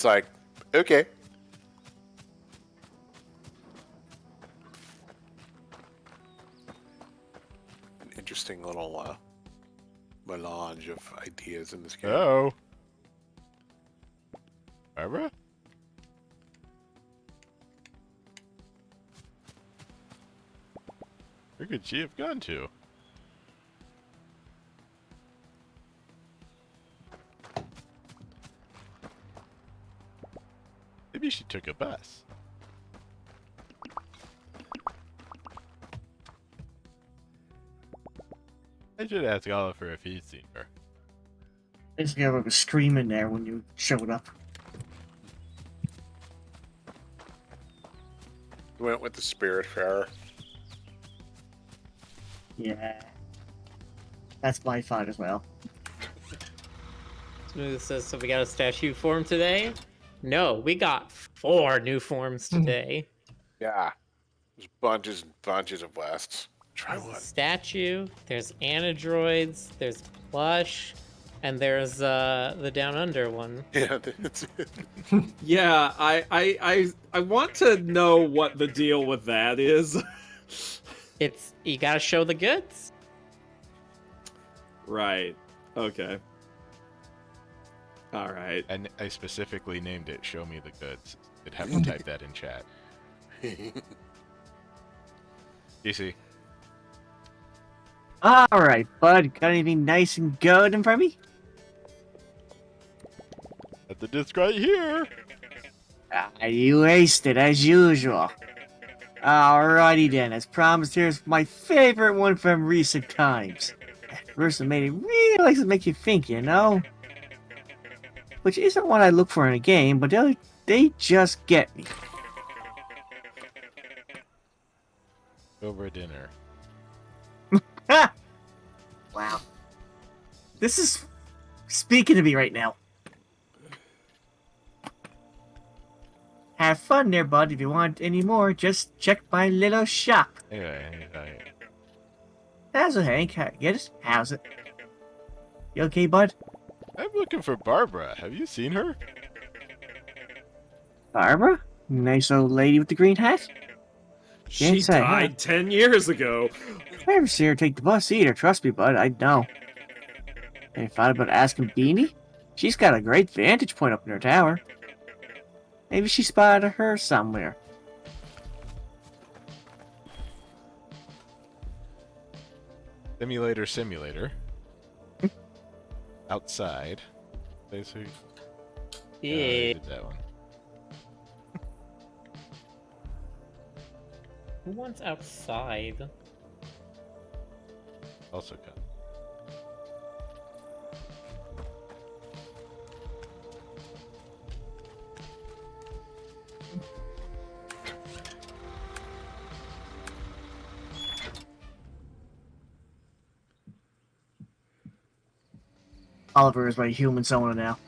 like okay. An interesting little melange of ideas in this game. Oh. Barbara? Where could she have gone to? Maybe she took a bus. I should ask Oliver if he's seen her. Basically, I was screaming there when you showed up. Went with the Spirit Fair. Yeah. That's my thought as well. Smooth says, so we got a statue form today? No, we got 4 new forms today. Yeah. There's bunches and bunches of Wests. Try There's a one. statue, there's Anadroids, there's Plush, and there's the Down Under one. Yeah, that's it. Yeah, I want to know what the deal with that is. It's, you gotta show the goods. Right. Okay. All right. And I specifically named it "Show Me the Goods." You'd have to type that in chat. DC. Alright, bud. Got anything nice and good in front of me? Got the disc right here. You aced it, as usual. Alrighty then. As promised, here's my favorite one from recent times. Person made it really likes to make you think, you know? Which isn't what I look for in a game, but they just get me. Over dinner. Ha! Wow. This is speaking to me right now. Have fun there, bud. If you want any more, just check my little shop. Anyway, How's it, Hank? Get it? How's it? You okay, bud? I'm looking for Barbara. Have you seen her? Barbara? Nice old lady with the green hat? She Can't say, huh? died 10 years ago. If I ever see her take the bus either, trust me, bud, I'd know. Any thought about asking Beanie? She's got a great vantage point up in her tower. Maybe she spotted her somewhere. Simulator. Outside. Basically. I Yeah. did that one. Who wants outside? Also cut. Oliver is my human sona now.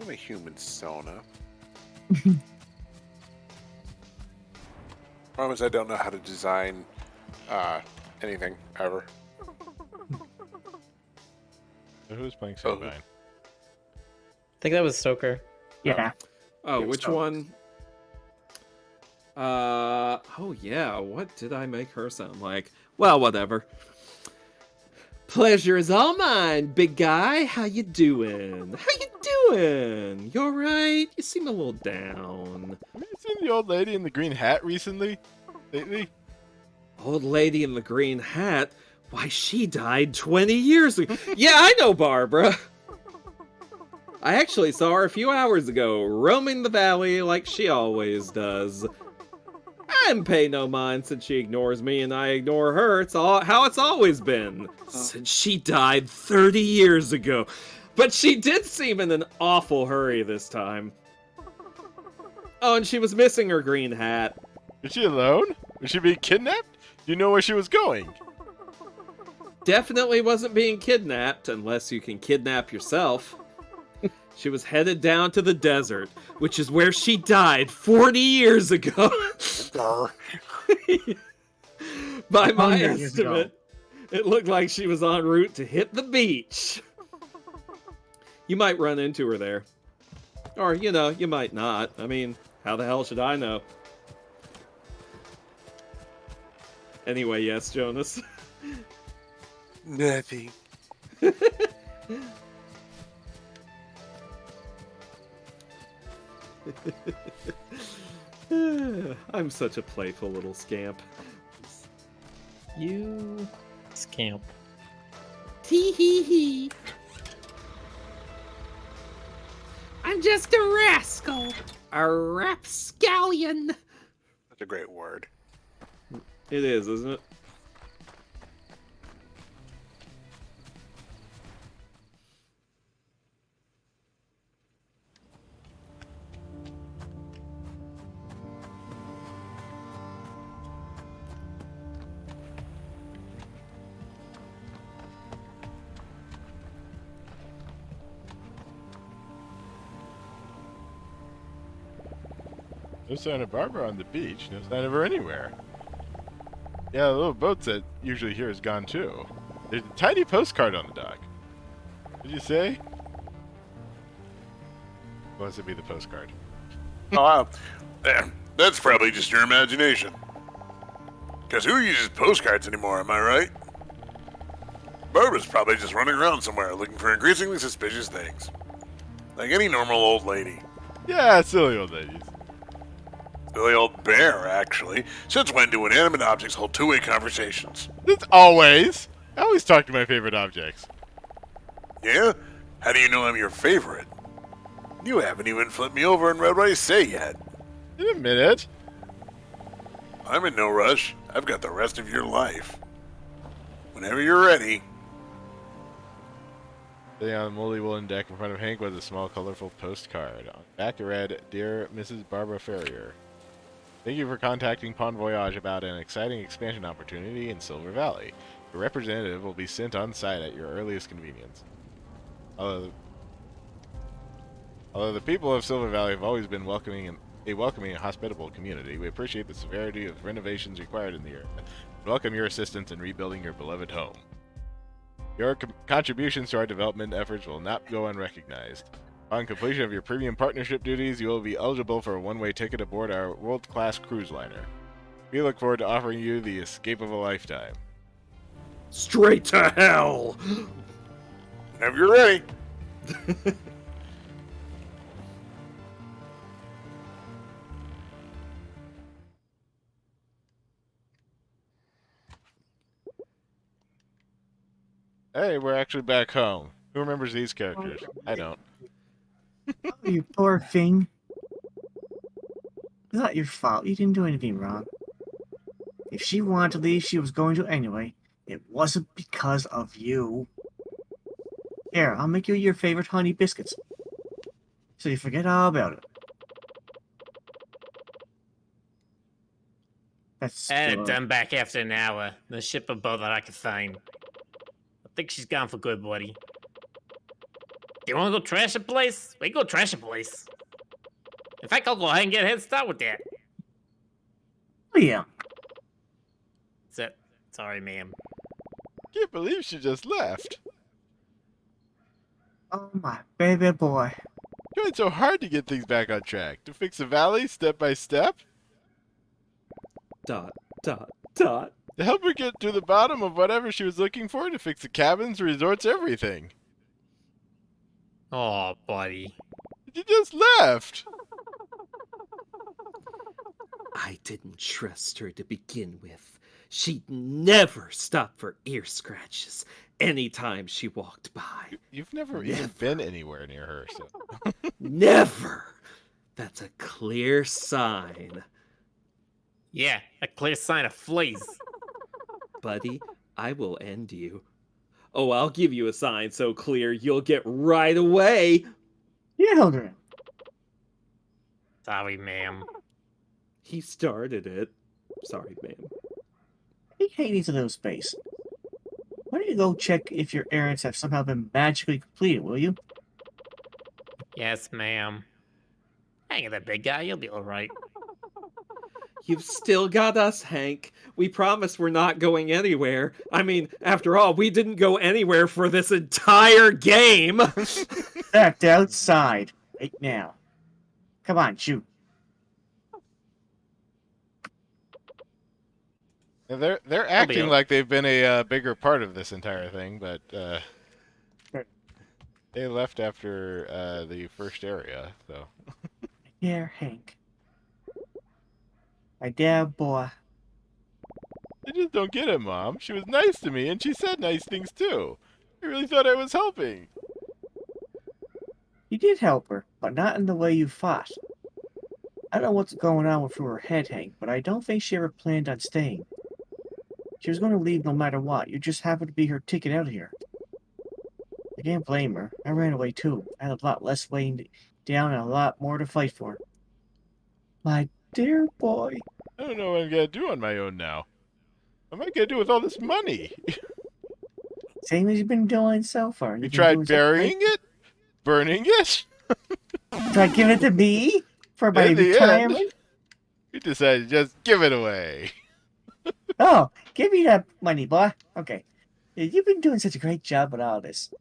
I'm a human Sona. Problem is, I don't know how to design anything ever. So who's playing Oh. Sabine? I think that was Stoker. Yeah. Oh, It was which tough. one? Oh yeah, what did I make her sound like? Well, whatever. Pleasure is all mine, big guy. How you doing? How you doing? You alright? You seem a little down. Have you seen the old lady in the green hat recently? Lately? Old lady in the green hat? Why, she died 20 years ago. Yeah, I know Barbara. I actually saw her a few hours ago, roaming the valley like she always does. I pay no mind since she ignores me and I ignore her. It's all how it's always been. Since she died 30 years ago. But she did seem in an awful hurry this time. Oh, and she was missing her green hat. Is she alone? Was she being kidnapped? Do you know where she was going? Definitely wasn't being kidnapped, unless you can kidnap yourself. She was headed down to the desert, which is where she died 40 years ago. By my 100 years ago. estimate, it looked like she was en route to hit the beach. You might run into her there. Or, you know, you might not. I mean, how the hell should I know? Anyway, yes, Jonas. Nothing. I'm such a playful little scamp. You scamp. Tee hee hee. I'm just a rascal. A rapscallion. That's a great word. It is, isn't it? No sign of Barbara on the beach. No sign of her anywhere. Yeah, the little boat that usually here is gone too. There's a tiny postcard on the dock. Did you say? Wants to be the postcard. Oh, that's probably just your imagination. Because who uses postcards anymore, am I right? Barbara's probably just running around somewhere looking for increasingly suspicious things. Like any normal old lady. Yeah, silly old ladies. Silly old bear, actually. Since when do inanimate objects hold two-way conversations? That's always. I always talk to my favorite objects. Yeah? How do you know I'm your favorite? You haven't even flipped me over and read what I say yet. In a minute. I'm in no rush. I've got the rest of your life. Whenever you're ready. Sitting on the moldy woolen deck in front of Hank was a small, colorful postcard. On the back it read, "Dear Mrs. Barbara Ferrier, thank you for contacting Pond Voyage about an exciting expansion opportunity in Silver Valley. Your representative will be sent on site at your earliest convenience. Although the people of Silver Valley have always been welcoming and hospitable community, we appreciate the severity of renovations required in the area. We welcome your assistance in rebuilding your beloved home. Your contributions to our development efforts will not go unrecognized. Upon completion of your premium partnership duties, you will be eligible for a one-way ticket aboard our world-class cruise liner. We look forward to offering you the escape of a lifetime." Straight to hell! Whenever you're ready. Hey, we're actually back home. Who remembers these characters? I don't. Oh, you poor thing. It's not your fault. You didn't do anything wrong. If she wanted to leave, she was going to anyway. It wasn't because of you. Here, I'll make you your favorite honey biscuits. So you forget all about it. That's I had still- it done back after an hour. The ship a boat that I could find. I think she's gone for good, buddy. Do you want to go trash a place? We can go trash a place. In fact, I'll go ahead and get a head start with that. Oh, yeah. Sorry, ma'am. Can't believe she just left. Oh, my baby boy. Trying so hard to get things back on track. To fix the valley step by step. Dot, dot, dot. To help her get to the bottom of whatever she was looking for. To fix the cabins, resorts, everything. Oh, buddy. You just left. I didn't trust her to begin with. She'd never stop for ear scratches anytime she walked by. You've never even been anywhere near her, so. Never! That's a clear sign. Yeah, a clear sign of fleas. Buddy, I will end you. Oh, I'll give you a sign so clear you'll get right away. Yeah, Hildren. Sorry, ma'am. He started it. Sorry, ma'am. Take Hades into space. Why don't you go check if your errands have somehow been magically completed, will you? Yes, ma'am. Hang in there, big guy. You'll be alright. You've still got us, Hank. We promise we're not going anywhere. I mean, after all, we didn't go anywhere for this entire game. Back outside. Right now. Come on, shoot. Yeah, they're acting like they've been a bigger part of this entire thing, but they left after the first area, so. Here, Hank. My dad boy. I just don't get it, Mom. She was nice to me, and she said nice things too. I really thought I was helping. You did help her, but not in the way you thought. I don't know what's going on with her head, Hank, but I don't think she ever planned on staying. She was going to leave no matter what. You just happened to be her ticket out of here. I can't blame her. I ran away too. I had a lot less weighing down and a lot more to fight for. My dear boy. I don't know what I'm gonna do on my own now. What am I gonna do with all this money? Same as you've been doing so far. You You've been tried doing something burying it? Burning it? great. Tried giving it to me for my In the retirement? end, you decided to just give it away. Oh, give me that money, boy. Okay. You've been doing such a great job with all this.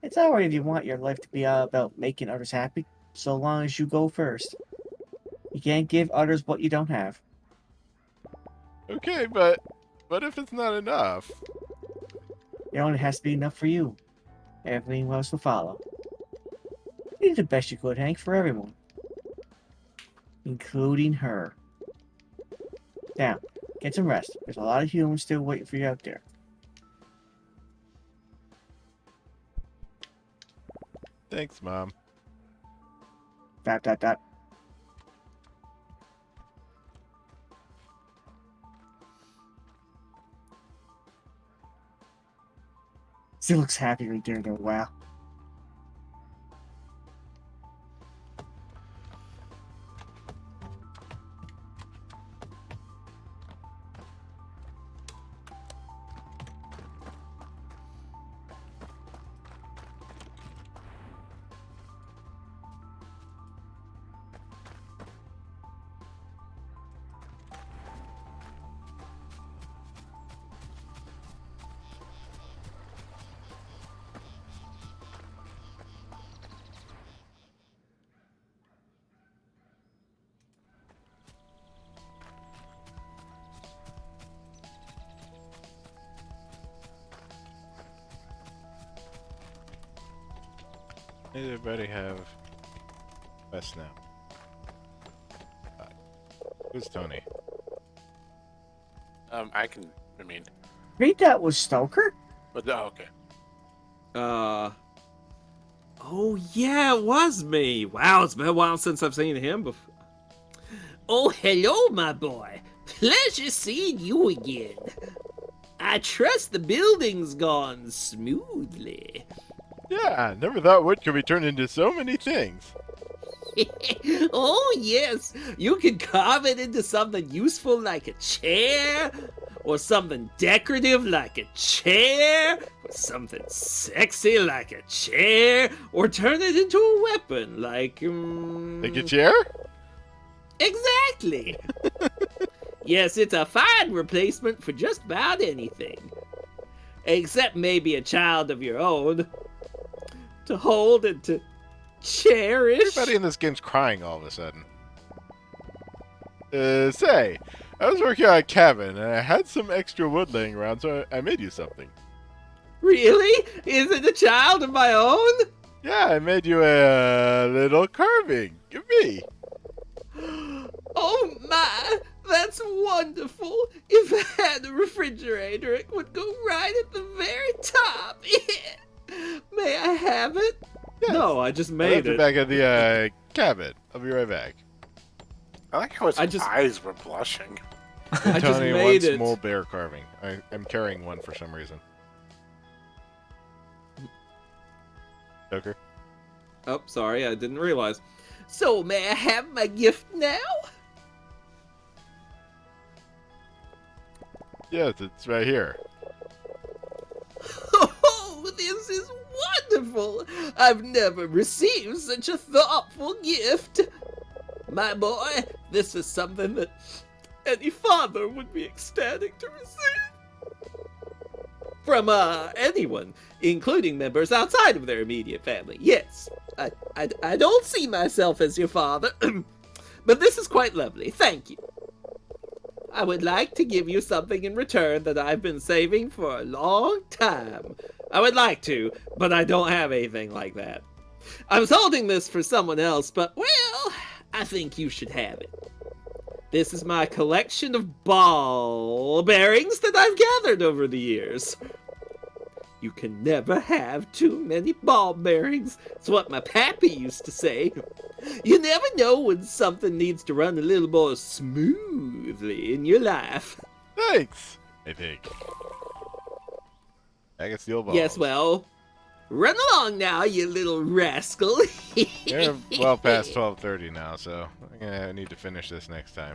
It's alright if you want your life to be all about making others happy, so long as you go first. You can't give others what you don't have. Okay, but if it's not enough? It only has to be enough for you. Everything else will follow. You did the best you could, Hank, for everyone. Including her. Now, get some rest. There's a lot of humans still waiting for you out there. Thanks, Mom. ... Still looks happy right there, though. Wow. Everybody have quests now. Who's Tony? I mean, Read that was Stoker? but oh, okay. Oh yeah, it was me. Wow, it's been a while since I've seen him before. Oh, hello, my boy. Pleasure seeing you again. I trust the building's gone smoothly. Yeah, never thought wood could be turned into so many things. Oh, yes. You can carve it into something useful like a chair, or something decorative like a chair, or something sexy like a chair, or turn it into a weapon like, Like a chair? Exactly. Yes, it's a fine replacement for just about anything. Except maybe a child of your own. To hold and to cherish. Everybody in this game's crying all of a sudden. Say, I was working on a cabin and I had some extra wood laying around, so I made you something. Really? Is it a child of my own? Yeah, I made you a little carving. Give me. Oh my, that's wonderful. If I had a refrigerator, it would go right at the very top. May I have it? Yes. No, I just I made left it it. back at the cabin. I'll be right back. I like how his eyes were blushing. I just Tony made wants it. small bear carving. I'm carrying one for some reason. Joker? Oh, sorry, I didn't realize. So may I have my gift now? Yes, it's right here. Oh, this is wonderful! I've never received such a thoughtful gift. My boy, this is something that any father would be ecstatic to receive. From, anyone, including members outside of their immediate family. Yes, I don't see myself as your father, but this is quite lovely. Thank you. I would like to give you something in return that I've been saving for a long time. I would like to, but I don't have anything like that. I was holding this for someone else, but, well, I think you should have it. This is my collection of ball bearings that I've gathered over the years. You can never have too many ball bearings. It's what my pappy used to say. You never know when something needs to run a little more smoothly in your life. Thanks! I think. I can steal balls. Yes, well, run along now, you little rascal. You're well past 12:30 now, so I'm gonna need to finish this next time.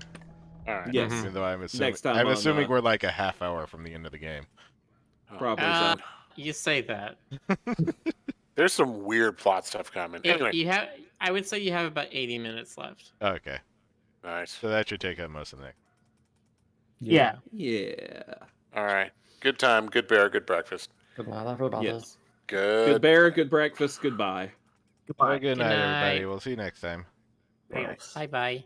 All right. Yes. Even though I'm assuming, Next time I'm on, assuming we're like a half hour from the end of the game. Probably Uh, so. you say that. There's some weird plot stuff coming. Anyway, You have. I would say you have about 80 minutes left. Okay, nice. so that should take up most of the next. Yeah. Yeah. All right. Good time. Good bear. Good breakfast. Good night, everybody. Yes. Good. Good bear, good breakfast, goodbye. Have Goodbye. a good Good night, everybody. night. We'll see you next time. Thanks. Bye bye.